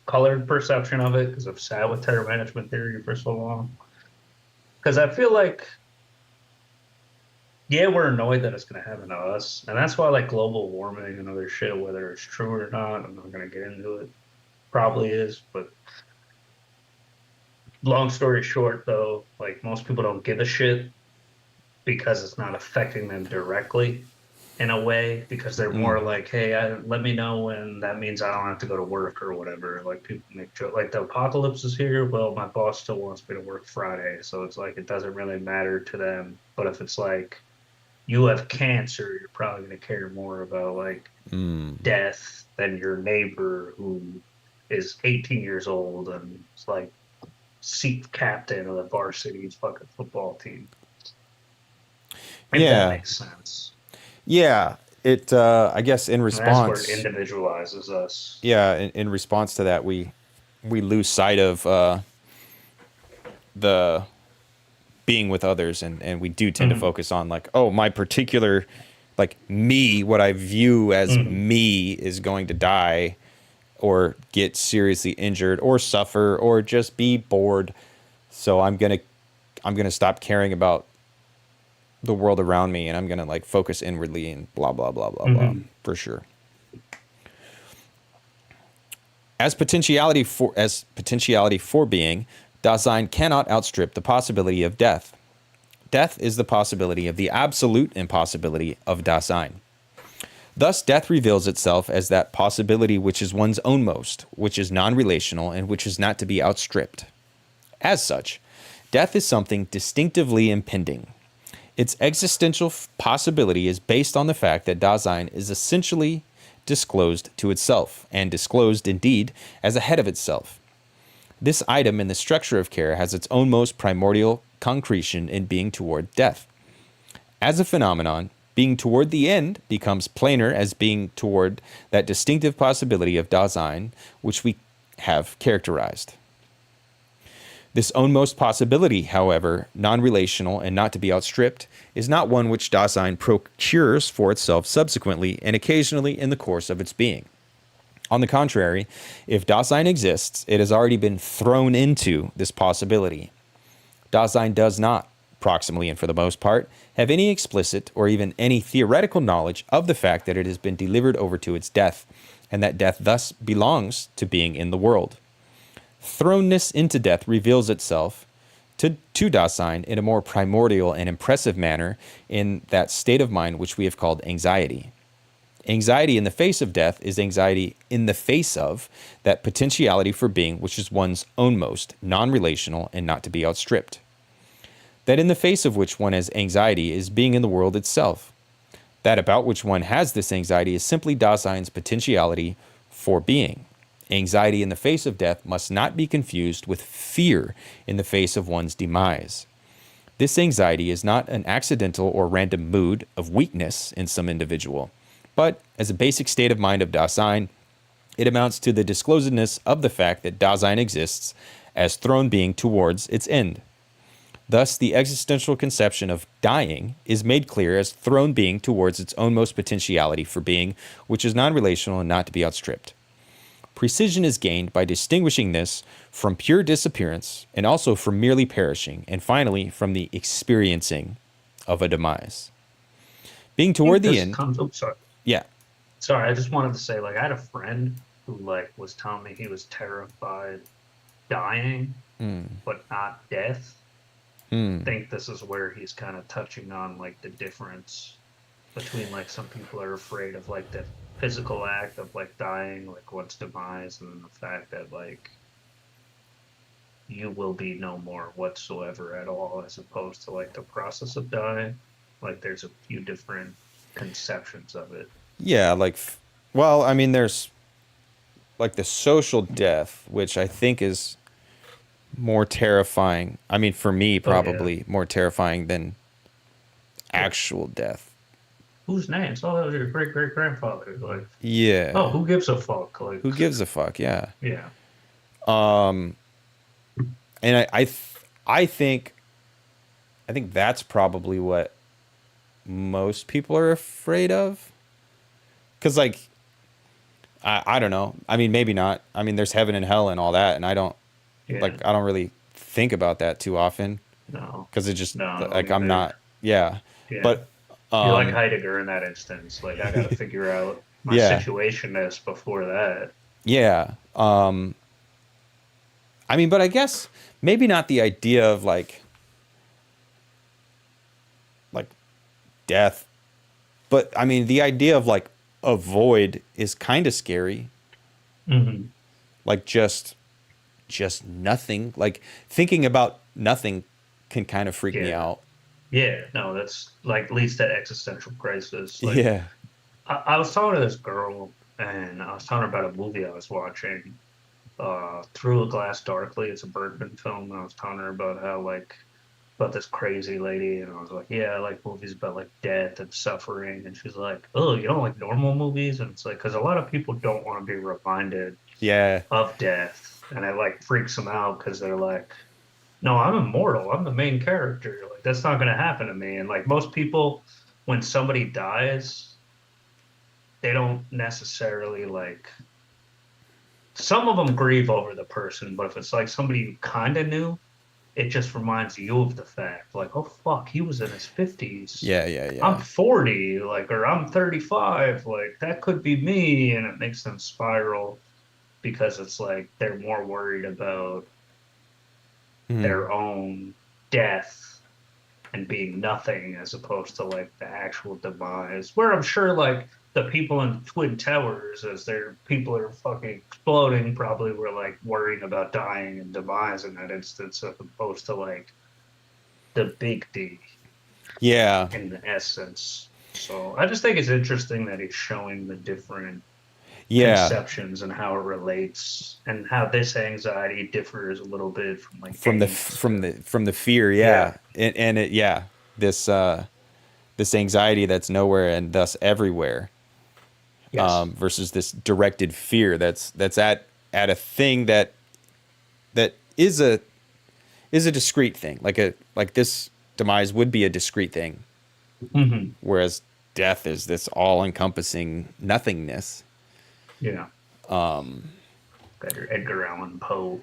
colored perception of it because I've sat with terror management theory for so long. Because I feel like, yeah, we're annoyed that it's going to happen to us. And that's why, like, global warming and other shit, whether it's true or not, I'm not going to get into it. Probably is. But long story short, though, like, most people don't give a shit because it's not affecting them directly in a way because they're Mm. more like, hey, let me know when that means I don't have to go to work or whatever. Like people make joke like the apocalypse is here. Well, my boss still wants me to work Friday, so it's like it doesn't really matter to them. But if it's like you have cancer, you're probably going to care more about like Mm. death than your neighbor who is 18 years old and is like seat captain of the varsity fucking football team. If that Yeah. makes sense. Yeah. It, I guess in And that's where it response, individualizes us. yeah, in response to that, we lose sight of the being with others, and we do tend to Mhm. focus on like, oh, my particular, like me, what I view as Mhm. me is going to die or get seriously injured or suffer or just be bored. So I'm gonna stop caring about the world around me, and I'm gonna like focus inwardly and blah blah blah blah blah, Mhm. for sure. As potentiality for being, Dasein cannot outstrip the possibility of death. Death is the possibility of the absolute impossibility of Dasein. Thus, death reveals itself as that possibility which is one's own most, which is non-relational, and which is not to be outstripped. As such, death is something distinctively impending. Its existential possibility is based on the fact that Dasein is essentially disclosed to itself, and disclosed indeed as ahead of itself. This item in the structure of care has its own most primordial concretion in being toward death. As a phenomenon, being toward the end becomes plainer as being toward that distinctive possibility of Dasein which we have characterized. This ownmost possibility, however, non-relational and not to be outstripped, is not one which Dasein procures for itself subsequently and occasionally in the course of its being. On the contrary, if Dasein exists, it has already been thrown into this possibility. Dasein does not, proximally and for the most part, have any explicit or even any theoretical knowledge of the fact that it has been delivered over to its death, and that death thus belongs to being in the world. Thrownness into death reveals itself to Dasein in a more primordial and impressive manner in that state of mind which we have called anxiety. Anxiety in the face of death is anxiety in the face of that potentiality for being which is one's own most, non-relational, and not to be outstripped. That in the face of which one has anxiety is being in the world itself. That about which one has this anxiety is simply Dasein's potentiality for being. Anxiety in the face of death must not be confused with fear in the face of one's demise. This anxiety is not an accidental or random mood of weakness in some individual, but as a basic state of mind of Dasein, it amounts to the disclosedness of the fact that Dasein exists as thrown being towards its end. Thus, the existential conception of dying is made clear as thrown being towards its own most potentiality for being, which is non-relational and not to be outstripped. Precision is gained by distinguishing this from pure disappearance and also from merely perishing, and finally from the experiencing of a demise. Being I think toward the this end, comes. Oh, sorry. yeah. Sorry, I just wanted to say, like, I had a friend who like was telling me he was terrified dying, Mm. but not death. think this is where he's kind of touching on like the difference between like some people are afraid of like the physical act of like dying, like one's demise, and then the fact that like you will be no more whatsoever at all, as opposed to like the process of dying. Like there's a few different conceptions of it. Yeah, like, well, I mean, there's like the social death, which I think is more terrifying. I mean, for me, Oh yeah. probably more terrifying than Yeah. actual death. Whose names? Oh, that was your great great grandfather. Like, oh, Yeah. who gives a fuck? Like, Who gives a fuck? Yeah. yeah. And I think that's probably what most people are afraid of. Cause like I don't know. I mean, maybe not. I mean, there's heaven and hell and all that, and Yeah. I don't really think about that too often No. because it just No, I don't like I'm either. not. Yeah, Yeah. but You're like Heidegger in that instance. Like, I got to figure out my yeah, situationness before that. yeah. I mean, but I guess maybe not the idea of like death, but I mean the idea of like a void is kind of scary. Hmm. Like just nothing. Like thinking about nothing can kind of freak me Yeah. out. Yeah. No, that's like leads to existential crisis. Like, Yeah. I was talking to this girl and I was telling her about a movie I was watching, Through a Glass Darkly. It's a Bergman film. And I was telling her about how, like, about this crazy lady. And I was like, yeah, I like movies about like death and suffering. And she's like, oh, you don't like normal movies? And it's like, because a lot of people don't want to be reminded Yeah. of death. And it like freaks them out because they're like, no, I'm immortal. I'm the main character. Like, that's not going to happen to me. And like most people, when somebody dies, they don't necessarily like, some of them grieve over the person, but if it's like somebody you kind of knew, it just reminds you of the fact, like, oh fuck, he was in his 50s. Yeah, yeah, I'm yeah. 40, like, or I'm 35, like that could be me, and it makes them spiral because it's like they're more worried about Hmm. their own death and being nothing as opposed to like the actual demise. Where I'm sure like the people in Twin Towers, as their people are fucking exploding, probably were like worrying about dying and demise in that instance, as opposed to like the big D Yeah. in the essence. So I just think it's interesting that he's showing the different Yeah. conceptions and how it relates and how this anxiety differs a little bit from like From the angst. from the fear, Yeah. yeah. And it yeah. This this anxiety that's nowhere and thus everywhere, Yes. versus this directed fear that's at a thing that is a discrete thing. Like this demise would be a discrete thing, Hmm. whereas death is this all-encompassing nothingness. Yeah. Got your Edgar Allan Poe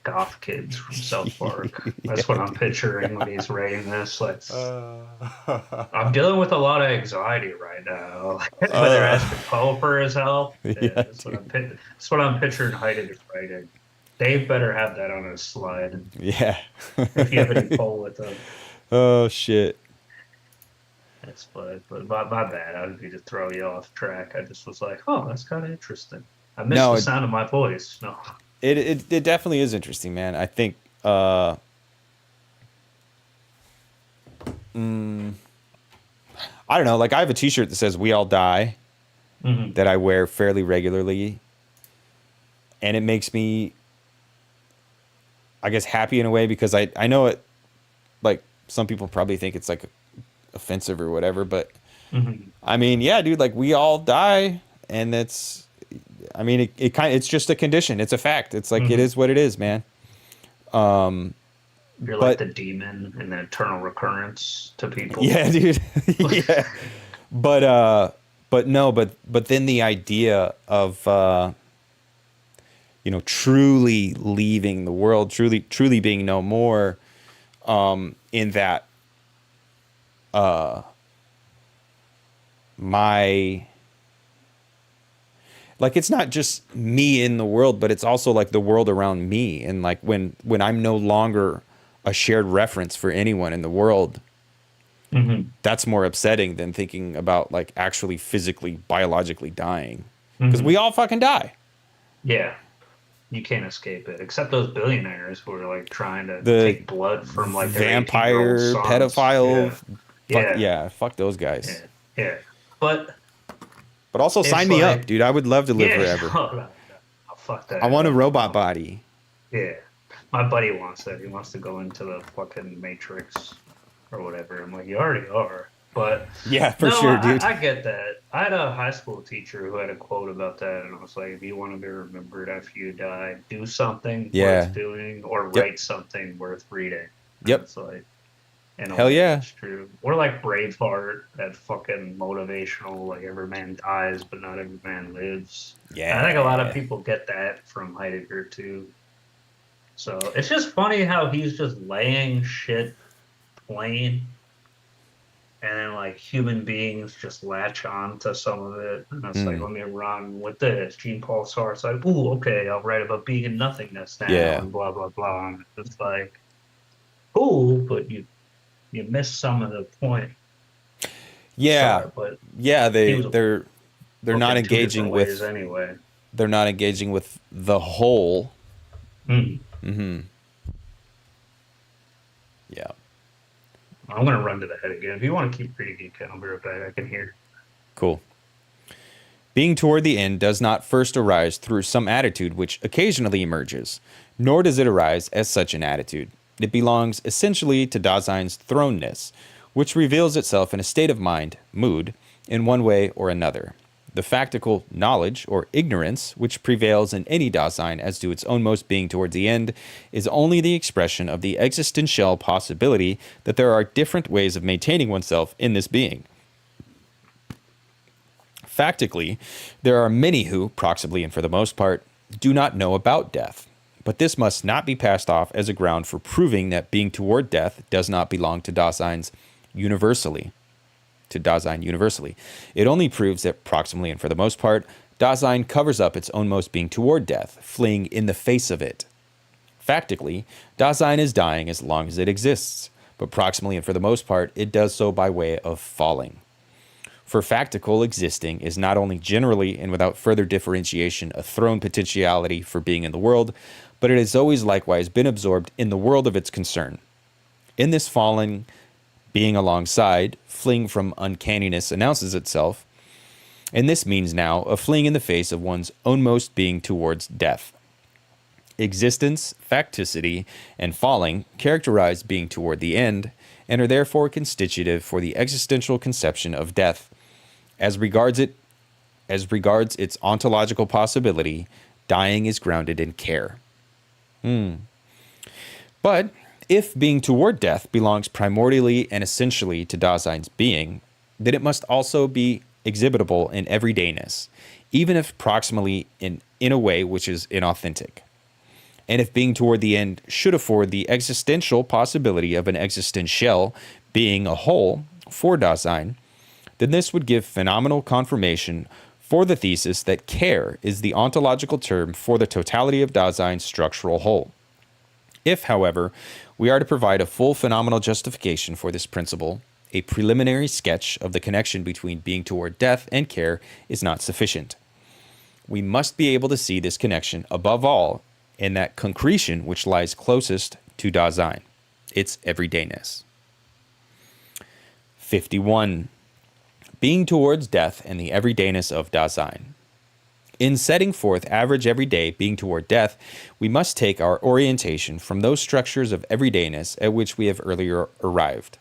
goth kids from South Park. That's what I'm picturing when he's writing this. Like, I'm dealing with a lot of anxiety right now. When they're asking Poe for his help, yeah, Yeah, dude. that's what I'm picturing Heidegger writing. Dave better have that on his slide Yeah. if you have any Poe with him. Oh shit. That's but my bad. I didn't mean to throw you off track. I just was like, oh, that's kind of interesting. I missed No, the sound of my voice. No. it definitely is interesting, man. I think I don't know, like I have a t-shirt that says we all die Hmm. that I wear fairly regularly, and it makes me, I guess, happy in a way because I know it, like some people probably think it's like offensive or whatever, but Hmm. I mean, yeah, dude, like we all die, and I mean, it's just a condition. It's a fact. It's like it Hmm. is what it is, man. You're like But the demon and the eternal recurrence to people. yeah, dude, yeah. But but no, but then the idea of you know, truly leaving the world, truly being no more, in that my like it's not just me in the world, but it's also like the world around me. And like when I'm no longer a shared reference for anyone in the world, that's more upsetting than thinking about like actually physically, biologically dying. Because we all fucking die. Yeah. You can't escape it, except those billionaires who are like trying to The take blood from like their vampire 18-year-old sons. pedophile. Yeah. Fuck those guys. Yeah. Yeah. But But also it's sign me up, like, dude. I would love to live yeah, forever. no, fuck that. I want a robot body. Yeah. My buddy wants that. He wants to go into the fucking Matrix or whatever. I'm like, you already are. But Yeah, for no, sure, dude. I get that. I had a high school teacher who had a quote about that, and I was like, if you want to be remembered after you die, do something Yeah. worth doing or Yep. write something worth reading. Yep. It's like, in a Hell way, yeah. it's true. We're like Braveheart, that fucking motivational, like every man dies, but not every man lives. Yeah. I think a lot of people get that from Heidegger too. So it's just funny how he's just laying shit plain, and then like human beings just latch on to some of it. And it's like, let me run with this. Jean Paul Sartre's like, ooh, okay, I'll write about being in nothingness now, Yeah. and blah blah blah. And it's like, cool, but you miss some of the point. Yeah. Sorry, but Yeah, he was they're not looking two engaging different ways with anyway. they're not engaging with the whole. Yeah. I'm gonna run to the head again. If you want to keep reading, you can. I'll be right back. I can hear. Cool. Being toward the end does not first arise through some attitude which occasionally emerges, nor does it arise as such an attitude. It belongs essentially to Dasein's thrownness, which reveals itself in a state of mind, mood, in one way or another. The factical knowledge or ignorance which prevails in any Dasein as to its ownmost being towards the end is only the expression of the existential possibility that there are different ways of maintaining oneself in this being. Factically, there are many who, proximally and for the most part, do not know about death. But this must not be passed off as a ground for proving that being toward death does not belong to Dasein universally. It only proves that, proximally and for the most part, Dasein covers up its ownmost being toward death, fleeing in the face of it. Factically, Dasein is dying as long as it exists, but proximally and for the most part, it does so by way of falling. For factical existing is not only generally and without further differentiation a thrown potentiality for being in the world, but it has always likewise been absorbed in the world of its concern. In this falling, being alongside, fleeing from uncanniness announces itself, and this means now a fleeing in the face of one's ownmost being towards death. Existence, facticity, and falling characterize being toward the end, and are therefore constitutive for the existential conception of death. As regards its ontological possibility, dying is grounded in care. But if being toward death belongs primordially and essentially to Dasein's being, then it must also be exhibitable in everydayness, even if proximally in a way which is inauthentic. And if being toward the end should afford the existential possibility of an existential being a whole for Dasein, then this would give phenomenal confirmation for the thesis that care is the ontological term for the totality of Dasein's structural whole. If, however, we are to provide a full phenomenal justification for this principle, a preliminary sketch of the connection between being toward death and care is not sufficient. We must be able to see this connection above all in that concretion which lies closest to Dasein, its everydayness. 51. Being towards death and the everydayness of Dasein. In setting forth average everyday being toward death, we must take our orientation from those structures of everydayness at which we have earlier arrived.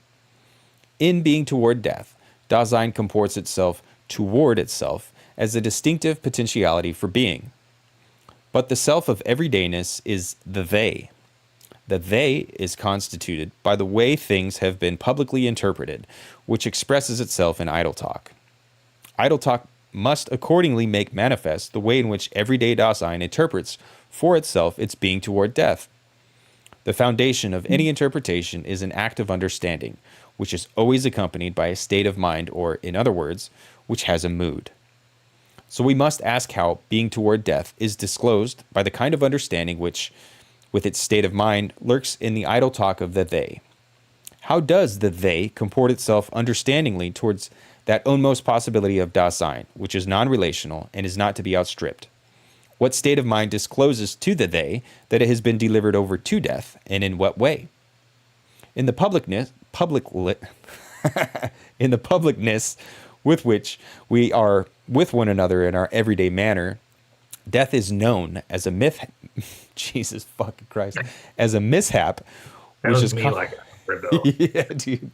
In being toward death, Dasein comports itself toward itself as a distinctive potentiality for being. But the self of everydayness is the they. The they is constituted by the way things have been publicly interpreted, which expresses itself in idle talk. Idle talk must accordingly make manifest the way in which everyday Dasein interprets for itself its being toward death. The foundation of any interpretation is an act of understanding, which is always accompanied by a state of mind, or, in other words, which has a mood. So we must ask how being toward death is disclosed by the kind of understanding which, with its state of mind, lurks in the idle talk of the they. How does the they comport itself understandingly towards that ownmost possibility of Dasein, which is non-relational and is not to be outstripped? What state of mind discloses to the they that it has been delivered over to death, and in what way? In the in the publicness with which we are with one another in our everyday manner, death is known as a myth. Jesus fucking Christ, as a mishap, That which was is me like a rebel. yeah, dude.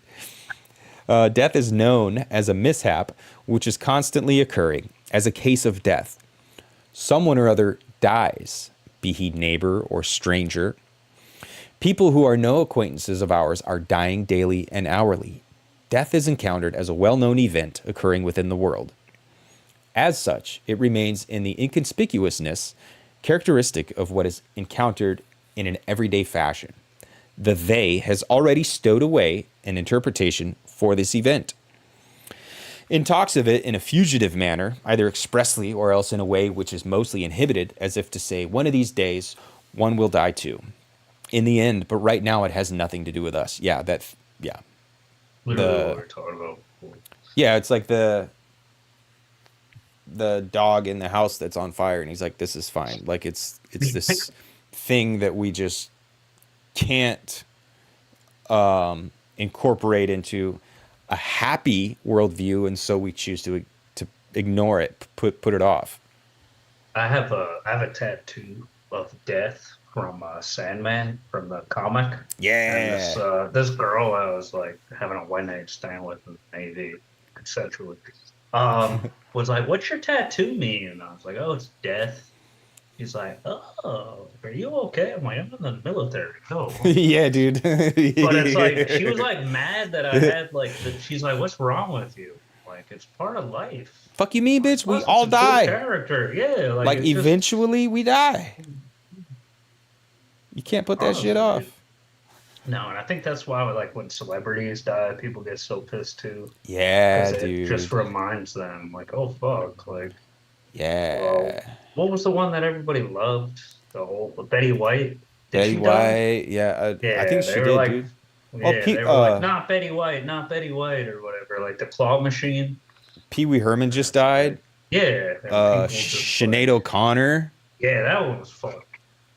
Death is known as a mishap which is constantly occurring, as a case of death. Someone or other dies, be he neighbor or stranger. People who are no acquaintances of ours are dying daily and hourly. Death is encountered as a well-known event occurring within the world. As such, it remains in the inconspicuousness characteristic of what is encountered in an everyday fashion. The they has already stowed away an interpretation for this event. In talks of it in a fugitive manner, either expressly or else in a way which is mostly inhibited, as if to say, one of these days, one will die too. In the end, but right now it has nothing to do with us. Yeah, yeah. Literally what we're talking about. Yeah, it's like the dog in the house that's on fire, and he's like, this is fine. Like it's this thing that we just can't incorporate into a happy worldview, and so we choose to ignore it, put it off. I have a tattoo of death from Sandman from the comic. Yeah. And this girl I was like having a one night stand with in the Navy, consensually, was like, "What's your tattoo mean?" And I was like, "Oh, it's death." He's like, "Oh, are you okay?" I'm like, "I'm in the military." No. Yeah, dude. But it's like she was like mad that I had like she's like, "What's wrong with you?" Like, it's part of life. Fuck you mean, bitch? We Plus, all it's a cool die. character, yeah. Like it's just- eventually we die. You can't put that shit off. No, and I think that's why, like, when celebrities die, people get so pissed too. Yeah, 'Cause it dude. just reminds them, like, oh fuck, like, Yeah. well, what was the one that everybody loved? The old Betty White. Did Betty she die? White. Yeah, Yeah, I think they she were did, like, dude. yeah, they were like, not Betty White, not Betty White, or whatever. Like the claw machine. Pee Wee Herman just died. Yeah. and people just, Sinead like, O'Connor. yeah, that one was fun.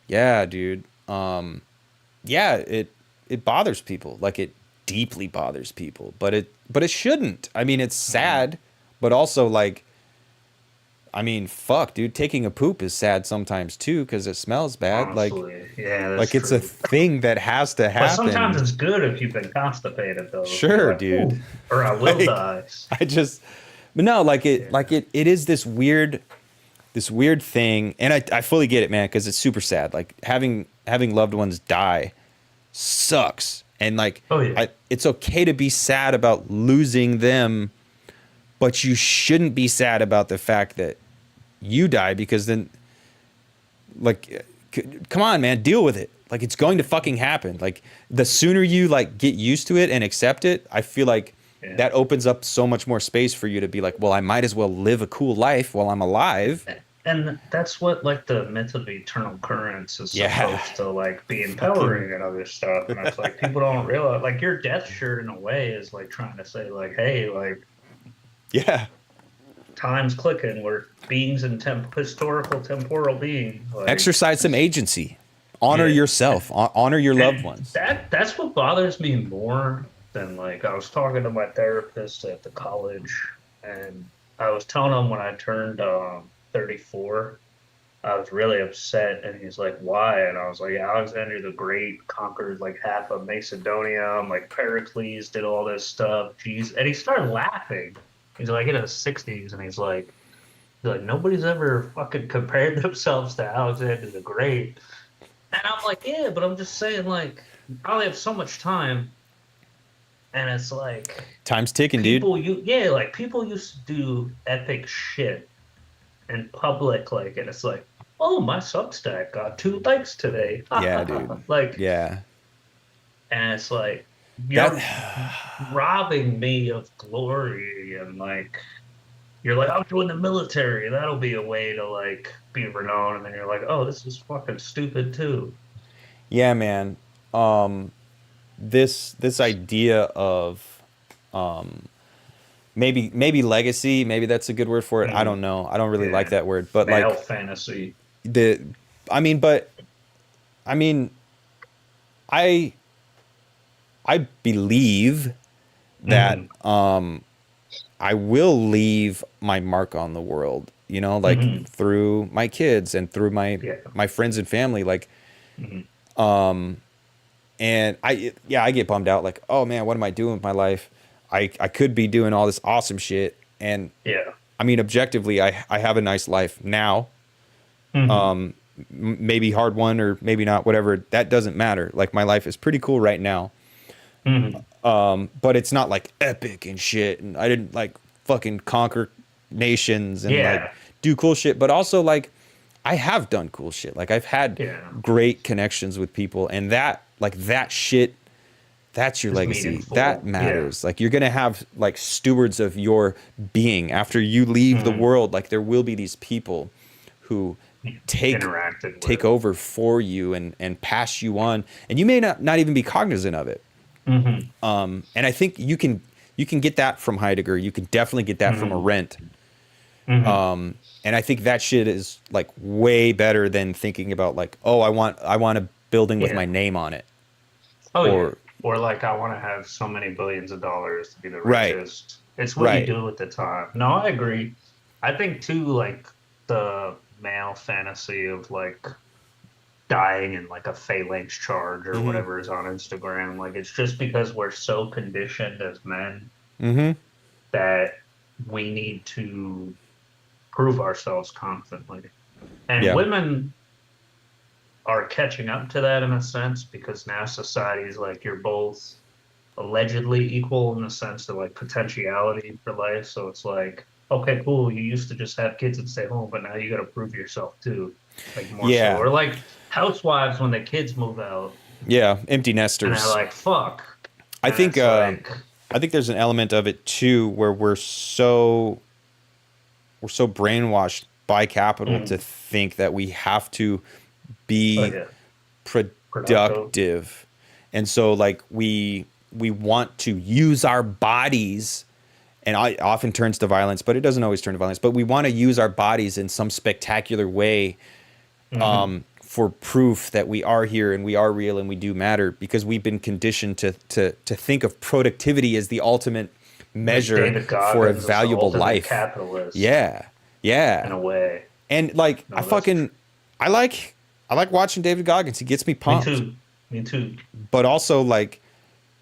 Yeah, dude. Yeah, it bothers people. Like it deeply bothers people, but it shouldn't. I mean, it's sad, but also like, I mean, fuck, dude. Taking a poop is sad sometimes too because it smells bad. Honestly, yeah, that's like it's true. a thing that has to But happen. sometimes it's good if you've been constipated, though. Sure, You're like, dude. "Ooh," or I will Like, die. But no, like it is this weird thing, and I fully get it, man, because it's super sad. Like having loved ones die sucks, and like, Oh, yeah. it's okay to be sad about losing them, but you shouldn't be sad about the fact that you die, because then, like, come on, man, deal with it. Like, it's going to fucking happen. Like, the sooner you like get used to it and accept it, I feel like that opens up so much more space for you to be like, well, I might as well live a cool life while I'm alive. And that's what, like, the myth of eternal currents is Yeah. supposed to, like, be empowering and other stuff. And it's like, people don't realize, like, your death shirt, in a way, is, like, trying to say, like, hey, like, Yeah. time's clicking. We're beings and historical temporal beings. Like, Exercise some agency. Honor Yeah. yourself. Honor your loved and ones. That's what bothers me more than, like, I was talking to my therapist at the college, and I was telling him when I turned 34, I was really upset, and he's like, "Why?" And I was like, "Alexander the Great conquered like half of Macedonia. Like Pericles did all this stuff. Jeez." And he started laughing. He's like in his 60s, and he's like, "Nobody's ever fucking compared themselves to Alexander the Great." And I'm like, "Yeah, but I'm just saying, like, I only have so much time." And it's like, Time's ticking, dude. people used to do epic shit in public, like, and it's like, "Oh, my Substack got 2 likes today." Yeah, dude. Like, Yeah. and it's like, you're robbing me of glory, and like, you're like, I'll join the military. That'll be a way to like be renowned. And then you're like, oh, this is fucking stupid too. Yeah, man. This idea of maybe legacy, maybe that's a good word for it. I Mm, don't know. I don't really like yeah. that word, but Male like fantasy. the I mean, but I mean, I I believe that Hmm. I will leave my mark on the world, you know, like Hmm. through my kids and through Yeah. my friends and family, like Hmm. and I get bummed out like, oh man, what am I doing with my life? I could be doing all this awesome shit, and Yeah. I mean objectively I have a nice life now. Hmm. Maybe hard one or maybe not, whatever, that doesn't matter. Like my life is pretty cool right now, Hmm. but it's not like epic and shit, and I didn't like fucking conquer nations and like Yeah. do cool shit, but also like I have done cool shit. Like I've had Yeah. great connections with people, and that like that shit, that's your It's legacy. That meaningful. Yeah. matters. Like you're gonna have like stewards of your being after you leave the Hmm. world. Like there will be these people who take Interacted take with. over for you and pass you on, and you may not even be cognizant of it. Hmm. And I think you can get that from Heidegger. You can definitely get that from Hmm. Arendt. Hmm. And I think that shit is like way better than thinking about like, oh, I want a building with Yeah. my name on it. Oh yeah. Or Or like I want to have so many billions of dollars to be the right, richest. It's what you right. do at the time. No, I agree. I think too, like the male fantasy of like dying in like a phalanx charge or Mm-hmm. whatever is on Instagram. Like it's just because we're so conditioned as men Mm-hmm. that we need to prove ourselves constantly. And Yeah. women are catching up to that in a sense because now society is like you're both allegedly equal in the sense of like potentiality for life. So it's like, okay, cool. You used to just have kids and stay home, but now you got to prove yourself too, like more so. Yeah. Or like housewives when the kids move out Yeah. Empty and they're nesters. like, fuck. I And think it's like, I think there's an element of it too where we're so brainwashed by capital to mm, think that we have to oh be yeah, productive. productive. And so like we want to use our bodies, and it often turns to violence, but it doesn't always turn to violence, but we want to use our bodies in some spectacular way Hmm. for proof that we are here and we are real and we do matter, because we've been conditioned to think of productivity as the ultimate Like measure David for a Goggins is the valuable ultimate life. capitalist Yeah. in Yeah. a way. And like No, that's true. I like watching David Goggins. He gets me Me pumped. too. Me too. But also like,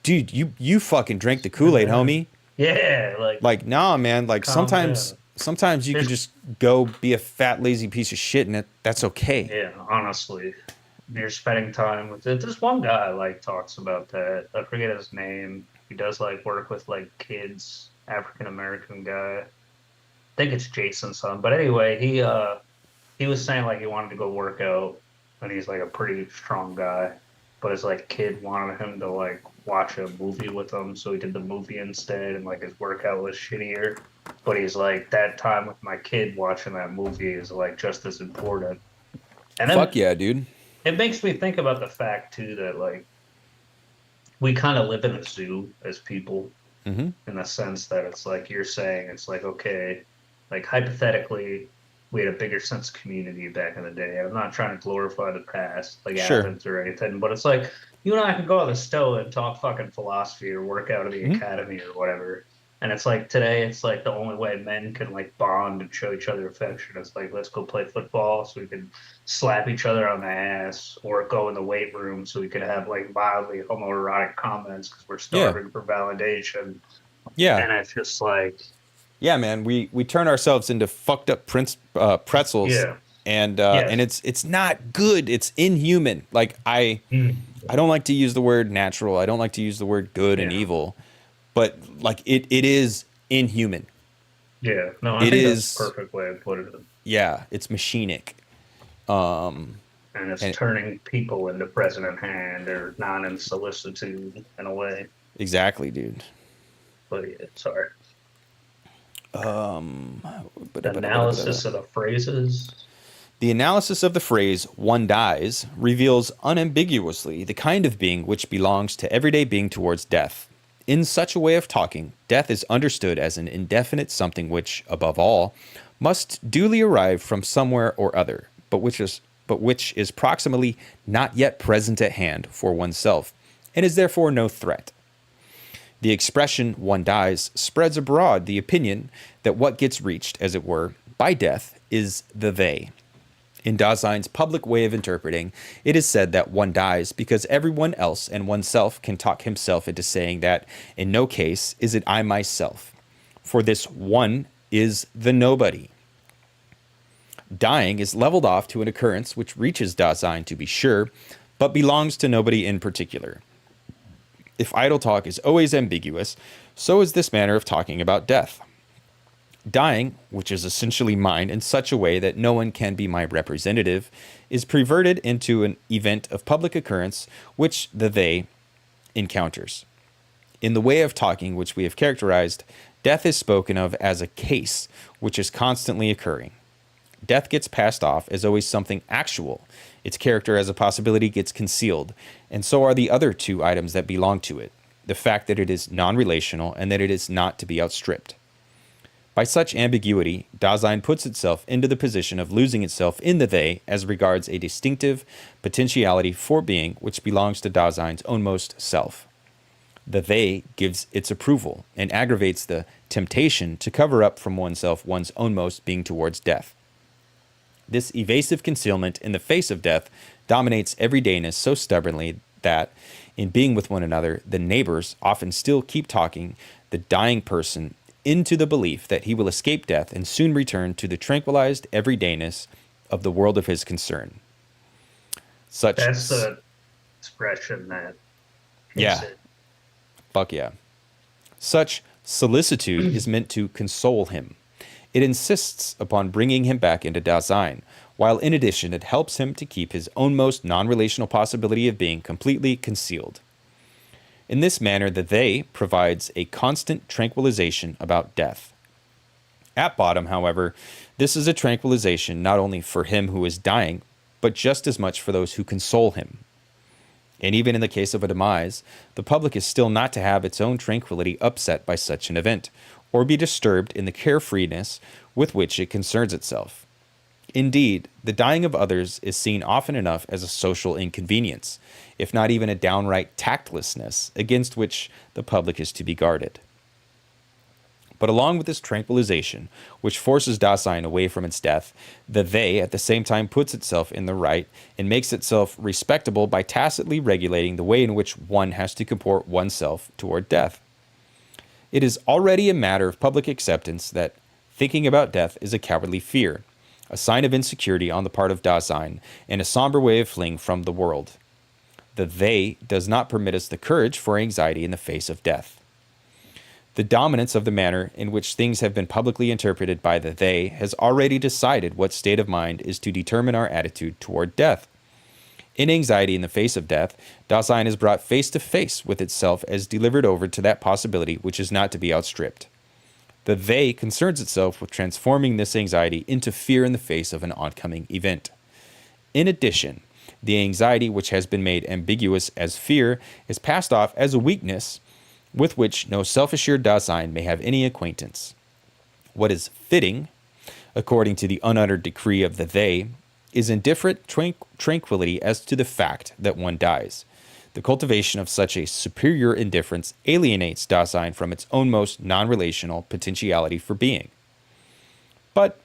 dude, you fucking drank the Kool-Aid, homie. Yeah, like Like, nah, man, like calm sometimes down. sometimes you can There's just go be a fat lazy piece of shit, and that's okay. Yeah, honestly, you're spending time with it. This one guy like talks about that. I forget his name. He does like work with like kids, African American guy. I think it's Jason's son. But anyway, he was saying like he wanted to go work out, and he's like a pretty strong guy. But his like kid wanted him to like watch a movie with him, so he did the movie instead, and like his workout was shittier. But he's like that time with my kid watching that movie is like just as important. And Fuck then yeah, dude. it makes me think about the fact too that like we kind of live in a zoo as people Mm-hmm. in the sense that it's like you're saying it's like okay, like hypothetically we had a bigger sense of community back in the day. I'm not trying to glorify the past like Sure. Athens or anything, but it's like you and I can go to the Stoa and talk fucking philosophy or work out of the Mm-hmm. academy or whatever. And it's like today, it's like the only way men can like bond and show each other affection is like let's go play football so we can slap each other on the ass or go in the weight room so we could have like mildly homoerotic comments because we're Yeah. starving for validation. Yeah. And it's just like, Yeah, man. We turn ourselves into fucked up pretzels, yeah, and yes, it's not good. It's inhuman. Like mm, I don't like to use the word natural. I don't like to use the word good and yeah, evil, but like it is inhuman. yeah. No, I It think that's a is, perfect way to put it. yeah, it's machinic. And it's And turning people into present at hand or non in solicitude in a way. exactly, dude. But yeah, sorry. Analysis of the phrases. The analysis of the phrase "one dies" reveals unambiguously the kind of being which belongs to everyday being towards death. In such a way of talking, death is understood as an indefinite something which, above all, must duly arrive from somewhere or other, but which is proximally not yet present at hand for oneself, and is therefore no threat. The expression "one dies" spreads abroad the opinion that what gets reached, as it were, by death is the they. In Dasein's public way of interpreting, it is said that one dies because everyone else and oneself can talk himself into saying that in no case is it I myself, for this one is the nobody. Dying is leveled off to an occurrence which reaches Dasein, to be sure, but belongs to nobody in particular. If idle talk is always ambiguous, so is this manner of talking about death. Dying, which is essentially mine in such a way that no one can be my representative, is perverted into an event of public occurrence which the they encounters. In the way of talking which we have characterized, death is spoken of as a case which is constantly occurring. Death gets passed off as always something actual. Its character as a possibility gets concealed, and so are the other two items that belong to it, the fact that it is non-relational and that it is not to be outstripped. By such ambiguity, Dasein puts itself into the position of losing itself in the they as regards a distinctive potentiality for being which belongs to Dasein's ownmost self. The they gives its approval and aggravates the temptation to cover up from oneself one's ownmost being towards death. This evasive concealment in the face of death dominates everydayness so stubbornly that, in being with one another, the neighbors often still keep talking the dying person into the belief that he will escape death and soon return to the tranquilized everydayness of the world of his concern. That's the expression that yeah. it. Fuck yeah. Such solicitude is meant to console him. It insists upon bringing him back into Dasein, while in addition it helps him to keep his ownmost non-relational possibility of being completely concealed. In this manner, the they provides a constant tranquilization about death. At bottom, however, this is a tranquilization not only for him who is dying, but just as much for those who console him. And even in the case of a demise, the public is still not to have its own tranquility upset by such an event, or be disturbed in the carefreeness with which it concerns itself. Indeed, the dying of others is seen often enough as a social inconvenience, if not even a downright tactlessness against which the public is to be guarded. But along with this tranquilization, which forces Dasein away from its death, the they at the same time puts itself in the right and makes itself respectable by tacitly regulating the way in which one has to comport oneself toward death. It is already a matter of public acceptance that thinking about death is a cowardly fear, a sign of insecurity on the part of Dasein, and a somber way of fleeing from the world. The they does not permit us the courage for anxiety in the face of death. The dominance of the manner in which things have been publicly interpreted by the they has already decided what state of mind is to determine our attitude toward death. In anxiety in the face of death, Dasein is brought face to face with itself as delivered over to that possibility which is not to be outstripped. The they concerns itself with transforming this anxiety into fear in the face of an oncoming event. In addition, the anxiety which has been made ambiguous as fear is passed off as a weakness with which no self-assured Dasein may have any acquaintance. What is fitting, according to the unuttered decree of the they, is indifferent tranquility as to the fact that one dies. The cultivation of such a superior indifference alienates Dasein from its ownmost non-relational potentiality for being. But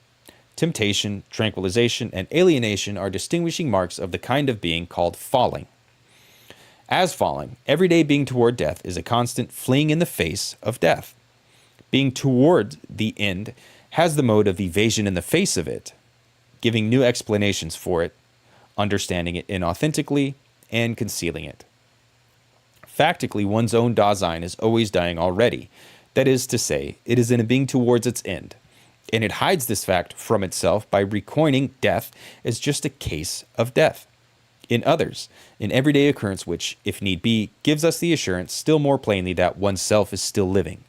temptation, tranquilization, and alienation are distinguishing marks of the kind of being called falling. As falling, everyday being toward death is a constant fleeing in the face of death. Being toward the end has the mode of evasion in the face of it, giving new explanations for it, understanding it inauthentically, and concealing it. Factically, one's own Dasein is always dying already. That is to say, it is in a being towards its end, and it hides this fact from itself by recoining death as just a case of death. In others, an everyday occurrence which, if need be, gives us the assurance still more plainly that oneself is still living.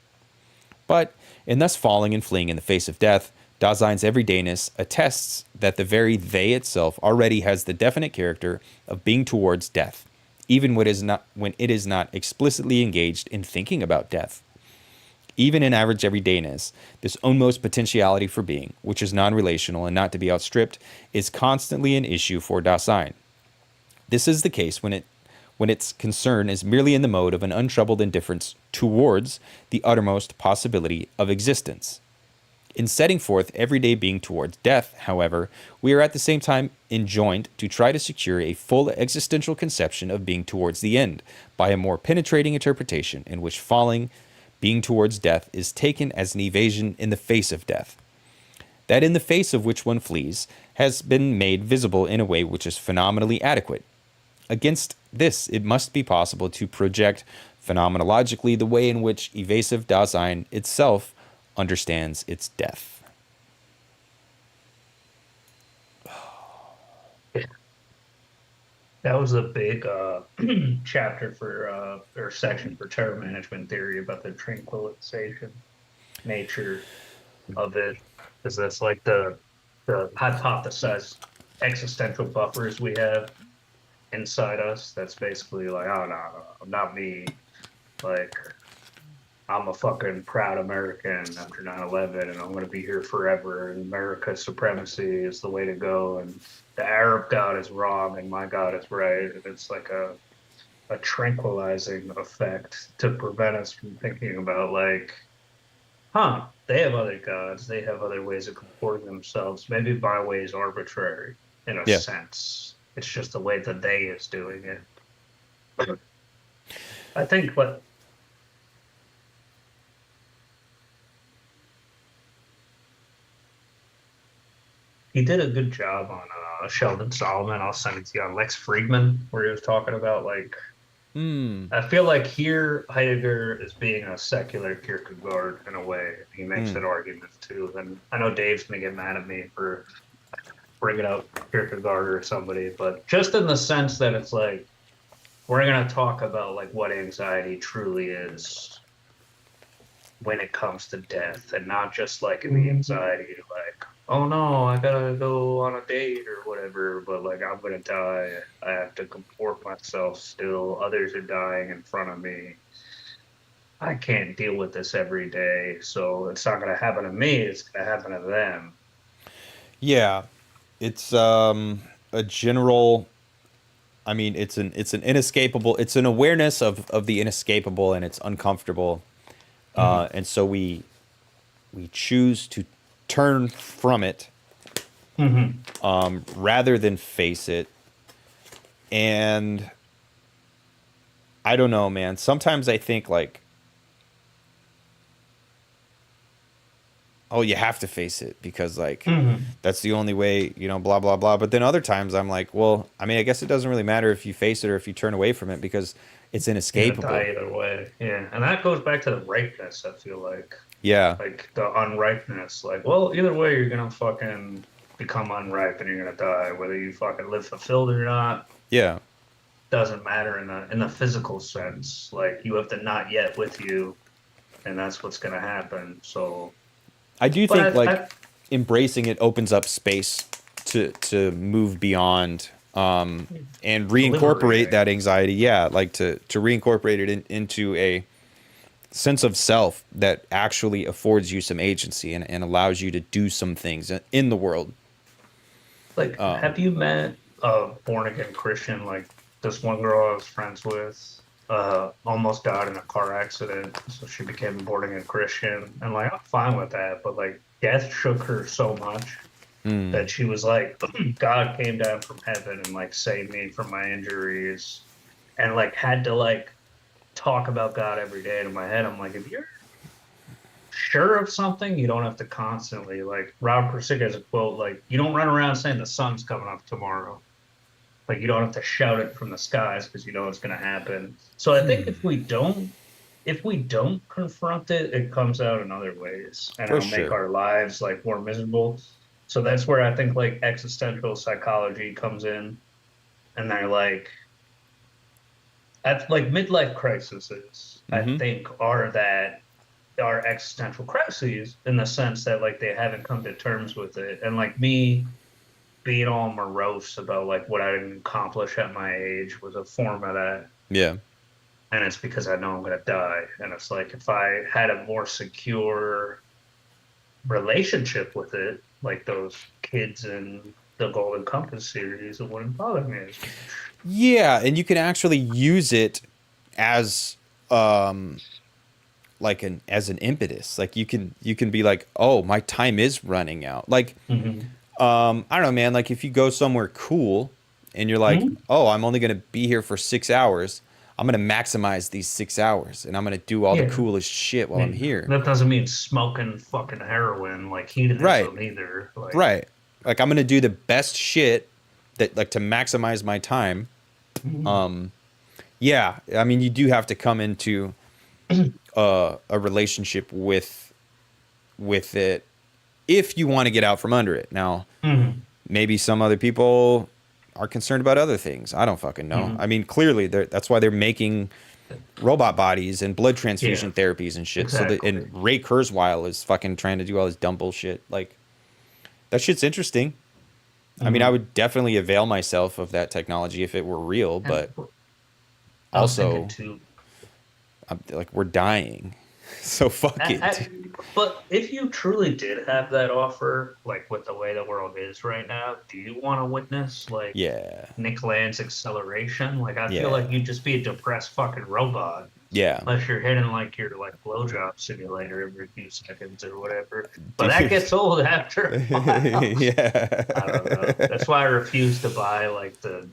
But In thus falling and fleeing in the face of death, Dasein's everydayness attests that the very they itself already has the definite character of being towards death, even when it is not explicitly engaged in thinking about death. Even in average everydayness, this almost potentiality for being, which is non-relational and not to be outstripped, is constantly an issue for Dasein. This is the case when its concern is merely in the mode of an untroubled indifference towards the uttermost possibility of existence. In setting forth everyday being towards death, however, we are at the same time enjoined to try to secure a full existential conception of being towards the end by a more penetrating interpretation in which falling, being towards death, is taken as an evasion in the face of death. That in the face of which one flees has been made visible in a way which is phenomenally adequate. Against this, it must be possible to project phenomenologically the way in which evasive Dasein itself understands its death. That was a big chapter for or section for terror management theory about the tranquilization nature of it, because that's like the hypothesized existential buffers we have inside us. That's basically like, oh no, not me. Like, I'm a fucking proud American after 9/11, and I'm going to be here forever. And America's supremacy is the way to go. And the Arab God is wrong, and my God is right. And it's like a tranquilizing effect to prevent us from thinking about, like, they have other gods. They have other ways of comporting themselves. Maybe my way is arbitrary in a Yeah. sense. It's just the way that they is doing it. I think what he did a good job on Sheldon Solomon. I'll send it to you on Lex Friedman, where he was talking about, like, I feel like here Heidegger is being a secular Kierkegaard in a way. He makes that argument too. And I know Dave's gonna get mad at me for bringing up Kierkegaard or somebody, but just in the sense that it's like we're gonna talk about like what anxiety truly is when it comes to death, and not just like in the anxiety like, oh no, I gotta go on a date or whatever, but like I'm gonna die. I have to comport myself still. Others are dying in front of me. I can't deal with this every day, so it's not gonna happen to me, it's gonna happen to them. Yeah. It's a general, I mean, it's an inescapable, it's an awareness of the inescapable, and it's uncomfortable. And so we choose to turn from it rather than face it. And I don't know, man. Sometimes I think like, oh, you have to face it because like that's the only way, you know, blah, blah, blah. But then other times I'm like, well, I mean, I guess it doesn't really matter if you face it or if you turn away from it because it's inescapable. Die either way. Yeah. And that goes back to the ripeness, I feel like. Yeah. Like the unripeness. Like, well, either way you're gonna fucking become unripe and you're gonna die. Whether you fucking live fulfilled or not. Yeah. Doesn't matter in the physical sense. Like you have the not yet with you, and that's what's gonna happen. So I do think embracing it opens up space to move beyond and reincorporate that anxiety. Yeah, like to reincorporate it into a sense of self that actually affords you some agency and allows you to do some things in the world. Like, have you met a born again Christian? Like this one girl I was friends with almost died in a car accident, so she became a born again Christian, and like I'm fine with that, but like death shook her so much that she was like, God came down from heaven and like saved me from my injuries, and like had to like talk about God every day. And in my head, I'm like, if you're sure of something, you don't have to constantly like. Rob Persica has a quote like, "You don't run around saying the sun's coming up tomorrow." Like you don't have to shout it from the skies because you know it's going to happen. So I think if we don't confront it, it comes out in other ways, and it'll make our lives like more miserable. So that's where I think like existential psychology comes in, and they're like, at like midlife crises, I think are that are existential crises in the sense that like they haven't come to terms with it, and like me being all morose about like what I didn't accomplish at my age was a form of that. Yeah. And it's because I know I'm gonna die. And it's like if I had a more secure relationship with it, like those kids in the Golden Compass series, it wouldn't bother me as much. Yeah, and you can actually use it as like an as an impetus. Like you can be like, "Oh, my time is running out." Like Mm-hmm. I don't know, man, like if you go somewhere cool and you're like, Mm-hmm. "Oh, I'm only going to be here for 6 hours. I'm going to maximize these 6 hours and I'm going to do all the Yeah. coolest shit I while I'm mean, here." that doesn't mean smoking fucking heroin like Right. hedonism either. Like, Right. Like I'm going to do the best shit that like to maximize my time. mhm. Yeah, I mean, you do have to come into a relationship with it if you want to get out from under it. Now, Mhm. maybe some other people are concerned about other things. I don't fucking know. Mhm. I mean, clearly, that's why they're making robot bodies and blood transfusion Yeah, therapies and shit. So that and exactly. Ray Kurzweil is fucking trying to do all this dumb bullshit. Like that shit's interesting. I mean, I Mhm. would definitely avail myself of that technology if it were real, And but I was thinking also, too. like we're dying, so fuck it. But if you truly did have that offer, like with the way the world is right now, do you want to witness like Yeah, Nick Land's acceleration? Like, I feel like yeah, you'd just be a depressed fucking robot yeah, unless you're hitting like your like blowjob simulator every few seconds or whatever. But that dude. gets old after a while. I don't know. Yeah. That's why I refuse to buy like the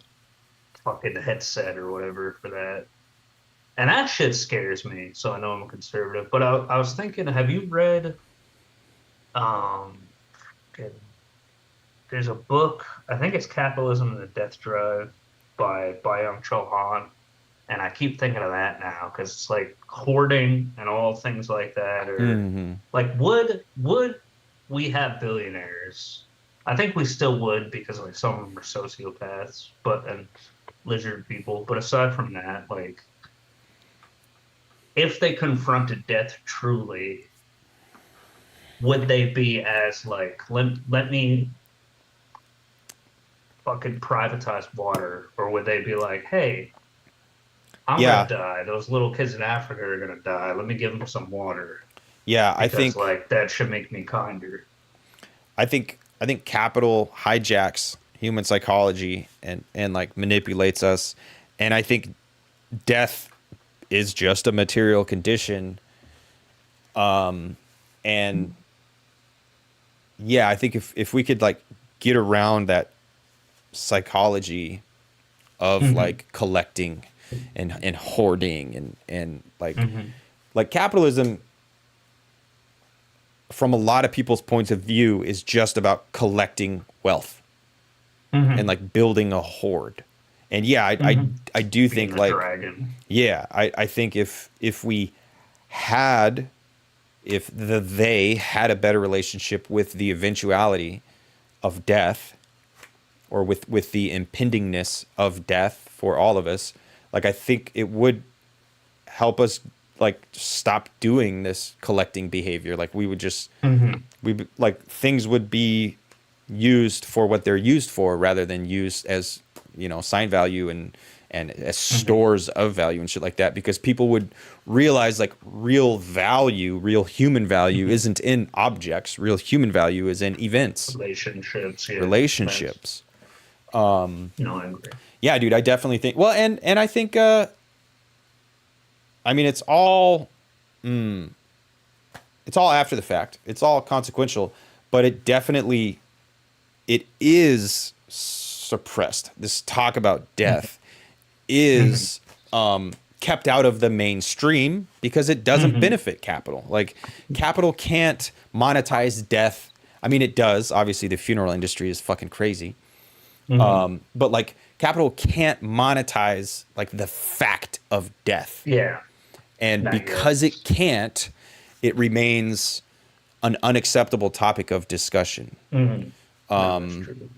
fucking headset or whatever for that. And that shit scares me, so I know I'm a conservative. But I was thinking, have you read um fucking- there's a book, I think it's Capitalism and the Death Drive by Byung-Chul Han. And I keep thinking of that now because it's like hoarding and all things like that. Or Hmm. like, would we have billionaires? I think we still would because like some of them are sociopaths, but and lizard people. But aside from that, like if they confronted death truly, would they be as like let me fucking privatize water, or would they be like, hey, I'm gonna Yeah, die. Those little kids in Africa are gonna die. Let me give them some water yeah. because like that should make me kinder. I think capital hijacks human psychology and like manipulates us, and I think death is just a material condition. And yeah, I think if we could like get around that psychology of Hmm. like collecting and hoarding and Hmm. like capitalism from a lot of people's points of view is just about collecting wealth and Hmm. like building a hoard. And yeah, Hmm. I do Being think the like dragon. yeah, I think if we had if they had a better relationship with the eventuality of death or with the impendingness of death for all of us, like I think it would help us like stop doing this collecting behavior. Like we would just Hmm. like things would be used for what they're used for rather than used as sign value and as Hmm. stores of value and shit like that, because people would realize like real human value Hmm. isn't in objects. Real human value is in events, Relationships, yeah, events. relationships. No, I agree. Yeah, dude, I definitely think well, and I think I mean it's all after the fact. It's all consequential, but it definitely it is suppressed. This talk about death Hmm. is kept out of the mainstream because it doesn't Hmm. benefit capital. Like capital can't monetize death. I mean, it does. Obviously, the funeral industry is fucking crazy. Hmm. But like capital can't monetize like the fact of death. Yeah, And not yet. because it can't, it remains an unacceptable topic of discussion. Hmm. No, that's true.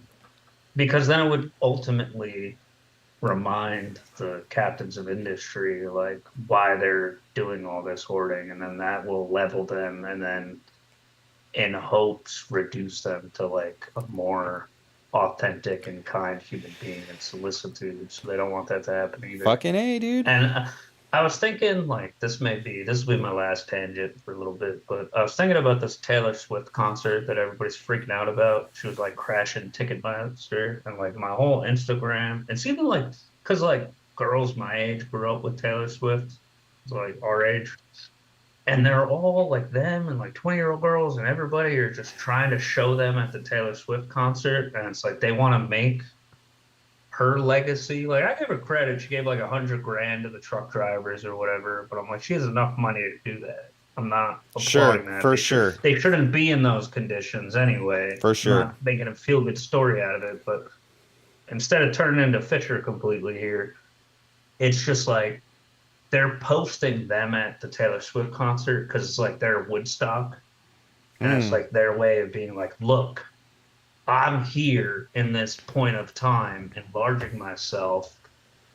Because then it would ultimately remind the captains of industry like why they're doing all this hoarding, and then that will level them, and then in hopes reduce them to like a more authentic and kind human being and solicitude. So they don't want that to happen either. Fucking A, dude. And I was thinking, like, this will be my last tangent for a little bit, but I was thinking about this Taylor Swift concert that everybody's freaking out about. She was like crashing Ticketmaster, and like my whole Instagram. It's even like, because like girls my age grew up with Taylor Swift, so like our age, and they're all like them and like 20-year-old girls, and everybody are just trying to show them at the Taylor Swift concert, and it's like they want to make her legacy. Like I give her credit, she gave like 100 grand to the truck drivers or whatever, but I'm like, she has enough money to do that. I'm not Sure, applauding that. for sure. They shouldn't be in those conditions anyway. For sure. I'm not making a feel good story out of it, but instead of turning into Fisher completely here, it's just like they're posting them at the Taylor Swift concert because it's like their Woodstock. And it's like their way of being like, look, I'm here in this point of time, enlarging myself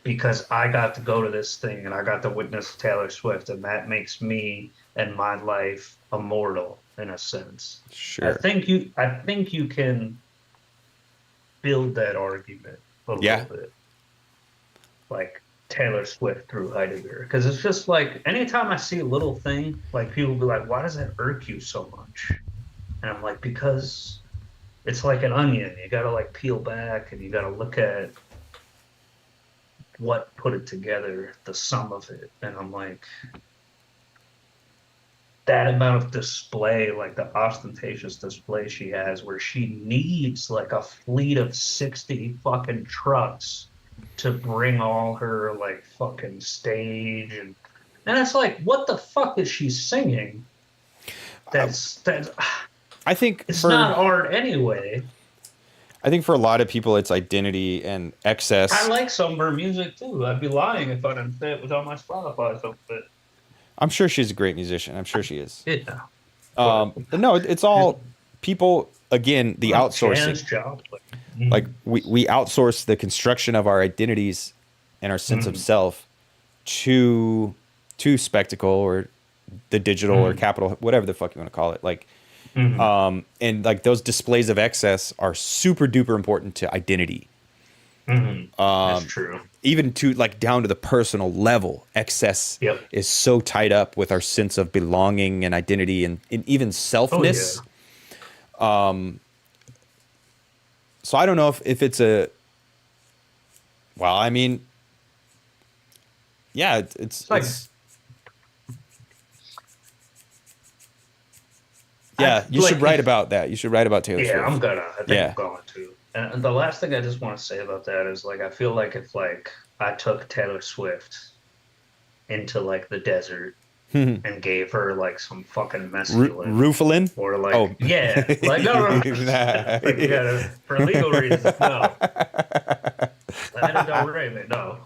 because I got to go to this thing and I got to witness Taylor Swift, and that makes me and my life immortal in a sense. Sure. I think you can build that argument a little bit. Like Taylor Swift through Heidegger. Because it's just like anytime I see a little thing, like people be like, why does that irk you so much? And I'm like, because it's like an onion. You got to like peel back and you got to look at what put it together, the sum of it. And I'm like, that amount of display, like the ostentatious display she has, where she needs like a fleet of 60 fucking trucks to bring all her like fucking stage, and it's like, what the fuck is she singing? That's I think it's not art anyway. I think for a lot of people, it's identity and excess. I like some of her music too. I'd be lying if I didn't say it was on my Spotify. So, but I'm sure she's a great musician. I'm sure she is. Yeah. But no, it's all people. Again, the outsourcing. Job. Like we outsource the construction of our identities and our sense of self to spectacle or the digital or capital, whatever the fuck you want to call it. Like, and like those displays of excess are super duper important to identity. That's true. Even to like down to the personal level, excess is so tied up with our sense of belonging and identity and even selfness. So I don't know if it's a, well, I mean, yeah, it's yeah, you should write about that. You should write about Taylor Swift. Yeah, I'm gonna. I think I'm going to. And the last thing I just want to say about that is like, I feel like if like I took Taylor Swift into like the desert and gave her like some fucking mescaline, Rufalin, or like like no, like you gotta, for legal reasons, no. Don't rape it, no.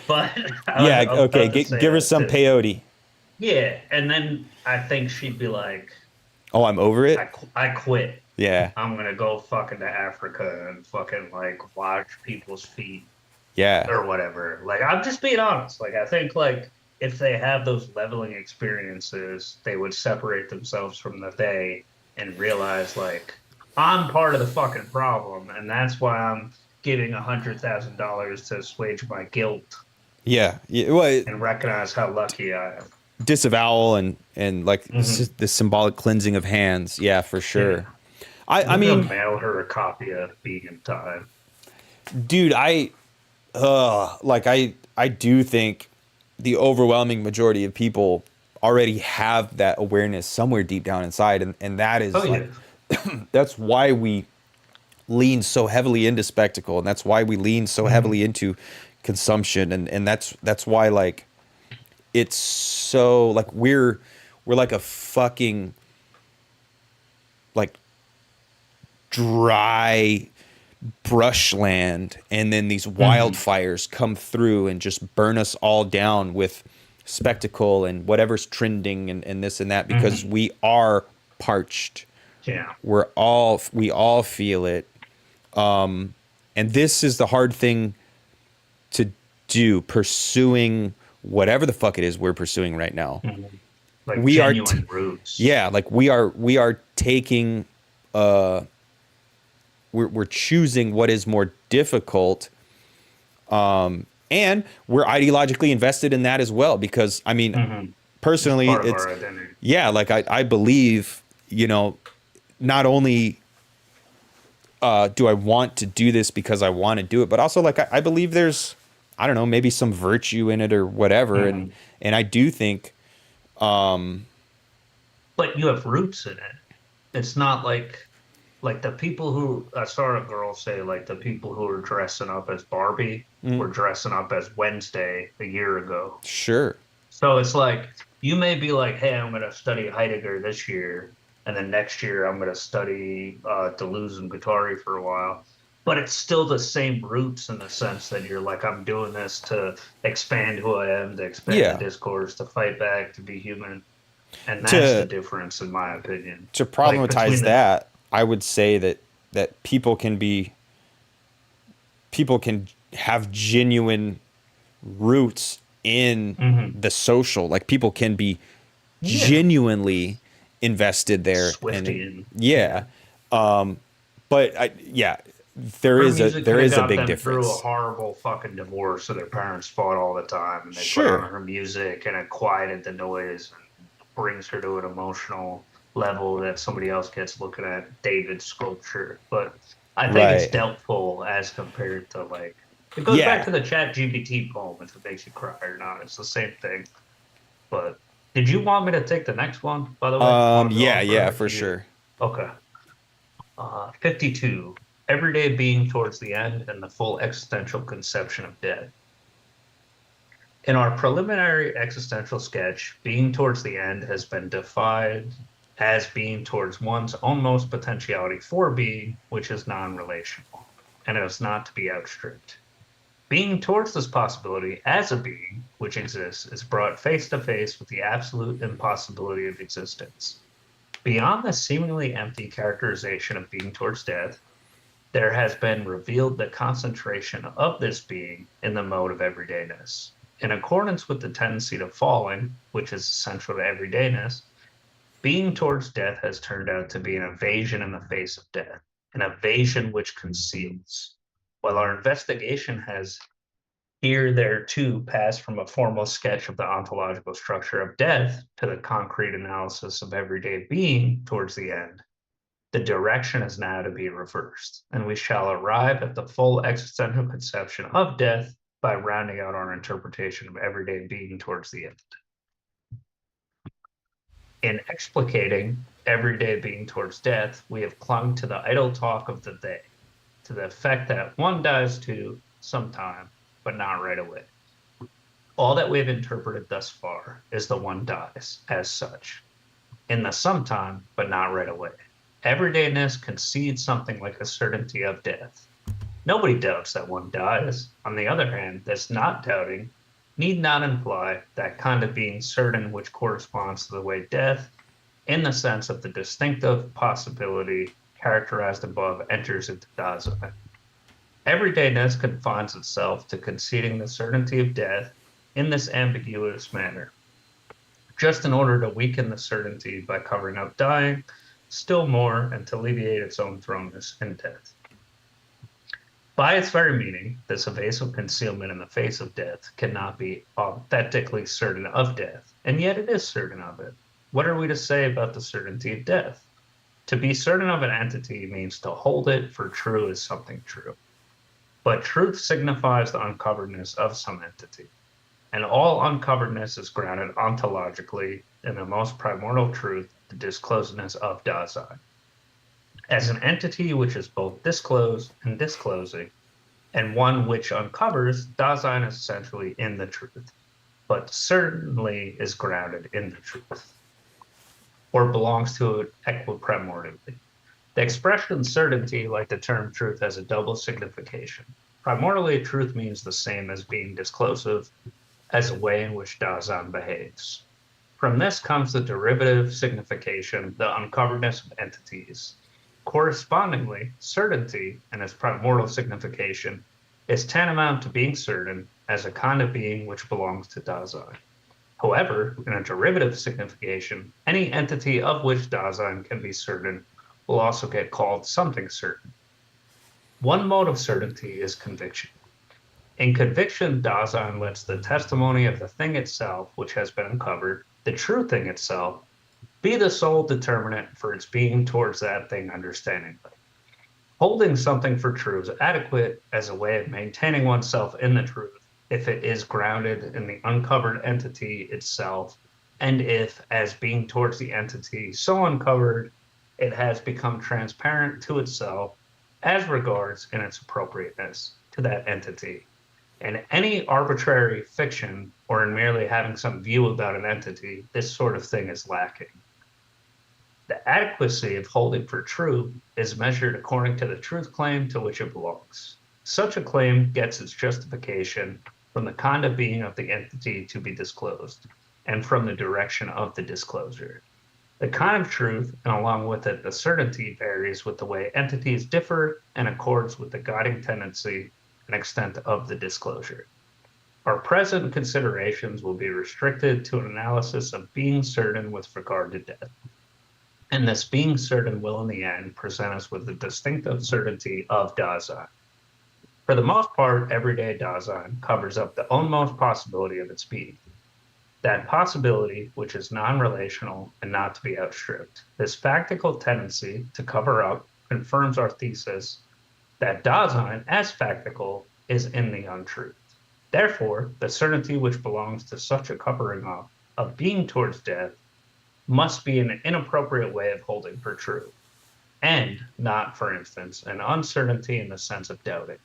But okay, give her some peyote. Yeah, and then I think she'd be like, "Oh, I'm over it. I quit. Yeah, I'm gonna go fucking to Africa and fucking like watch people's feet. Yeah, or whatever. Like, I'm just being honest. Like, I think like if they have those leveling experiences, they would separate themselves from the they and realize like, I'm part of the fucking problem, and that's why I'm giving $100,000 to assuage my guilt. Yeah, well, and recognize how lucky I am. Disavowal and like the symbolic cleansing of hands. Yeah, for sure. Yeah. I mean, mail her a copy of Vegan Time. Dude, I do think the overwhelming majority of people already have that awareness somewhere deep down inside, and that is that's why we lean so heavily into spectacle, and that's why we lean so heavily into consumption, and that's why like it's so like we're like a fucking like dry brushland, and then these wildfires come through and just burn us all down with spectacle and whatever's trending and this and that, because we are parched. Yeah, we all feel it. And this is the hard thing to do pursuing whatever the fuck it is we're pursuing right now. Mhm. Like We are genuine roots. yeah, like we are taking we're choosing what is more difficult, and we're ideologically invested in that as well, because I mean, Hmm. It's personally, part of it's our identity. yeah, like I believe, you know, not only do I want to do this because I want to do it, but also like I believe there's, I don't know, maybe some virtue in it or whatever, Hmm. and I do think But you have roots in it. It's not like the people who I saw a girl say like the people who were dressing up as Barbie were dressing up as Wednesday a year ago. sure, So it's like you may be like, hey, I'm going to study Heidegger this year, and then next year I'm going to study Deleuze and Guattari for a while. But it's still the same roots in the sense that you're like, I'm doing this to expand who I am, to expand the yeah. discourse, to fight back, to be human. And that's the To difference, in my opinion. Like between problematize the, that, I would say that people can have genuine roots in Mhm. the social. Like people can be Yeah, genuinely invested there, and Swiftian. yeah, Yeah. but yeah, Her music there could have is a got big them through a difference. horrible fucking divorce, so their parents fought all the time, and they put on Sure, her music, and it quieted the noise and brings her to an emotional level that somebody else gets looking at David's sculpture. But I think it's right, doubtful as compared to like it goes back yeah, to the Chat GPT poem if it makes you cry or not. It's the same thing. But did you want me to take the next one, by the way? Want to go yeah, for it? for sure. Okay. 52. Everyday being towards the end and the full existential conception of death. In our preliminary existential sketch, being towards the end has been defined as being towards one's own most potentiality for being, which is non relational, and it is not to be outstripped. Being towards this possibility as a being which exists is brought face to face with the absolute impossibility of existence. Beyond the seemingly empty characterization of being towards death, there has been revealed the concentration of this being in the mode of everydayness. In accordance with the tendency to falling, which is essential to everydayness, being towards death has turned out to be an evasion in the face of death, an evasion which conceals. While our investigation has here, there too, passed from a formal sketch of the ontological structure of death to the concrete analysis of everyday being towards the end, the direction is now to be reversed, and we shall arrive at the full existential conception of death by rounding out our interpretation of everyday being towards the end. In explicating everyday being towards death, we have clung to the idle talk of the they, to the effect that one dies too sometime, but not right away. All that we've interpreted thus far is the one dies as such, in the sometime, but not right away. Everydayness concedes something like a certainty of death. Nobody doubts that one dies. On the other hand, this not doubting need not imply that kind of being certain which corresponds to the way death, in the sense of the distinctive possibility characterized above, enters into Dasein. Everydayness confines itself to conceding the certainty of death in this ambiguous manner, just in order to weaken the certainty by covering up dying still more and to alleviate its own thrownness in death. By its very meaning, this evasive concealment in the face of death cannot be authentically certain of death, and yet it is certain of it. What are we to say about the certainty of death? To be certain of an entity means to hold it for true as something true. But truth signifies the uncoveredness of some entity, and all uncoveredness is grounded ontologically in the most primordial truth, the disclosedness of Dasein. As an entity which is both disclosed and disclosing, and one which uncovers, Dasein is essentially in the truth, but certainly is grounded in the truth, or belongs to it equiprimordially. The expression certainty, like the term truth, has a double signification. Primordially, truth means the same as being disclosive, as a way in which Dasein behaves. From this comes the derivative signification, the uncoveredness of entities. Correspondingly, certainty and its primordial signification is tantamount to being certain as a kind of being which belongs to Dasein. However, in a derivative signification, any entity of which Dasein can be certain will also get called something certain. One mode of certainty is conviction. In conviction, Dasein lets the testimony of the thing itself, which has been uncovered, the true thing itself, be the sole determinant for its being towards that thing understandingly. Holding something for true is adequate as a way of maintaining oneself in the truth if it is grounded in the uncovered entity itself, and if, as being towards the entity so uncovered, it has become transparent to itself as regards in its appropriateness to that entity. In any arbitrary fiction, or in merely having some view about an entity, this sort of thing is lacking. The adequacy of holding for true is measured according to the truth claim to which it belongs. Such a claim gets its justification from the kind of being of the entity to be disclosed, and from the direction of the disclosure. The kind of truth, and along with it, the certainty varies with the way entities differ and accords with the guiding tendency and extent of the disclosure. Our present considerations will be restricted to an analysis of being certain with regard to death. And this being certain will, in the end, present us with the distinctive certainty of Dasein. For the most part, everyday Dasein covers up the utmost possibility of its being. That possibility, which is non-relational and not to be outstripped. This factical tendency to cover up confirms our thesis that Dasein, as factical, is in the untruth. Therefore, the certainty which belongs to such a covering up of being towards death must be an inappropriate way of holding for true, and not, for instance, an uncertainty in the sense of doubting.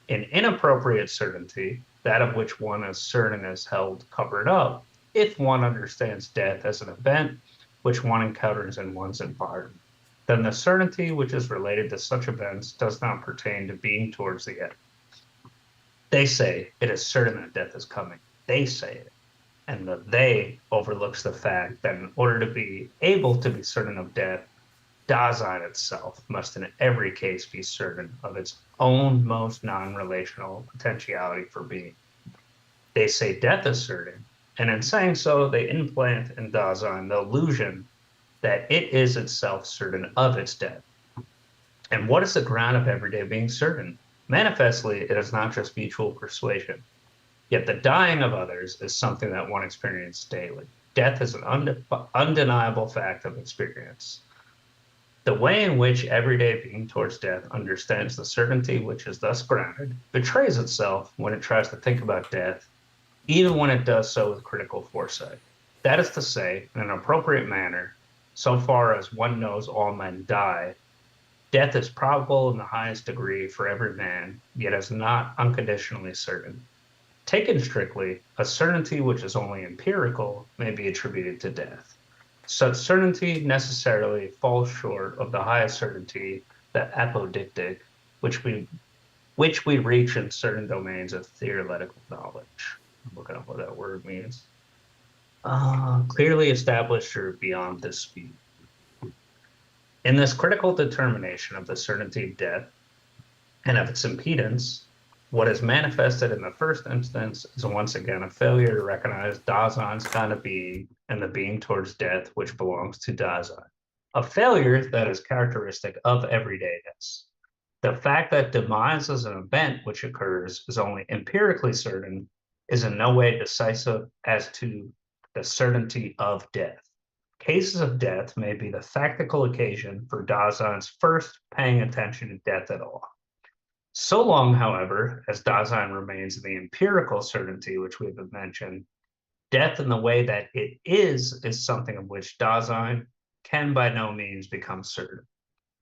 An inappropriate certainty, that of which one is certain is held covered up, if one understands death as an event which one encounters in one's environment. Then the certainty which is related to such events does not pertain to being towards the end. They say it is certain that death is coming. They say it. And the they overlooks the fact that in order to be able to be certain of death, Dasein itself must in every case be certain of its own most non-relational potentiality for being. They say death is certain, and in saying so, they implant in Dasein the illusion that it is itself certain of its death. And what is the ground of everyday being certain? Manifestly, it is not just mutual persuasion. Yet the dying of others is something that one experiences daily. Death is an undeniable fact of experience. The way in which everyday being towards death understands the certainty which is thus grounded betrays itself when it tries to think about death, even when it does so with critical foresight. That is to say, in an appropriate manner, so far as one knows all men die, death is probable in the highest degree for every man, yet is not unconditionally certain. Taken strictly, a certainty which is only empirical may be attributed to death. Such certainty necessarily falls short of the highest certainty, the apodictic, which we reach in certain domains of theoretical knowledge. I'm looking up what that word means. Clearly established or beyond dispute. In this critical determination of the certainty of death and of its impedance, what is manifested in the first instance is once again a failure to recognize Dasein's kind of being and the being towards death which belongs to Dasein. A failure that is characteristic of everydayness. The fact that demise is an event which occurs is only empirically certain is in no way decisive as to the certainty of death. Cases of death may be the factical occasion for Dasein's first paying attention to death at all. So long, however, as Dasein remains in the empirical certainty which we have mentioned, death in the way that it is something of which Dasein can by no means become certain.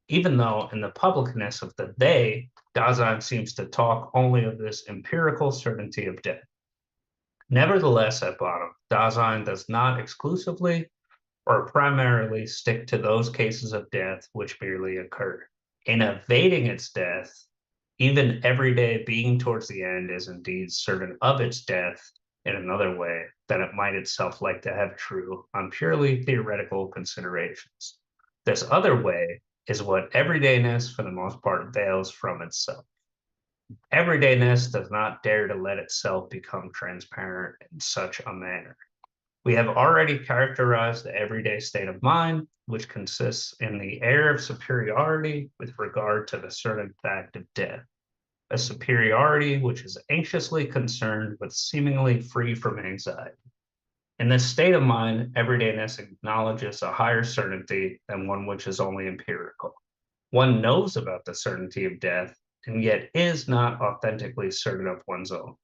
Even though in the publicness of the they, Dasein seems to talk only of this empirical certainty of death. Nevertheless, at bottom, Dasein does not exclusively or primarily stick to those cases of death which merely occur. In evading its death, even everyday being towards the end is indeed certain of its death in another way than it might itself like to have true on purely theoretical considerations. This other way is what everydayness for the most part veils from itself. Everydayness does not dare to let itself become transparent in such a manner. We have already characterized the everyday state of mind, which consists in the air of superiority with regard to the certain fact of death, a superiority which is anxiously concerned but seemingly free from anxiety. In this state of mind, everydayness acknowledges a higher certainty than one which is only empirical. One knows about the certainty of death, and yet is not authentically certain of one's own.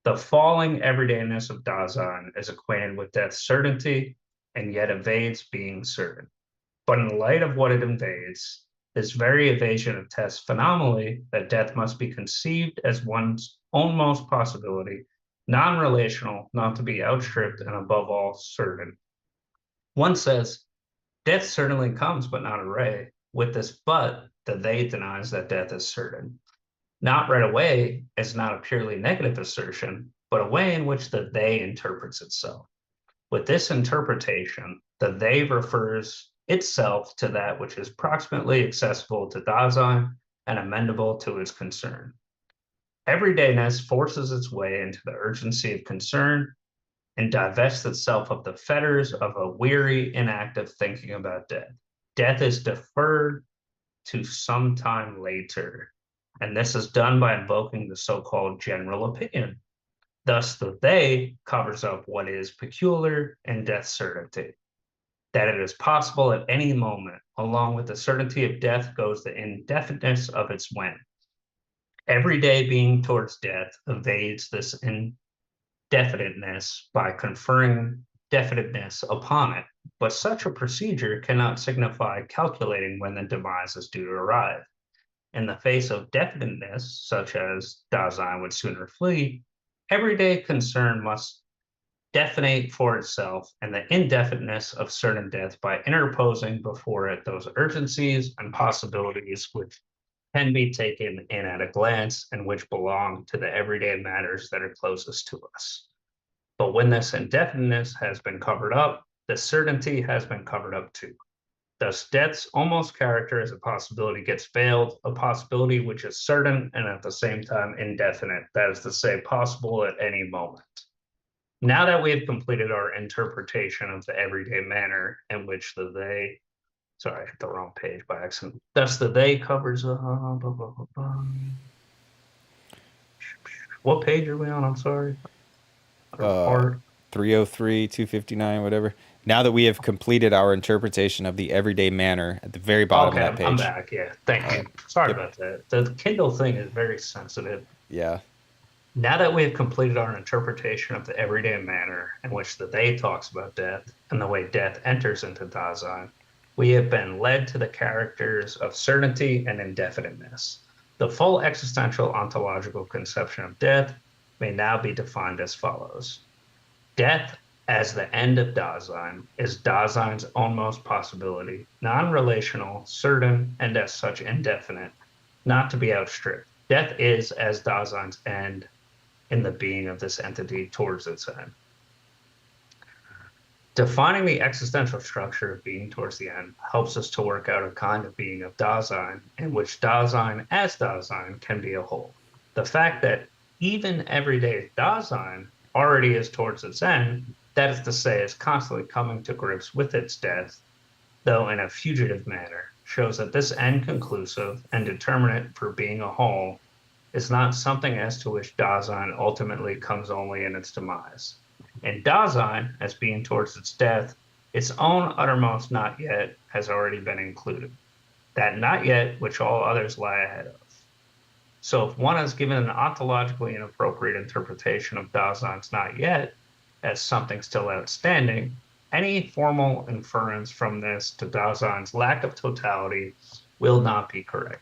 The falling everydayness of Dasein is acquainted with death's certainty, and yet evades being certain. But in the light of what it invades, this very evasion attests phenomenally that death must be conceived as one's own most possibility, non-relational, not to be outstripped, and above all, certain. One says, death certainly comes, but not array. With this but, the they denies that death is certain. Not right away is not a purely negative assertion, but a way in which the they interprets itself. With this interpretation, the they refers itself to that which is proximately accessible to Dasein and amendable to its concern. Everydayness forces its way into the urgency of concern and divests itself of the fetters of a weary, inactive thinking about death. Death is deferred to some time later, and this is done by invoking the so-called general opinion. Thus, the they covers up what is peculiar in death's certainty, that it is possible at any moment. Along with the certainty of death goes the indefiniteness of its when. Every day being towards death evades this indefiniteness by conferring definiteness upon it, but such a procedure cannot signify calculating when the demise is due to arrive. In the face of definiteness, such as Dasein would sooner flee, everyday concern must definite for itself and the indefiniteness of certain death by interposing before it those urgencies and possibilities which can be taken in at a glance and which belong to the everyday matters that are closest to us. But when this indefiniteness has been covered up, the certainty has been covered up too. Thus, death's almost character as a possibility gets veiled, a possibility which is certain and at the same time indefinite, that is to say, possible at any moment. Now that we have completed our interpretation of the everyday manner in which the they, sorry, I hit the wrong page by accident. Thus, the they covers, what page are we on? I'm sorry. 303, 259, whatever. Now that we have completed our interpretation of the everyday manner at the very bottom of that page. I'm back. Yeah, thank you. Sorry about that. The Kindle thing is very sensitive. Yeah. Now that we have completed our interpretation of the everyday manner in which the they talks about death and the way death enters into Dasein, we have been led to the characters of certainty and indefiniteness. The full existential ontological conception of death may now be defined as follows. Death as the end of Dasein is Dasein's ownmost possibility, non-relational, certain, and as such indefinite, not to be outstripped. Death is as Dasein's end in the being of this entity towards its end. Defining the existential structure of being towards the end helps us to work out a kind of being of Dasein in which Dasein as Dasein can be a whole. The fact that even everyday Dasein already is towards its end, that is to say, is constantly coming to grips with its death, though in a fugitive manner, shows that this end conclusive and determinate for being a whole is not something as to which Dasein ultimately comes only in its demise. In Dasein, as being towards its death, its own uttermost not yet has already been included, that not yet which all others lie ahead of. So if one is given an ontologically inappropriate interpretation of Dasein's not yet as something still outstanding, any formal inference from this to Dasein's lack of totality will not be correct.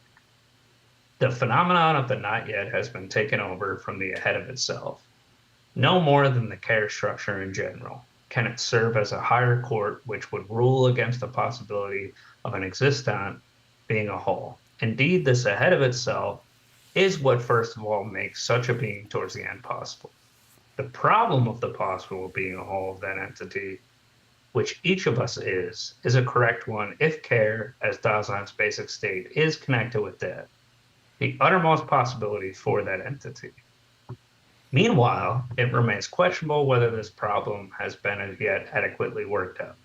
The phenomenon of the not yet has been taken over from the ahead of itself. No more than the care structure in general can it serve as a higher court which would rule against the possibility of an existent being a whole. Indeed, this ahead of itself is what first of all makes such a being towards the end possible. The problem of the possible being a whole of that entity, which each of us is a correct one if care, as Dasein's basic state, is connected with death. the uttermost possibility for that entity. Meanwhile, it remains questionable whether this problem has been as yet adequately worked out.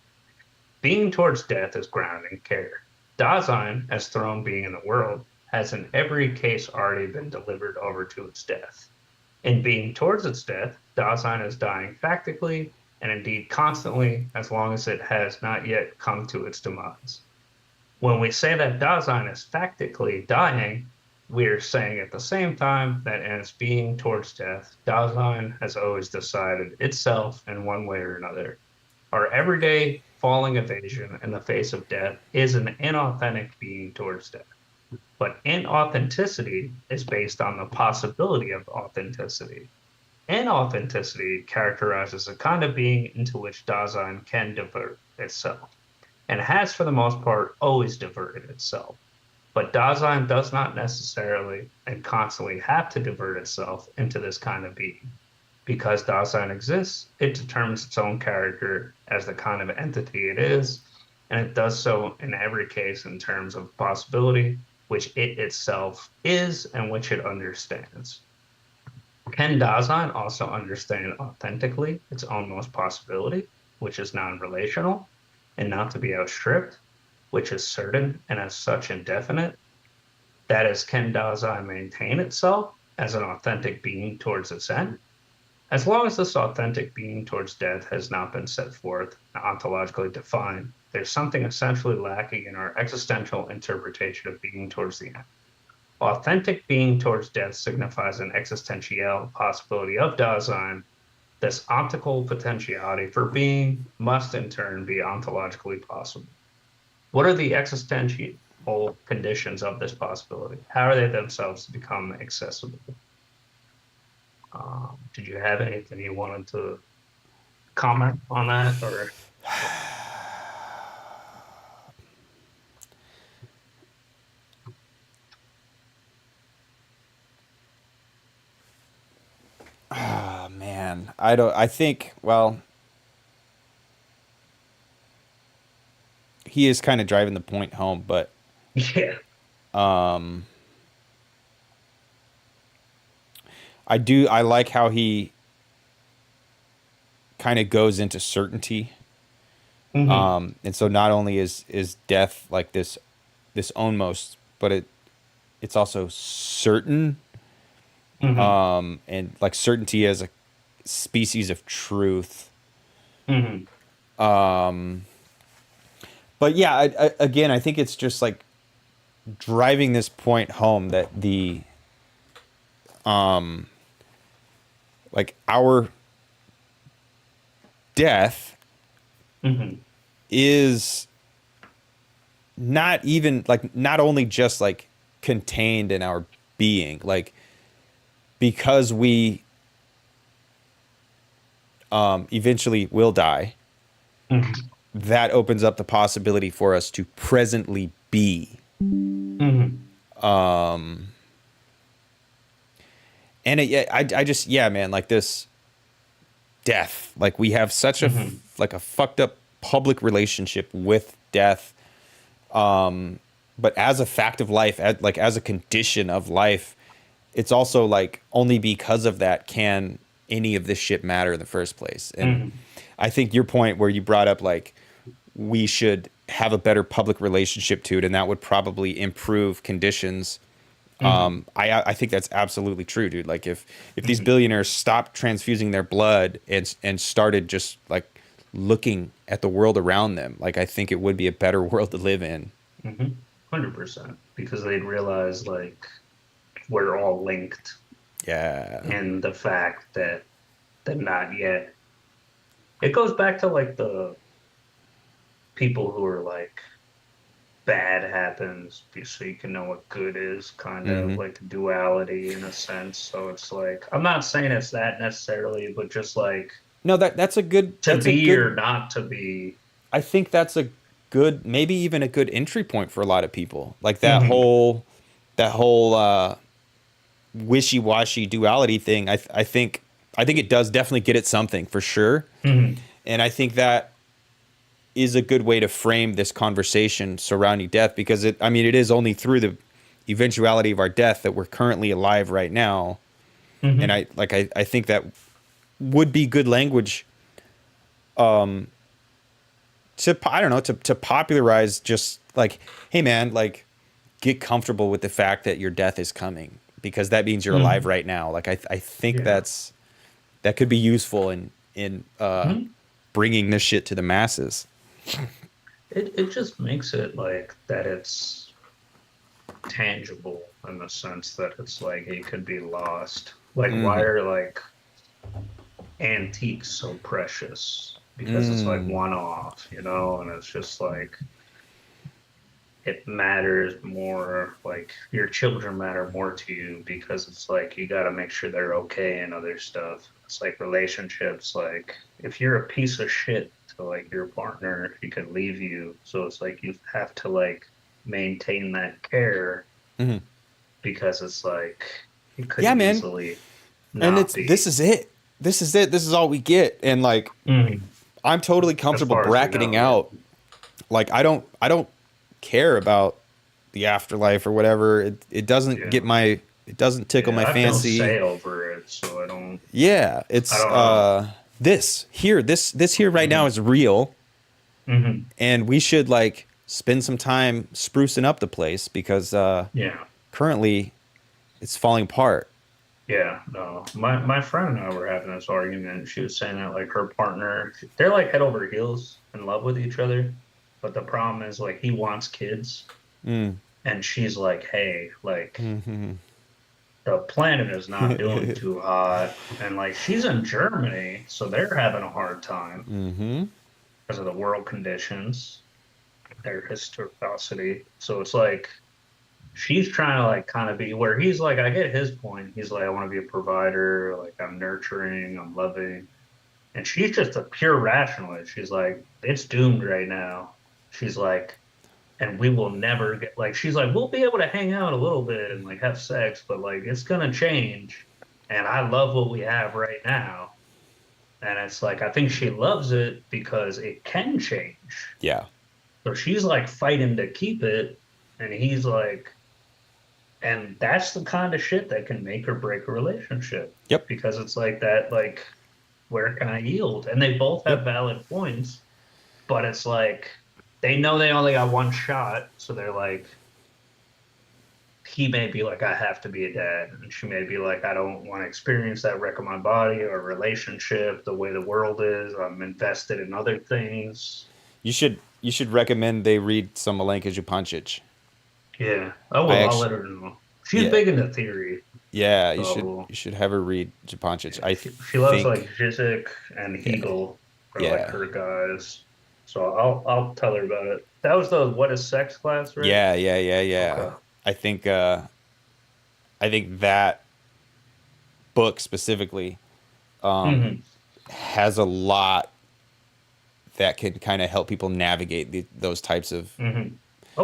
Being towards death is grounded in care. Dasein, as throne being in the world, has in every case already been delivered over to its death. In being towards its death, Dasein is dying factically and indeed constantly as long as it has not yet come to its demise. When we say that Dasein is factically dying, we are saying at the same time that in its being towards death, Dasein has always decided itself in one way or another. Our everyday falling evasion in the face of death is an inauthentic being towards death. But inauthenticity is based on the possibility of authenticity. Inauthenticity characterizes a kind of being into which Dasein can divert itself, and has for the most part always diverted itself. But Dasein does not necessarily and constantly have to divert itself into this kind of being. Because Dasein exists, it determines its own character as the kind of entity it is, and it does so in every case in terms of possibility, which it itself is and which it understands. Can Dasein also understand authentically its own most possibility, which is non-relational, and not to be outstripped, which is certain and as such indefinite? That is, can Dasein maintain itself as an authentic being towards its end? As long as this authentic being towards death has not been set forth and ontologically defined, there's something essentially lacking in our existential interpretation of being towards the end. Authentic being towards death signifies an existential possibility of Dasein. This optical potentiality for being must in turn be ontologically possible. What are the existential conditions of this possibility? How are they themselves to become accessible? Did you have anything you wanted to comment on that, or? Oh, man, I think, well, he is kind of driving the point home, but Yeah. I like how he kind of goes into certainty. And so not only is death like this almost, but it's also certain. And like certainty as a species of truth. But yeah, again, I think it's just like driving this point home that like our death is not even like, not only just like contained in our being, like because we eventually will die, that opens up the possibility for us to presently be. And I just, yeah, man, like this death, like we have such a like a fucked up public relationship with death, but as a fact of life, like as a condition of life, it's also like only because of that can any of this shit matter in the first place. And I think your point where you brought up like we should have a better public relationship to it, and that would probably improve conditions. I think that's absolutely true, dude. Like if these billionaires stopped transfusing their blood and started just like looking at the world around them, like I think it would be a better world to live in. 100%, because they'd realize like we're all linked. Yeah. And the fact that they're not yet. It goes back to like the people who are like bad happens so you can know what good is, kind of like duality in a sense. So it's like, I'm not saying it's that necessarily, but just like no, that's a good to be good, or not to be. I think that's a good, maybe even a good entry point for a lot of people. Like that whole wishy-washy duality thing. I think it does definitely get at something for sure. And I think that is a good way to frame this conversation surrounding death, because it is only through eventuality of our death, that we're currently alive right now. And I think that would be good language to, I don't know, to popularize just like, hey man, like, get comfortable with the fact that your death is coming, because that means you're alive right now. Like I think that could be useful in bringing this shit to the masses. It just makes it like that it's tangible in the sense that it's like it could be lost. Like why are like antiques so precious? Because it's like one off, you know, and it's just like it matters more, like your children matter more to you because it's like you got to make sure they're okay and other stuff. It's like relationships, like if you're a piece of shit to like your partner, he could leave you. So it's like you have to like maintain that care because it's like you could Yeah, man. easily And not be. this is it. This is all we get. And like, I'm totally As comfortable far as we bracketing know, out. Like, I don't care about the afterlife or whatever. It doesn't it doesn't tickle my fancy. I feel say over it, so I don't. Yeah, it's I don't know. this here right now is real, and we should like spend some time sprucing up the place because currently it's falling apart. Yeah, no. My friend and I were having this argument. She was saying that like her partner, they're like head over heels in love with each other, but the problem is like he wants kids, and she's like, hey, like the planet is not doing too hot, and like she's in Germany, so they're having a hard time because of the world conditions, their historicity. So it's like she's trying to like kind of be where he's like, I get his point. He's like, I want to be a provider, like I'm nurturing, I'm loving. And she's just a pure rationalist. She's like, it's doomed right now. She's like, and we will never get like she's like, we'll be able to hang out a little bit and like have sex, but like it's gonna change. And I love what we have right now. And it's like I think she loves it because it can change. Yeah. So she's like fighting to keep it. And he's like, and that's the kind of shit that can make or break a relationship. Yep. Because it's like that, like, where can I yield? And they both have valid points, but it's like they know they only got one shot, so they're like, he may be like, I have to be a dad, and she may be like, I don't want to experience that wreck of my body or relationship the way the world is. I'm invested in other things. You should recommend they read some Alenka Zupancic. Yeah. Oh well, I'll let her know. She's big into theory. Yeah, so you should have her read Zupancic. She loves like Zizek and Hegel are like her guys. So I'll tell her about it. That was the What is Sex class, right? Yeah. Okay. I think that book specifically has a lot that can kind of help people navigate those types of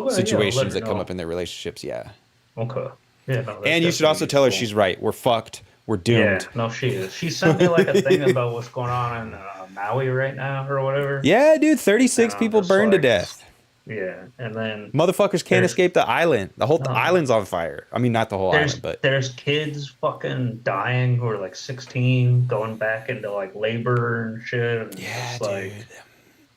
situations that come up in their relationships. Yeah. Okay. Yeah. No, and you should also tell her she's right. We're fucked. We're doomed. Yeah. No, she is. She sent me like a thing about what's going on in Maui right now or whatever. Yeah, dude. 36 people burned to death. Yeah, and then motherfuckers can't escape the island. The whole island's on fire. I mean, not the whole island, but there's kids fucking dying who are like 16, going back into like labor and shit. And yeah, like, dude.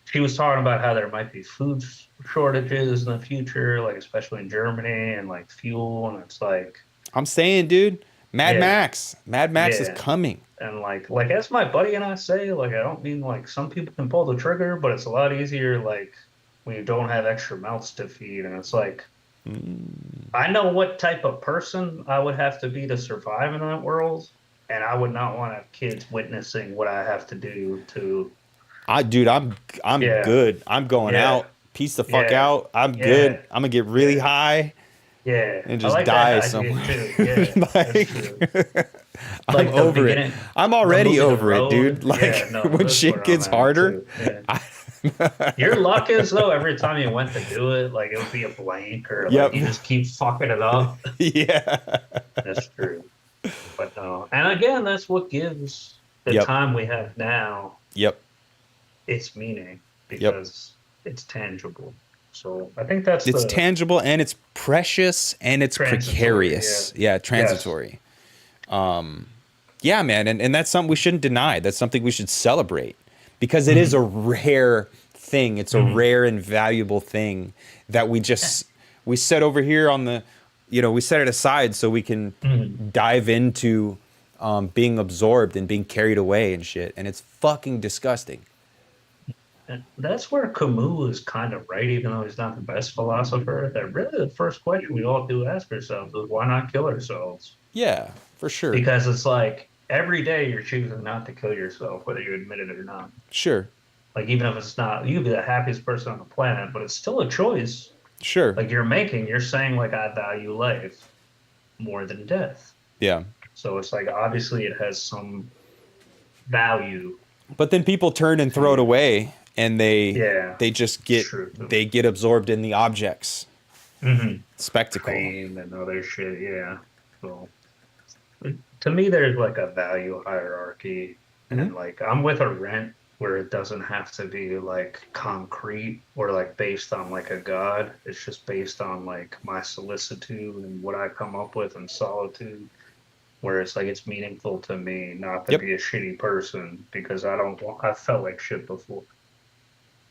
She was talking about how there might be food shortages in the future, like especially in Germany, and like fuel. And it's like, I'm saying, dude, Mad Max is coming. And like as my buddy and I say, like I don't mean like some people can pull the trigger, but it's a lot easier like when you don't have extra mouths to feed. And it's like, I know what type of person I would have to be to survive in that world, and I would not want to have kids witnessing what I have to do to. Dude, I'm good. I'm going out. Peace the fuck out. I'm good. I'm gonna get really high. Yeah, and just die somewhere. I'm over it. I'm already over it, dude. Like when shit gets harder. Your luck is though every time you went to do it, like it would be a blank or like you just keep fucking it up. Yeah, that's true. But no, and again, that's what gives the time we have now. Yep. Its meaning because it's tangible. So I think that's It's the tangible and it's precious and it's transitory. Yeah. precarious. Yeah, Yes. transitory. Yeah, man, and that's something we shouldn't deny. That's something we should celebrate because it is a Hmm. rare thing. It's a Hmm. rare and valuable thing that we set over here on the, we set it aside so we can Hmm. dive into being absorbed and being carried away and shit. And it's fucking disgusting. And that's where Camus is kind of right, even though he's not the best philosopher. That really the first question we all do ask ourselves is why not kill ourselves? Yeah, for sure. Because it's like every day you're choosing not to kill yourself, whether you admit it or not. Sure. Like even if it's not, you could be the happiest person on the planet, but it's still a choice. Sure. Like you're saying like I value life more than death. Yeah. So it's like obviously it has some value But then people turn and to throw it you. away and Yeah, they just it's get true. they get absorbed in the objects Hmm. spectacle. Fame and other shit. Yeah. So to me, there's like a value hierarchy, Hmm. and like I'm with a rent where it doesn't have to be like concrete or like based on like a god. It's just based on like my solicitude and what I come up with in solitude. Where it's like it's meaningful to me not to Yep. be a shitty person because I don't want, I felt like shit before.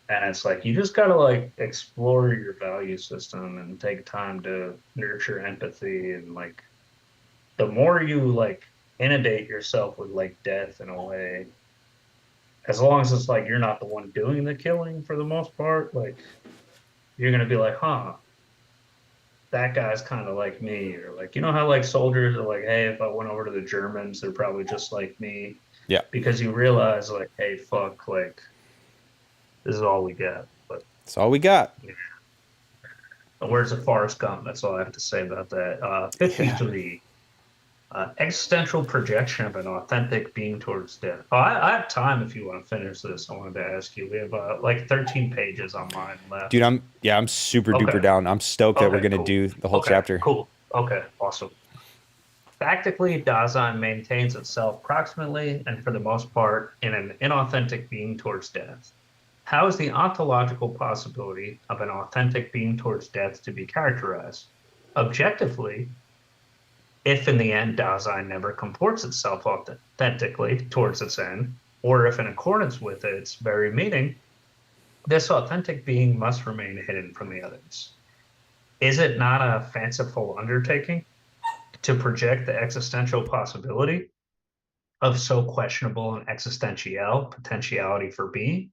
And it's like you just gotta like explore your value system and take time to nurture empathy and like the more you like inundate yourself with like death in a way, as long as it's like you're not the one doing the killing for the most part, like you're gonna be like, huh, that guy's kind of like me, or like you know how like soldiers are like, hey, if I went over to the Germans, they're probably just like me, Yeah. because you realize like, hey, fuck, like this is all we got. But That's all we got. yeah. Where's the Forrest Gump? That's all I have to say about that. Yeah. 53. Existential projection of an authentic being towards death. Oh, I have time if you want to finish this. I wanted to ask you. We have like 13 pages on mine Dude, left. I'm super duper Okay. down. I'm stoked that we're Okay, gonna cool. do the whole Okay, chapter. cool. Okay, awesome. Tactically, Dasein maintains itself proximately and for the most part in an inauthentic being towards death. How is the ontological possibility of an authentic being towards death to be characterized? Objectively, if in the end Dasein never comports itself authentically towards its end, or if in accordance with its very meaning, this authentic being must remain hidden from the others. Is it not a fanciful undertaking to project the existential possibility of so questionable an existential potentiality for being?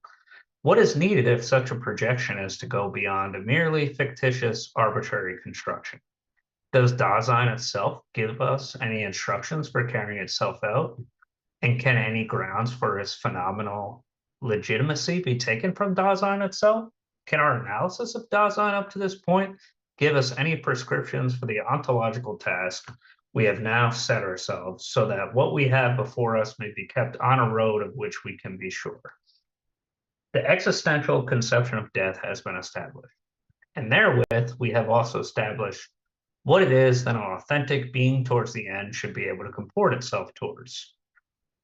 What is needed if such a projection is to go beyond a merely fictitious arbitrary construction? Does Dasein itself give us any instructions for carrying itself out? And can any grounds for its phenomenal legitimacy be taken from Dasein itself? Can our analysis of Dasein up to this point give us any prescriptions for the ontological task we have now set ourselves so that what we have before us may be kept on a road of which we can be sure? The existential conception of death has been established, and therewith we have also established what it is that an authentic being towards the end should be able to comport itself towards.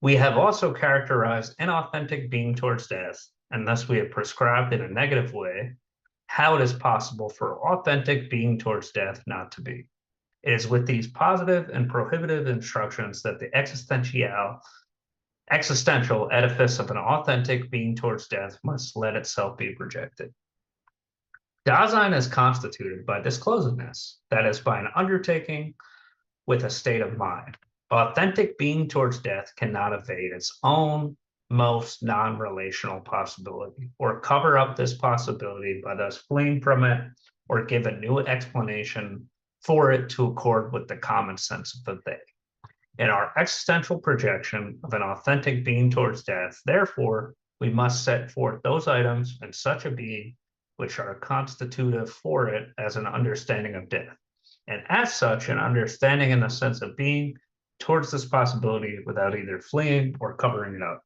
We have also characterized an authentic being towards death, and thus we have prescribed in a negative way how it is possible for authentic being towards death not to be. It is with these positive and prohibitive instructions that the existential edifice of an authentic being towards death must let itself be rejected. Dasein is constituted by disclosedness, that is, by an undertaking with a state of mind. Authentic being towards death cannot evade its own most non relational possibility, or cover up this possibility by thus fleeing from it, or give a new explanation for it to accord with the common sense of the day. In our existential projection of an authentic being towards death, therefore, we must set forth those items in such a being which are constitutive for it as an understanding of death, and as such, an understanding in the sense of being towards this possibility without either fleeing or covering it up.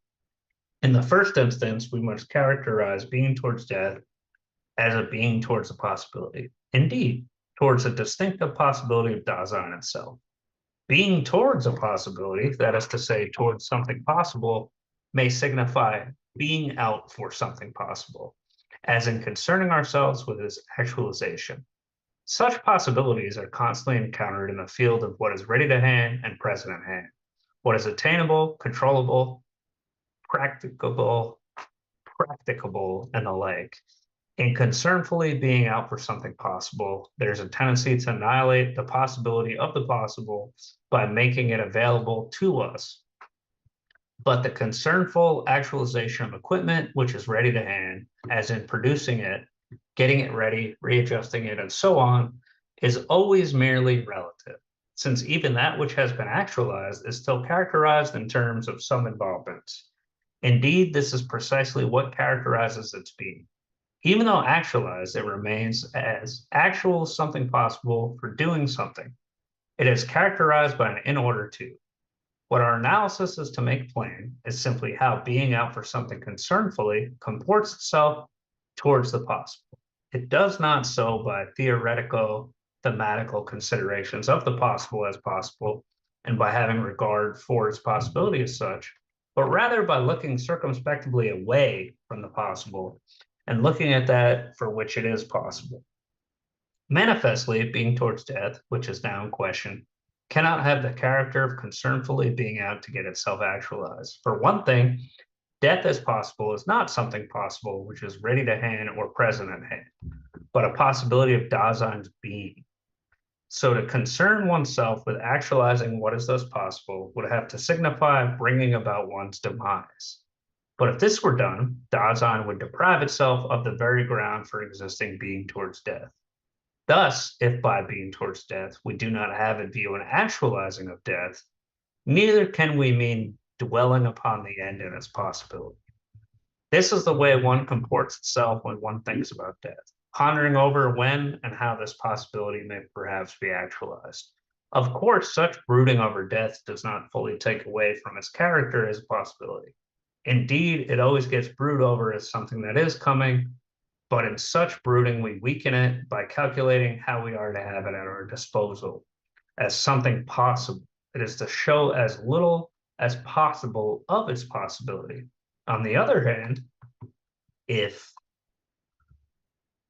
In the first instance, we must characterize being towards death as a being towards a possibility. Indeed, towards a distinctive possibility of Dasein itself. Being towards a possibility, that is to say, towards something possible, may signify being out for something possible. as in concerning ourselves with its actualization. Such possibilities are constantly encountered in the field of what is ready to hand and present at hand, what is attainable, controllable, practicable, and the like. In concernfully being out for something possible, there's a tendency to annihilate the possibility of the possible by making it available to us. But the concernful actualization of equipment, which is ready to hand, as in producing it, getting it ready, readjusting it, and so on, is always merely relative, since even that which has been actualized is still characterized in terms of some involvements. Indeed, this is precisely what characterizes its being. Even though actualized, it remains as actual something possible for doing something. It is characterized by an in order to. What our analysis is to make plain is simply how being out for something concernfully comports itself towards the possible. It does not so by theoretical, thematical considerations of the possible as possible, and by having regard for its possibility as such, but rather by looking circumspectively away from the possible and looking at that for which it is possible. Manifestly, being towards death, which is now in question, cannot have the character of concernfully being out to get itself actualized. For one thing, death as possible is not something possible which is ready to hand or present at hand, but a possibility of Dasein's being. So to concern oneself with actualizing what is thus possible would have to signify bringing about one's demise. But if this were done, Dasein would deprive itself of the very ground for existing being towards death. Thus, if by being towards death we do not have in view an actualizing of death, neither can we mean dwelling upon the end and its possibility. This is the way one comports itself when one thinks about death, pondering over when and how this possibility may perhaps be actualized. Of course, such brooding over death does not fully take away from its character as a possibility. Indeed, it always gets brooded over as something that is coming, but in such brooding, we weaken it by calculating how we are to have it at our disposal as something possible. It is to show as little as possible of its possibility. On the other hand, if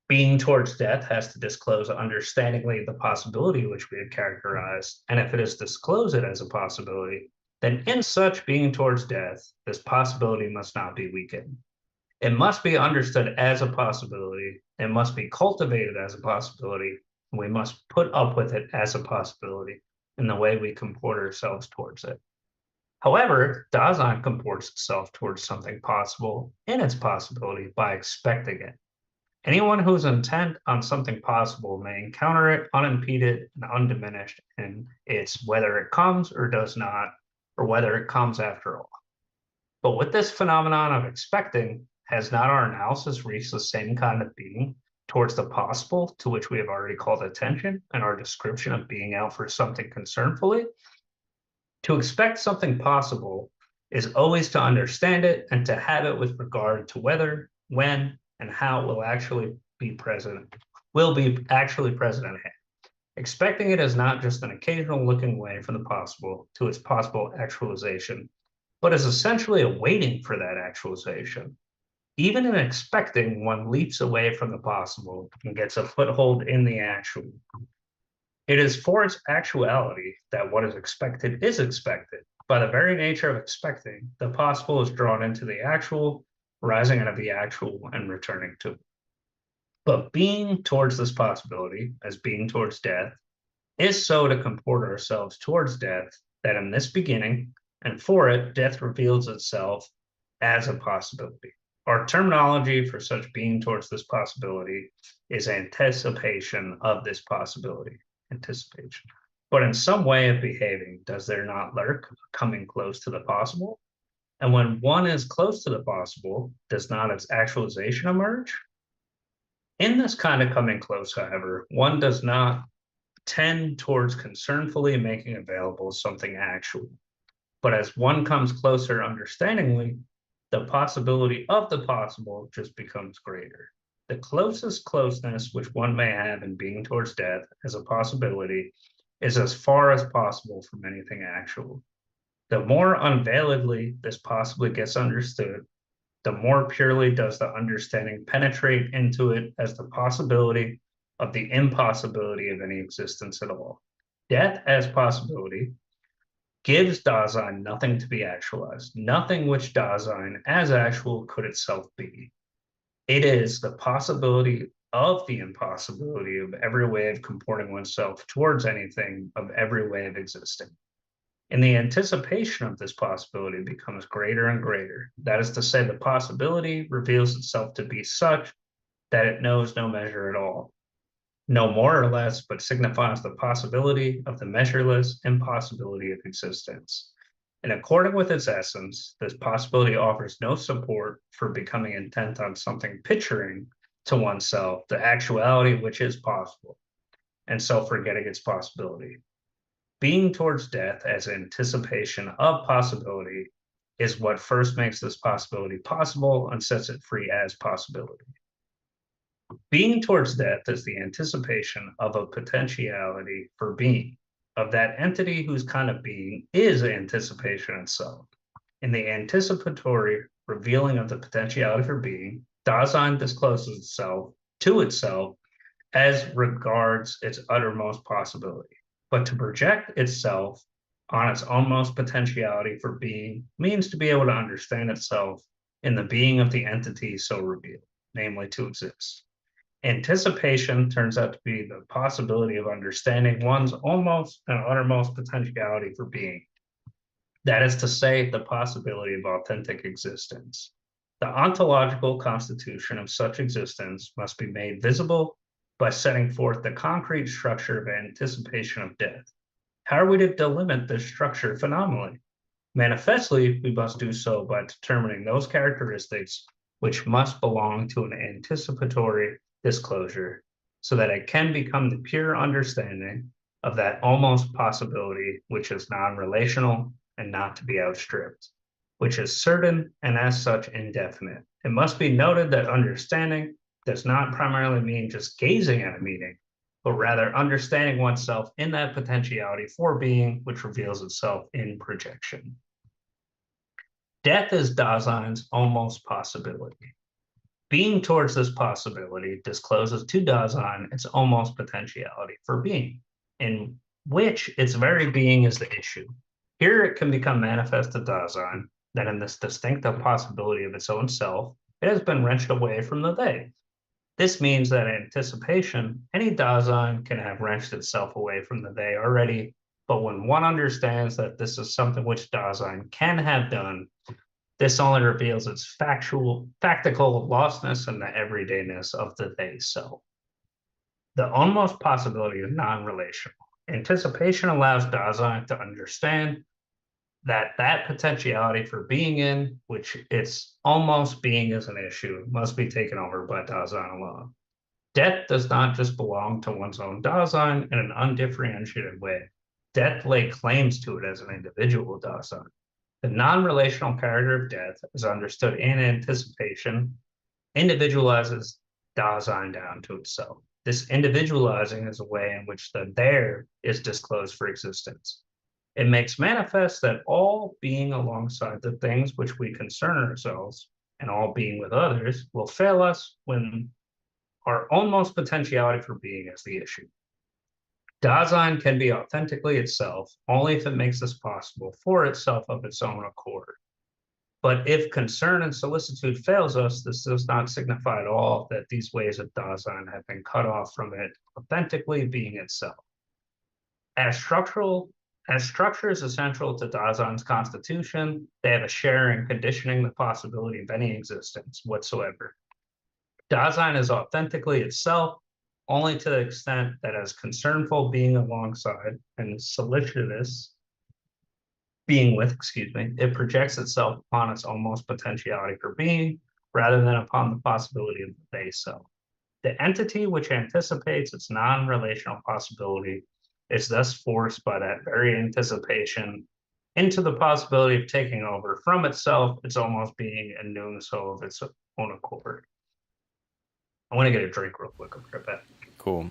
being towards death has to disclose understandingly the possibility which we have characterized, and if it is disclose it as a possibility, then in such being towards death, this possibility must not be weakened. It must be understood as a possibility. It must be cultivated as a possibility. And we must put up with it as a possibility in the way we comport ourselves towards it. However, Dasein comports itself towards something possible in its possibility by expecting it. Anyone who's intent on something possible may encounter it unimpeded and undiminished in its whether it comes or does not, or whether it comes after all. But with this phenomenon of expecting, has not our analysis reached the same kind of being towards the possible to which we have already called attention in our description of being out for something concernfully? To expect something possible is always to understand it and to have it with regard to whether, when, and how it will actually be present at hand. Expecting it is not just an occasional looking away from the possible to its possible actualization, but is essentially a waiting for that actualization. Even in expecting, one leaps away from the possible and gets a foothold in the actual. It is for its actuality that what is expected. By the very nature of expecting, the possible is drawn into the actual, rising out of the actual and returning to it. But being towards this possibility, as being towards death, is so to comport ourselves towards death that in this beginning, and for it, death reveals itself as a possibility. Our terminology for such being towards this possibility is anticipation of this possibility, anticipation. But in some way of behaving, does there not lurk coming close to the possible? And when one is close to the possible, does not its actualization emerge? In this kind of coming close, however, one does not tend towards concernfully making available something actual. But as one comes closer understandingly, the possibility of the possible just becomes greater. The closest closeness which one may have in being towards death as a possibility is as far as possible from anything actual. The more unveiledly this possibly gets understood, the more purely does the understanding penetrate into it as the possibility of the impossibility of any existence at all. Death as possibility gives Dasein nothing to be actualized, nothing which Dasein as actual could itself be. It is the possibility of the impossibility of every way of comporting oneself towards anything, of every way of existing. And the anticipation of this possibility becomes greater and greater. That is to say, the possibility reveals itself to be such that it knows no measure at all, no more or less, but signifies the possibility of the measureless impossibility of existence. And according with its essence, this possibility offers no support for becoming intent on something picturing to oneself the actuality which is possible, and so forgetting its possibility. Being towards death as anticipation of possibility is what first makes this possibility possible and sets it free as possibility. Being towards death is the anticipation of a potentiality for being, of that entity whose kind of being is anticipation itself. In the anticipatory revealing of the potentiality for being, Dasein discloses itself to itself as regards its uttermost possibility. But to project itself on its ownmost potentiality for being means to be able to understand itself in the being of the entity so revealed, namely to exist. Anticipation turns out to be the possibility of understanding one's almost and uttermost potentiality for being. That is to say, the possibility of authentic existence. The ontological constitution of such existence must be made visible by setting forth the concrete structure of anticipation of death. How are we to delimit this structure phenomenally? Manifestly, we must do so by determining those characteristics which must belong to an anticipatory disclosure, so that it can become the pure understanding of that almost possibility which is non-relational and not to be outstripped, which is certain and as such indefinite. It must be noted that understanding does not primarily mean just gazing at a meaning, but rather understanding oneself in that potentiality for being, which reveals itself in projection. Death is Dasein's almost possibility. Being towards this possibility discloses to Dasein its almost potentiality for being, in which its very being is the issue. Here it can become manifest to Dasein that in this distinctive possibility of its own self, it has been wrenched away from the they. This means that in anticipation, any Dasein can have wrenched itself away from the they already, but when one understands that this is something which Dasein can have done, this only reveals its factical lostness and the everydayness of the they self. The almost possibility is non-relational. Anticipation allows Dasein to understand that potentiality for being in, which its almost being is an issue, must be taken over by Dasein alone. Death does not just belong to one's own Dasein in an undifferentiated way. Death lay claims to it as an individual Dasein. The non-relational character of death, as understood in anticipation, individualizes Dasein down to itself. This individualizing is a way in which the there is disclosed for existence. It makes manifest that all being alongside the things which we concern ourselves and all being with others will fail us when our almost potentiality for being is the issue. Dasein can be authentically itself only if it makes this possible for itself of its own accord. But if concern and solicitude fails us, this does not signify at all that these ways of Dasein have been cut off from it authentically being itself. As structure is essential to Dasein's constitution, they have a share in conditioning the possibility of any existence whatsoever. Dasein is authentically itself only to the extent that as concernful being alongside and solicitous being with, it projects itself upon its almost potentiality for being rather than upon the possibility of the they self. The entity which anticipates its non-relational possibility is thus forced by that very anticipation into the possibility of taking over from itself its almost being and doing so of its own accord. I want to get a drink real quick. I'll be right back. Cool.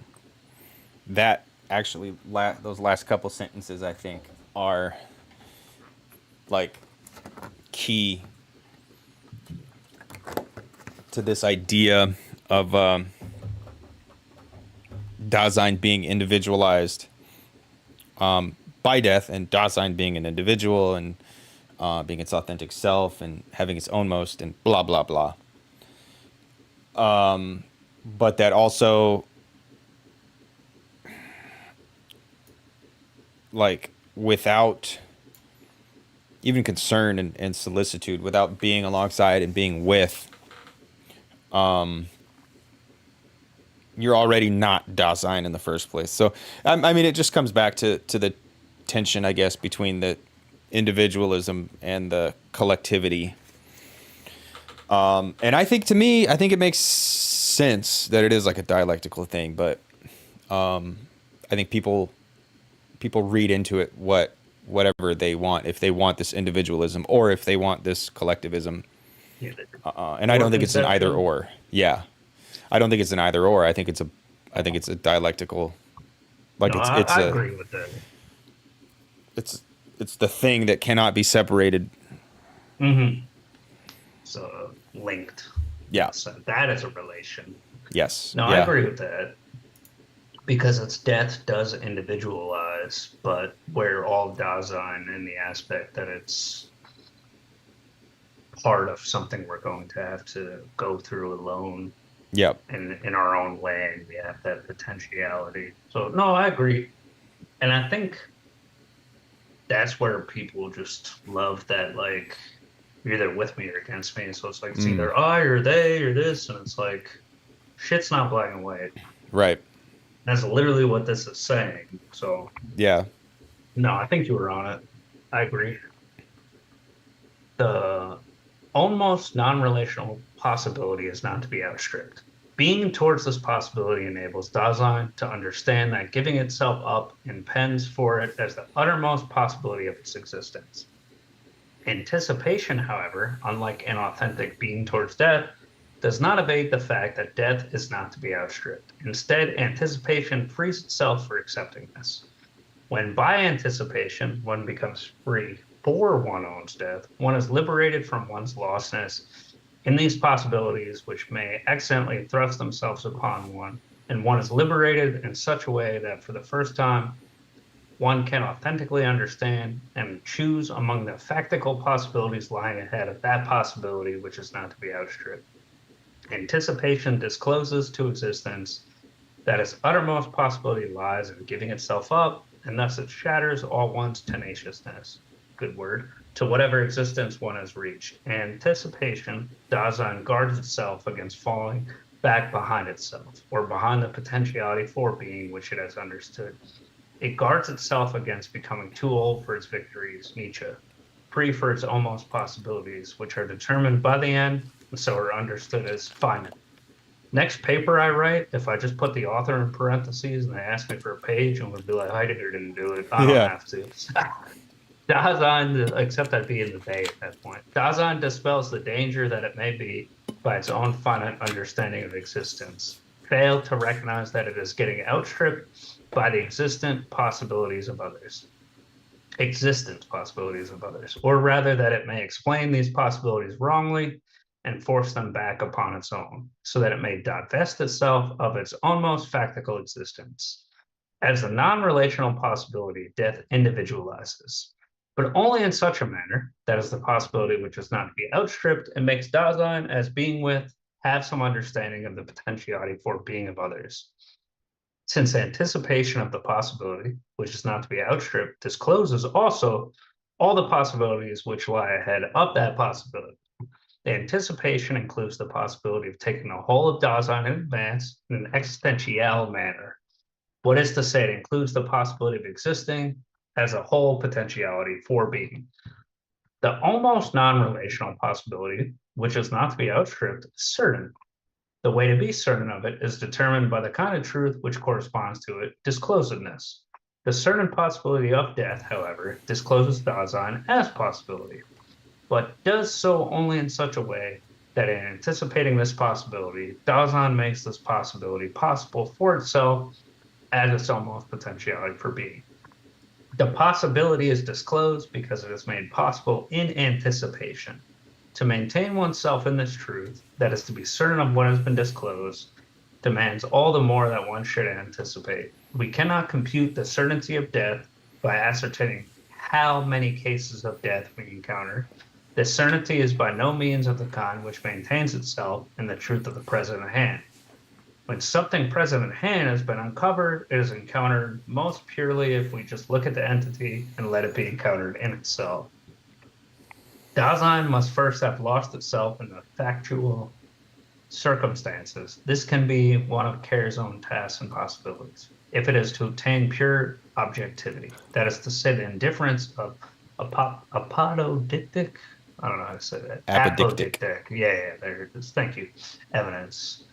That actually, those last couple sentences, I think, are like key to this idea of Dasein being individualized by death, and Dasein being an individual and being its authentic self and having its own most and blah blah blah. But that also, like, without even concern and solicitude, without being alongside and being with, you're already not Dasein in the first place. So, I mean, it just comes back to the tension, I guess, between the individualism and the collectivity. And I think, to me, I think it makes sense that it is like a dialectical thing, but I think people read into it whatever they want, if they want this individualism or if they want this collectivism. Yeah, And I don't think it's an either or. Yeah. I don't think it's an either or. I think it's a dialectical, like, no, it's I a, agree with that. it's the thing that cannot be separated. Mm-hmm. So linked. Yeah. So that is a relation. Yes. No, yeah. I agree with that. Because its death does individualize, but we're all Dasein in the aspect that it's part of something we're going to have to go through alone. Yep. In our own way, and we have that potentiality. So no, I agree. And I think that's where people just love that, like, you're either with me or against me. So it's like it's either I or they or this, and it's like shit's not black and white. Right. That's literally what this is saying. So Yeah. no, I think you were on it. I agree. The almost non-relational possibility is not to be outstripped. Being towards this possibility enables Dasein to understand that giving itself up impends for it as the uttermost possibility of its existence. Anticipation, however, unlike an authentic being towards death, does not evade the fact that death is not to be outstripped. Instead, anticipation frees itself for accepting this. When by anticipation one becomes free for one owns death, one is liberated from one's lostness in these possibilities which may accidentally thrust themselves upon one, and one is liberated in such a way that for the first time one can authentically understand and choose among the factical possibilities lying ahead of that possibility which is not to be outstripped. Anticipation discloses to existence that its uttermost possibility lies in giving itself up, and thus it shatters all one's tenaciousness, good word, to whatever existence one has reached. Anticipation, Dasein, guards itself against falling back behind itself, or behind the potentiality for being which it has understood. It guards itself against becoming too old for its victories, Nietzsche, free for its almost possibilities, which are determined by the end, and so are understood as finite. Next paper I write, if I just put the author in parentheses and they ask me for a page, I'm going to be like, Heidegger didn't do it. I don't have to. Dasein, except I'd be in the bay at that point. Dasein dispels the danger that it may be by its own finite understanding of existence. Fail to recognize that it is getting outstripped by the existence possibilities of others, or rather that it may explain these possibilities wrongly and force them back upon its own, so that it may divest itself of its almost factical existence. As a non-relational possibility, death individualizes, but only in such a manner that is the possibility which is not to be outstripped and makes Dasein, as being with, have some understanding of the potentiality for being of others. Since anticipation of the possibility, which is not to be outstripped, discloses also all the possibilities which lie ahead of that possibility. The anticipation includes the possibility of taking the whole of Dasein in advance in an existential manner. What is to say, it includes the possibility of existing as a whole potentiality for being. The almost non-relational possibility, which is not to be outstripped, is certain. The way to be certain of it is determined by the kind of truth which corresponds to it, disclosedness. The certain possibility of death, however, discloses Dasein as possibility, but does so only in such a way that in anticipating this possibility, Dasein makes this possibility possible for itself as its almost potentiality for being. The possibility is disclosed because it is made possible in anticipation. To maintain oneself in this truth, that is to be certain of what has been disclosed, demands all the more that one should anticipate. We cannot compute the certainty of death by ascertaining how many cases of death we encounter. This certainty is by no means of the kind which maintains itself in the truth of the present at hand. When something present at hand has been uncovered, it is encountered most purely if we just look at the entity and let it be encountered in itself. Dasein must first have lost itself in the factual circumstances. This can be one of Care's own tasks and possibilities. If it is to obtain pure objectivity, that is to say, the indifference of apodictic, I don't know how to say that. Apodictic. Yeah, there it is. Thank you. Evidence.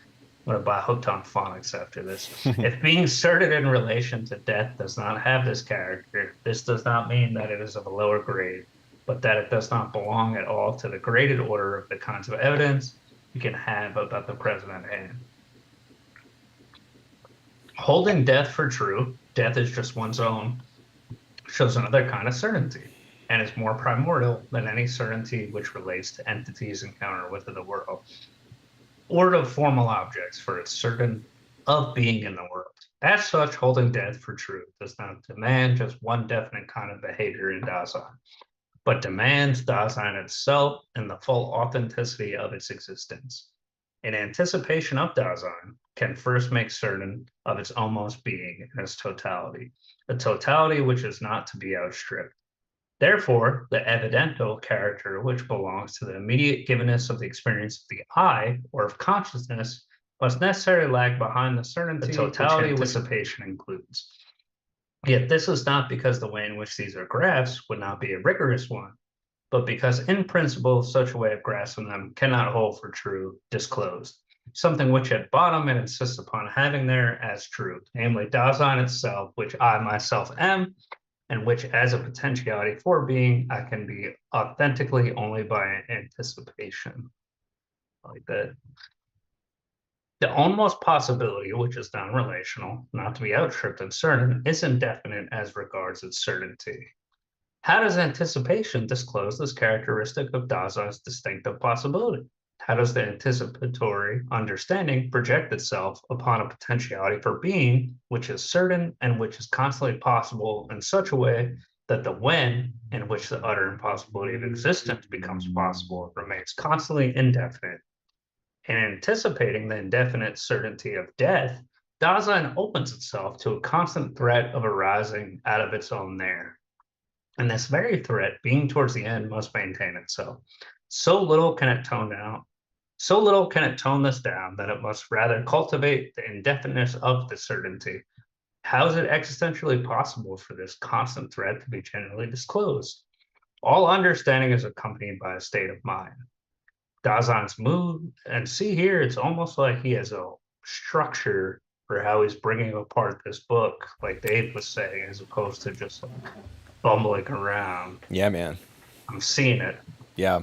I'm going to buy hooked on phonics after this. If being certain in relation to death does not have this character, this does not mean that it is of a lower grade, but that it does not belong at all to the graded order of the kinds of evidence you can have about the present at hand. Holding death for true, death is just one's own, shows another kind of certainty, and is more primordial than any certainty which relates to entities encountered within the world, or to formal objects, for it's certain of being in the world. As such, holding death for true does not demand just one definite kind of behavior in Dasein, but demands Dasein itself and the full authenticity of its existence. In anticipation of Dasein can first make certain of its almost being in its totality, a totality which is not to be outstripped. Therefore, the evidential character which belongs to the immediate givenness of the experience of the I, or of consciousness, must necessarily lag behind the certainty the totality which anticipation includes. Yet this is not because the way in which these are grasped would not be a rigorous one, but because in principle such a way of grasping them cannot hold for true disclosed, something which at bottom it insists upon having there as true, namely Dasein itself, which I myself am, and which as a potentiality for being, I can be authentically only by anticipation. Like that. The almost possibility, which is non-relational, not to be outstripped and certain, is indefinite as regards its certainty. How does anticipation disclose this characteristic of Dasein's distinctive possibility? How does the anticipatory understanding project itself upon a potentiality for being, which is certain and which is constantly possible in such a way that the when in which the utter impossibility of existence becomes possible remains constantly indefinite? In anticipating the indefinite certainty of death, Dasein opens itself to a constant threat of arising out of its own there. And this very threat, being towards the end, must maintain itself. So little can it tone this down that it must rather cultivate the indefiniteness of the certainty. How is it existentially possible for this constant threat to be generally disclosed? All understanding is accompanied by a state of mind. Dasein's mood, and see here, it's almost like he has a structure for how he's bringing apart this book, like Dave was saying, as opposed to just like bumbling around. Yeah, man. I'm seeing it. Yeah.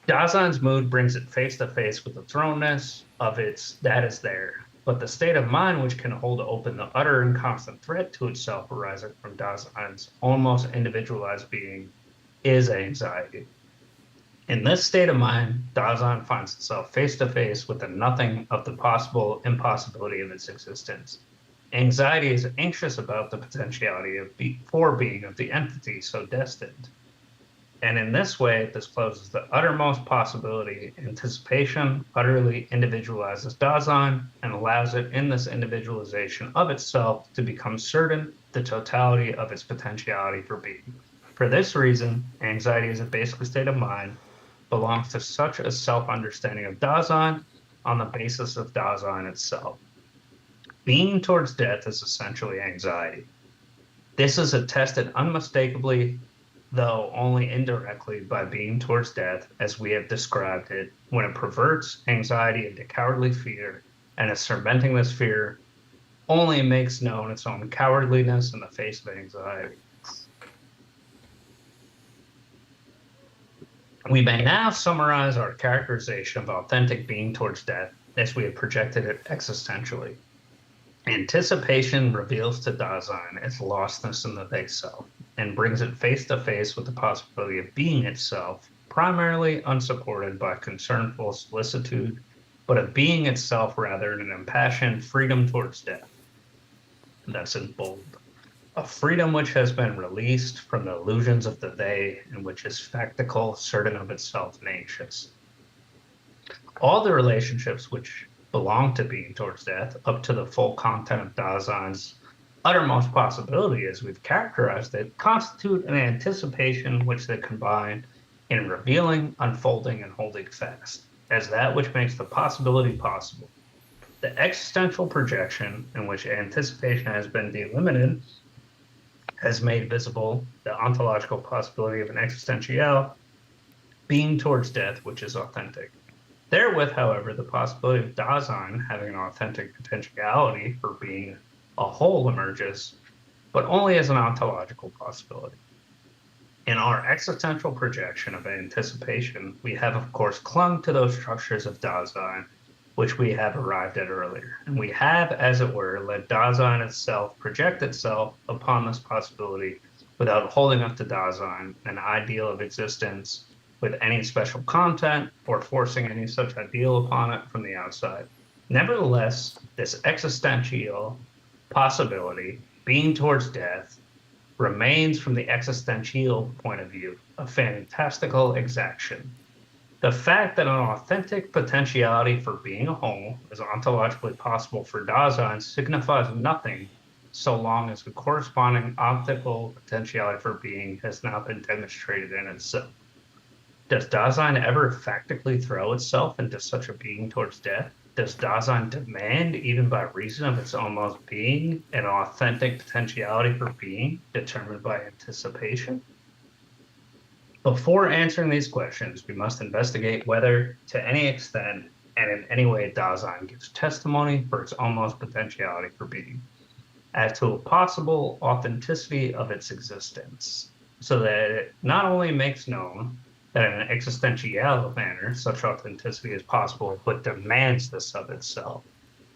Dasein's mood brings it face to face with the thrownness of its that is there, but the state of mind which can hold open the utter and constant threat to itself arising from Dasein's almost individualized being is anxiety. In this state of mind, Dasein finds itself face to face with the nothing of the possible impossibility of its existence. Anxiety is anxious about the potentiality of for being of the entity so destined. And in this way, it discloses the uttermost possibility. Anticipation utterly individualizes Dasein and allows it in this individualization of itself to become certain the totality of its potentiality for being. For this reason, anxiety is a basic state of mind, belongs to such a self-understanding of Dasein on the basis of Dasein itself. Being towards death is essentially anxiety. This is attested unmistakably, though only indirectly, by being towards death, as we have described it, when it perverts anxiety into cowardly fear, and is cementing this fear only makes known its own cowardliness in the face of anxiety. We may now summarize our characterization of authentic being towards death as we have projected it existentially. Anticipation reveals to Dasein its lostness in the they self and brings it face to face with the possibility of being itself, primarily unsupported by concernful solicitude, but of being itself rather than an impassioned freedom towards death. And that's in bold. A freedom which has been released from the illusions of the they, and which is factical, certain of itself, and anxious. All the relationships which belong to being towards death, up to the full content of Dasein's uttermost possibility, as we've characterized it, constitute an anticipation which they combine in revealing, unfolding, and holding fast, as that which makes the possibility possible. The existential projection in which anticipation has been delimited has made visible the ontological possibility of an existential being towards death, which is authentic. Therewith, however, the possibility of Dasein having an authentic potentiality for being a whole emerges, but only as an ontological possibility. In our existential projection of anticipation, we have, of course, clung to those structures of Dasein which we have arrived at earlier, and we have, as it were, let Dasein itself project itself upon this possibility without holding up to Dasein, an ideal of existence, with any special content or forcing any such ideal upon it from the outside. Nevertheless, this existential possibility, being towards death, remains from the existential point of view a fantastical exaction. The fact that an authentic potentiality for being a whole is ontologically possible for Dasein signifies nothing so long as the corresponding optical potentiality for being has not been demonstrated in itself. Does Dasein ever factically throw itself into such a being towards death? Does Dasein demand, even by reason of its almost being, an authentic potentiality for being determined by anticipation? Before answering these questions, we must investigate whether, to any extent and in any way, Dasein gives testimony for its almost potentiality for being, as to a possible authenticity of its existence, so that it not only makes known that in an existential manner such authenticity is possible, but demands this of itself.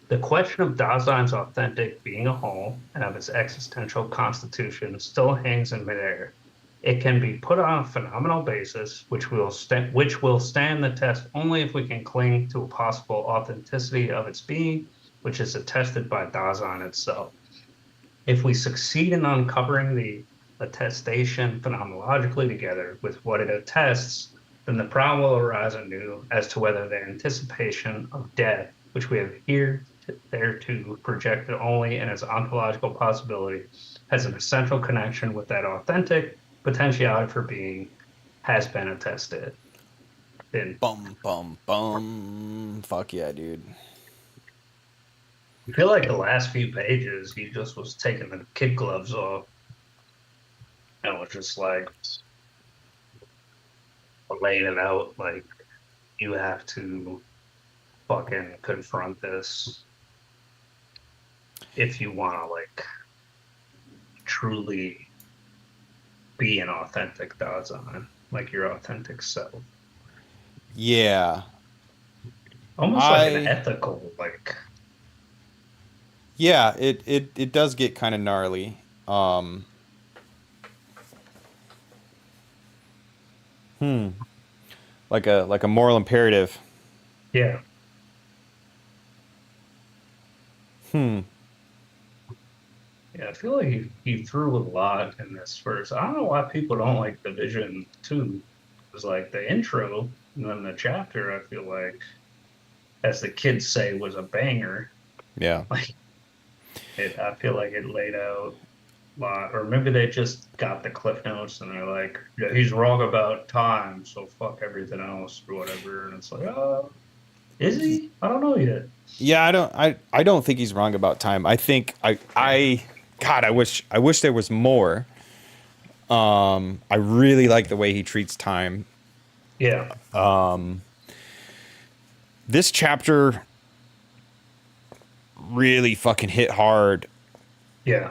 The question of Dasein's authentic being a whole and of its existential constitution still hangs in midair. It can be put on a phenomenal basis, which will stand the test only if we can cling to a possible authenticity of its being, which is attested by Dasein itself. If we succeed in uncovering the attestation phenomenologically together with what it attests, then the problem will arise anew as to whether the anticipation of death, which we have here thereto projected only in its ontological possibility, has an essential connection with that authentic potentiality for being, has been attested. Bum, bum, bum. Fuck yeah, dude. I feel like the last few pages, he just was taking the kid gloves off and was just like laying it out like, you have to fucking confront this if you want to like truly be an authentic Dasein, like your authentic self. Yeah. Almost like an ethical, like. Yeah, it does get kind of gnarly. Like a moral imperative. Yeah. Yeah, I feel like he threw a lot in this verse. I don't know why people don't like Division 2. It's like the intro and then the chapter, I feel like, as the kids say, was a banger. Yeah. Like I feel like it laid out a lot. Or maybe they just got the cliff notes and they're like, yeah, he's wrong about time, so fuck everything else or whatever. And it's like, oh, is he? I don't know yet. Yeah, I don't think he's wrong about time. I think God, I wish there was more. I really like the way he treats time. Yeah. This chapter really fucking hit hard. Yeah.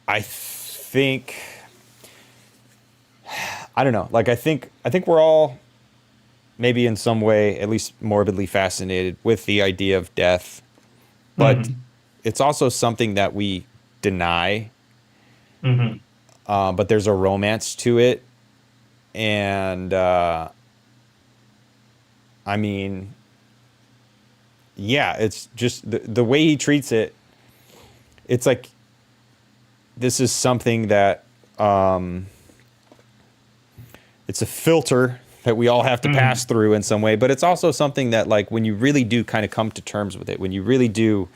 I think I don't know. Like I think we're all maybe in some way at least morbidly fascinated with the idea of death. But it's also something that we deny. But there's a romance to it. And I mean, yeah, it's just the way he treats it. It's like this is something that it's a filter that we all have to pass through in some way, but it's also something that, like, when you really do kind of come to terms with it, when you really do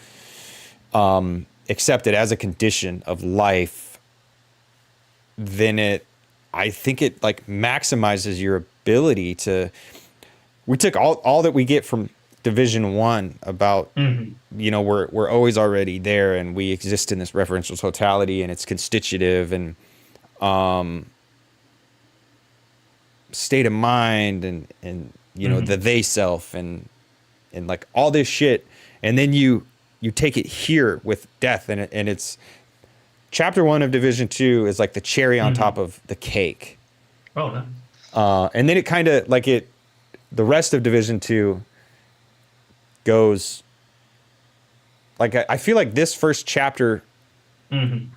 accept it as a condition of life, then I think it like maximizes your ability to. We took all that we get from Division 1 about, we're always already there, and we exist in this referential totality, and it's constitutive, and state of mind, and the they self, and like all this shit, and then you take it here with death, and it's chapter 1 of Division 2 is like the cherry on top of the cake. Oh, nice. And then it kind of like the rest of Division 2 goes like, I feel like this first chapter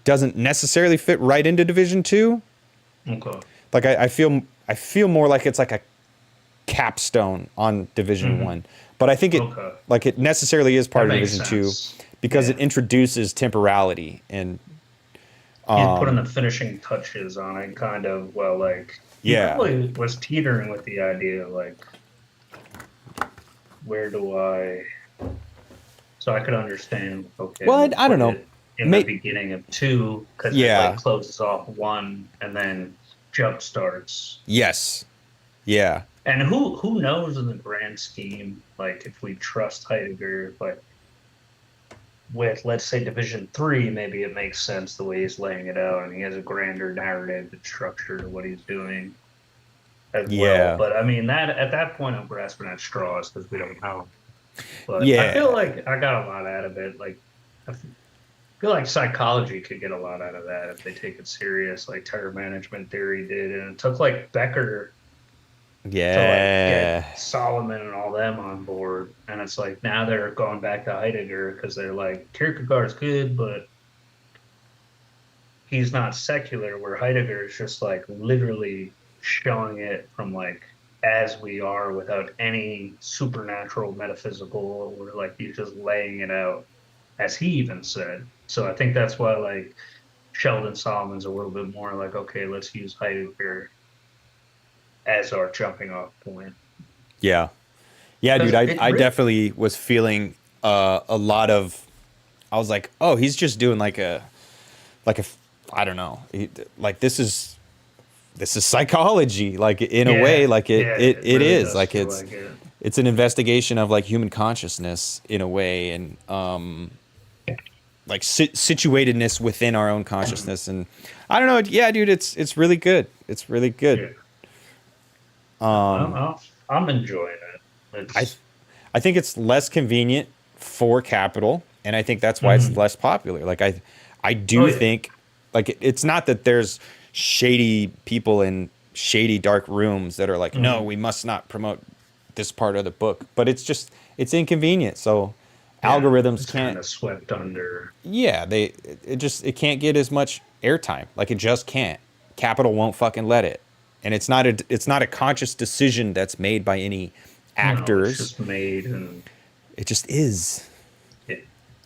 doesn't necessarily fit right into Division 2. Okay. Like I feel more like it's like a capstone on Division 1. But I think it necessarily is part of Division 2 because it introduces temporality and he's putting the finishing touches on it, kind of. Well, like, he probably was teetering with the idea, like, where do I? So I could understand. Okay. Well, I don't know. In the beginning of 2, because it like closes off 1 and then jump starts. Yes. Yeah. And who knows in the grand scheme, like, if we trust Heidegger, but with, let's say, Division 3, maybe it makes sense the way he's laying it out, and he has a grander narrative and structure to what he's doing as well. But I mean, that at that point, I'm grasping at straws because we don't know. But I feel like I got a lot out of it. Like, I feel like psychology could get a lot out of that if they take it serious, like terror management theory did. And it took, like, Becker to, like, get Solomon and all them on board. And it's like, now they're going back to Heidegger because they're like, Kierkegaard's good, but he's not secular, where Heidegger is just, like, literally showing it from, like, as we are, without any supernatural metaphysical, or like he's just laying it out as he even said. So I think that's why, like, Sheldon Solomon's a little bit more like, okay, let's use Heidegger as our jumping off point. Yeah, dude, I definitely was feeling a lot of. I was like, oh, he's just doing like a, I don't know, like this is psychology, like, in a way, like it really is like it's an investigation of, like, human consciousness in a way, and like situatedness within our own consciousness, and I don't know, dude, it's really good. It's really good. I'm enjoying it. I think it's less convenient for Capital, and I think that's why it's less popular. Like I do think, like, it's not that there's shady people in shady dark rooms that are like, no, we must not promote this part of the book, but it's inconvenient. So algorithms can't kind of swept under. Yeah, it can't get as much airtime. Like, it just can't. Capital won't fucking let it. And it's not a conscious decision that's made by any actors. It's just made, and it just is.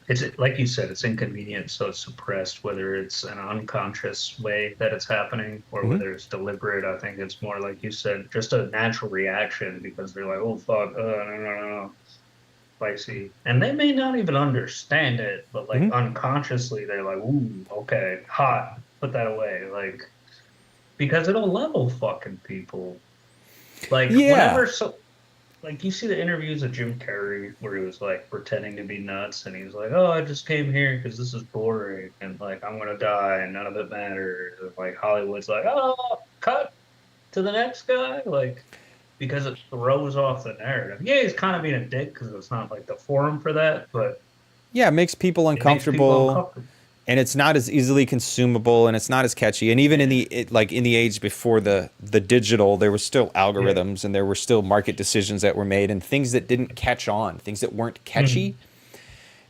It's like you said, it's inconvenient, so it's suppressed, whether it's an unconscious way that it's happening or whether it's deliberate. I think it's more, like you said, just a natural reaction because they're like, oh, fuck, no, spicy. And they may not even understand it, but, like, unconsciously, they're like, ooh, okay, hot, put that away. Like, because it'll level fucking people. Like, whenever like, you see the interviews of Jim Carrey where he was, like, pretending to be nuts, and he was like, oh, I just came here because this is boring, and, like, I'm going to die, and none of it matters. And, like, Hollywood's like, oh, cut to the next guy, like, because it throws off the narrative. Yeah, he's kind of being a dick because it's not, like, the forum for that, but it makes people uncomfortable. And it's not as easily consumable, and it's not as catchy. And even in the age before the digital, there were still algorithms, and there were still market decisions that were made, and things that didn't catch on, things that weren't catchy.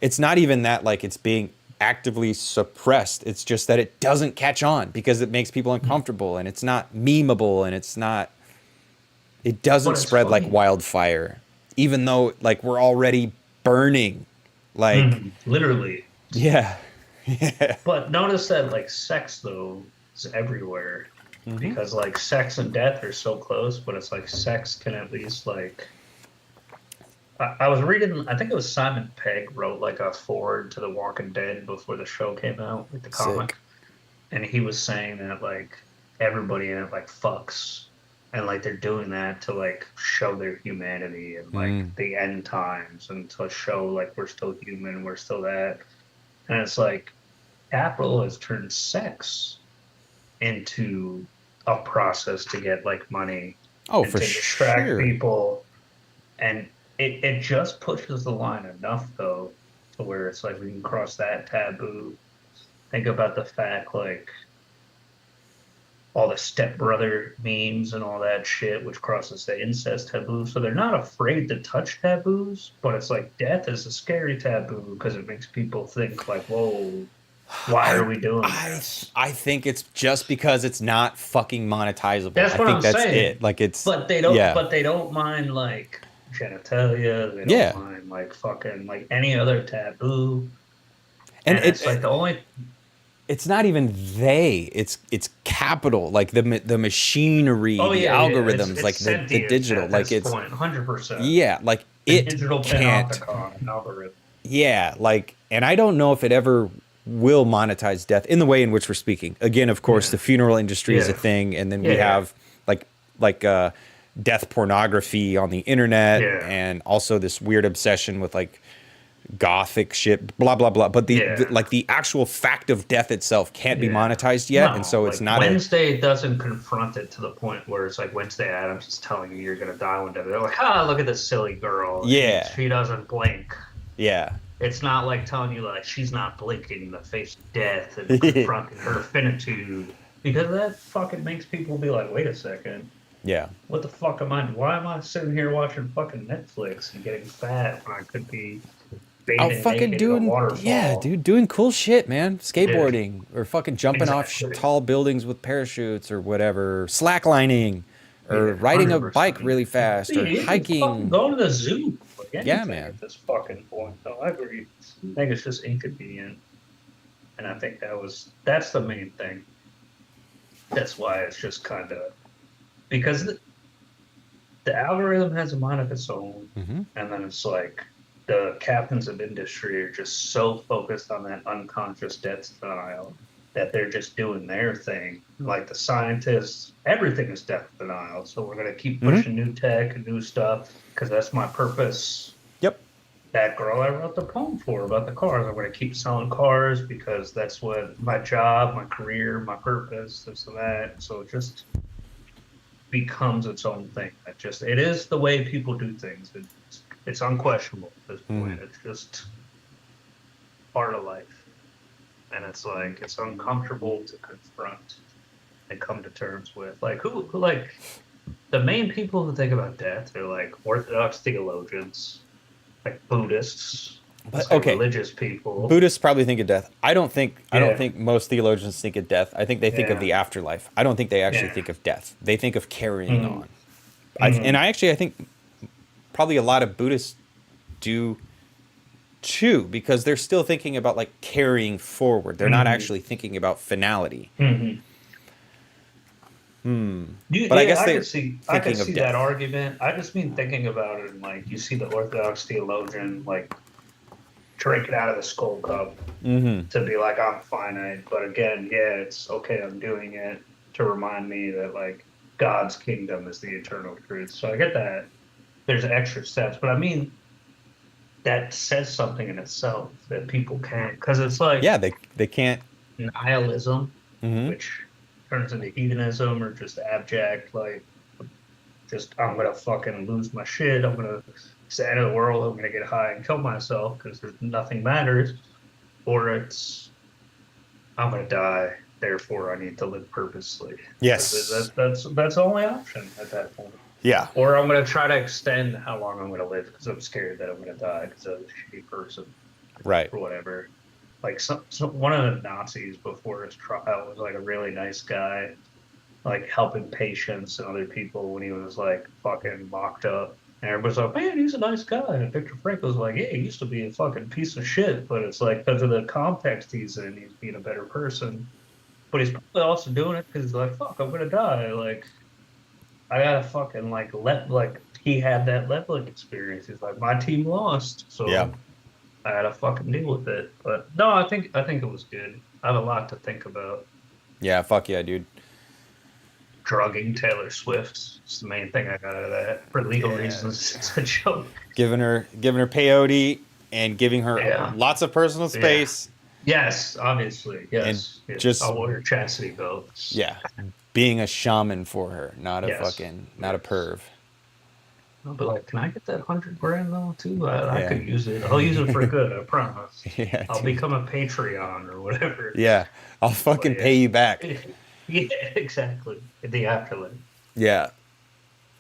It's not even that, like, it's being actively suppressed. It's just that it doesn't catch on because it makes people uncomfortable, and it's not memeable, and it doesn't But it's spread like funny. wildfire, even though like we're already burning. Like, Literally. yeah. Yeah. But notice that like sex though is everywhere because like sex and death are so close, but it's like sex can at least like I was reading, I think it was Simon Pegg wrote like a foreword to The Walking Dead before the show came out, like the Sick. comic. And he was saying that like everybody in it like fucks. And like they're doing that to like show their humanity and like Mm. the end times and to show like we're still human, we're still that. And it's like capital has turned sex into a process to get like money Oh, and for to distract sure. people. And it just pushes the line enough though to where it's like we can cross that taboo. Think about the fact like all the stepbrother memes and all that shit, which crosses the incest taboo. So they're not afraid to touch taboos, but it's like death is a scary taboo because it makes people think like, whoa, why I are we doing I this? I think it's just because it's not fucking monetizable. That's I what think I'm that's saying. it. Like it's But they don't yeah. but they don't mind like genitalia, they don't Yeah. mind like fucking like any other taboo. And And it's like the only it's not even they. It's capital. Like the machinery, oh the yeah, algorithms, it's like the sentient digital. at Like this it's point, 100%. yeah, like The it digital can't. panopticon algorithm. Yeah, like, and I don't know if it ever will monetize death in the way in which we're speaking. Again, of course, Yeah. the funeral industry is a Yeah. thing, and then we Yeah. have like like uh, death pornography on the internet, Yeah. and also this weird obsession with like gothic shit, blah blah blah. But the Yeah. like the actual fact of death itself can't be Yeah. monetized yet, and No, so it's like not a Wednesday doesn't confront it to the point where it's like Wednesday Adams is telling you you're gonna die one day. They're like, ah, look at this silly girl. yeah She doesn't blink. yeah. It's not like telling you like she's not blinking in the face of death and confronting her finitude because that fucking makes people be like, wait a second, Yeah. what the fuck am I? Why am I sitting here watching fucking Netflix and getting fat when I could be Out bathing fucking naked in a doing, yeah, waterfall? dude, doing cool shit, man. Yeah, Skateboarding or fucking jumping off exactly. tall buildings with parachutes or whatever, slacklining or Yeah, riding a bike 100%. really fast or Yeah, it's fucking hiking. going to the zoo, like Yeah, anything man. at this fucking point. No, I agree. I think it's just inconvenient, and I think that's the main thing. That's why it's just kind of because the algorithm has a mind of its own, Hmm. and then it's like the captains of industry are just so focused on that unconscious death denial that they're just doing their thing. Like the scientists, everything is death denial. So we're gonna keep Hmm. pushing new tech and new stuff because that's my purpose. Yep. That girl I wrote the poem for about the cars. I'm gonna keep selling cars because that's what my job, my career, my purpose, this and that. So it just becomes its own thing. It is the way people do things. It's unquestionable at this point. It's just part of life. And it's like it's uncomfortable to confront and come to terms with. Like who like the main people who think about death are like Orthodox theologians, like Buddhists, But like okay, religious people. Buddhists probably think of death. I don't Yeah, think most theologians think of death. I think they think of yeah, the afterlife. I don't think they actually yeah. think of death. They think of carrying Mm, on. mm, I think probably a lot of Buddhists do too, because they're still thinking about like carrying forward. They're not mm, actually thinking about finality. mm. But I Yeah, guess they're I could thinking of see that death. argument. I just mean thinking about it and like you see the Orthodox theologian like drinking out of the skull cup Hmm. to be like I'm finite, but again, yeah, it's okay. I'm doing it to remind me that like God's kingdom is the eternal truth. So I get that there's extra steps, but I mean that says something in itself that people can't because it's like Yeah, they can't. nihilism, Hmm. which turns into hedonism or just abject like just I'm gonna fucking lose my shit. I'm gonna it's the end of the world. I'm gonna get high and kill myself because nothing matters. Or it's I'm gonna die. Therefore, I need to live purposely because Yes. that's the only option at that point. Yeah. Or I'm gonna try to extend how long I'm gonna live because I'm scared that I'm gonna die because I'm a shitty person Right. or whatever. like one of the Nazis before his trial was like a really nice guy, like helping patients and other people when he was like fucking locked up. And everybody's like, man, he's a nice guy. And Victor Frankl's like, yeah, he used to be a fucking piece of shit, but it's like because of the context he's in, he's being a better person. But he's probably also doing it because he's like, fuck, I'm gonna die. Like, I gotta fucking like he had that leveling experience. He's like, my team lost, Yeah. so I gotta fucking deal with it. But no, I think it was good. I have a lot to think about. Yeah. Fuck yeah, dude. Drugging Taylor Swift. It's the main thing I got out of that. For legal Yeah. reasons, it's a joke. Giving her peyote and giving her Yeah. lots of personal space. Yes, obviously. Yes. And Yes. just- I'll wear a chastity belt. Yeah. Being a shaman for her, not a Yes. not a Yes. perv. I'll be like, can I get that 100 grand though too? I Yeah. could use it. I'll use it for good. I promise. Yeah. I'll dude. become a Patreon or whatever. Yeah. I'll fucking yeah. pay you back. Yeah, exactly. In the afterlife. Yeah.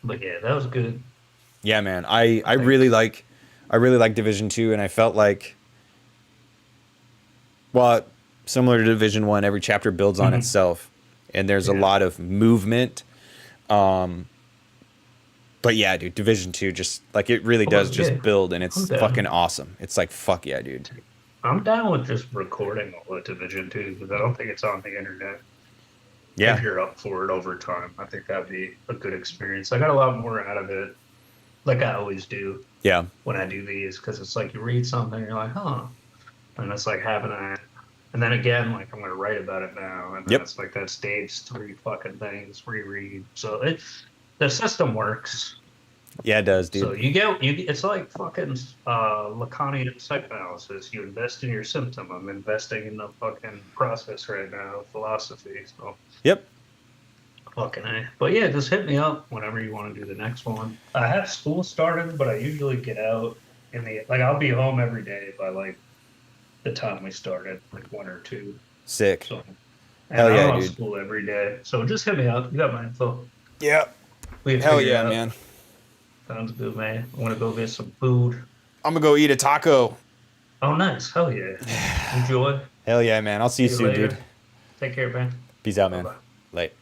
But yeah, that was good. Yeah, man. I really like Division 2, and I felt like, well, similar to Division 1, every chapter builds on itself, and there's a lot of movement. But yeah, dude, Division 2 just like it really does just build, and it's fucking awesome. It's like, fuck yeah, dude. I'm down with just recording all of Division 2 because I don't think it's on the internet. Yeah. If you're up for it over time, I think that'd be a good experience. I got a lot more out of it, like I always do Yeah. when I do these, because it's like you read something, you're like, huh, and it's like having that, and then again, like I'm gonna write about it now, and then it's like that stage 3 fucking things reread. So the system works. Yeah, it does, dude. So it's like fucking Lacanian psychoanalysis. You invest in your symptom. I'm investing in the fucking process right now, philosophy. So Yep. fucking A. But yeah, just hit me up whenever you want to do the next one. I have school started, but I usually get out I'll be home every day by like the time we started, like 1 or 2. Sick. So, Hell yeah, I'm on dude. school every day. So just hit me up. You got my info. Yeah. We Hell figure it yeah, out. man. Sounds good, man. I want to go get some food. I'm gonna go eat a taco. Oh, nice. Hell yeah. Enjoy. Hell yeah, man. I'll see you soon, later. dude. Take care, man. Peace out, man. Bye-bye. Late.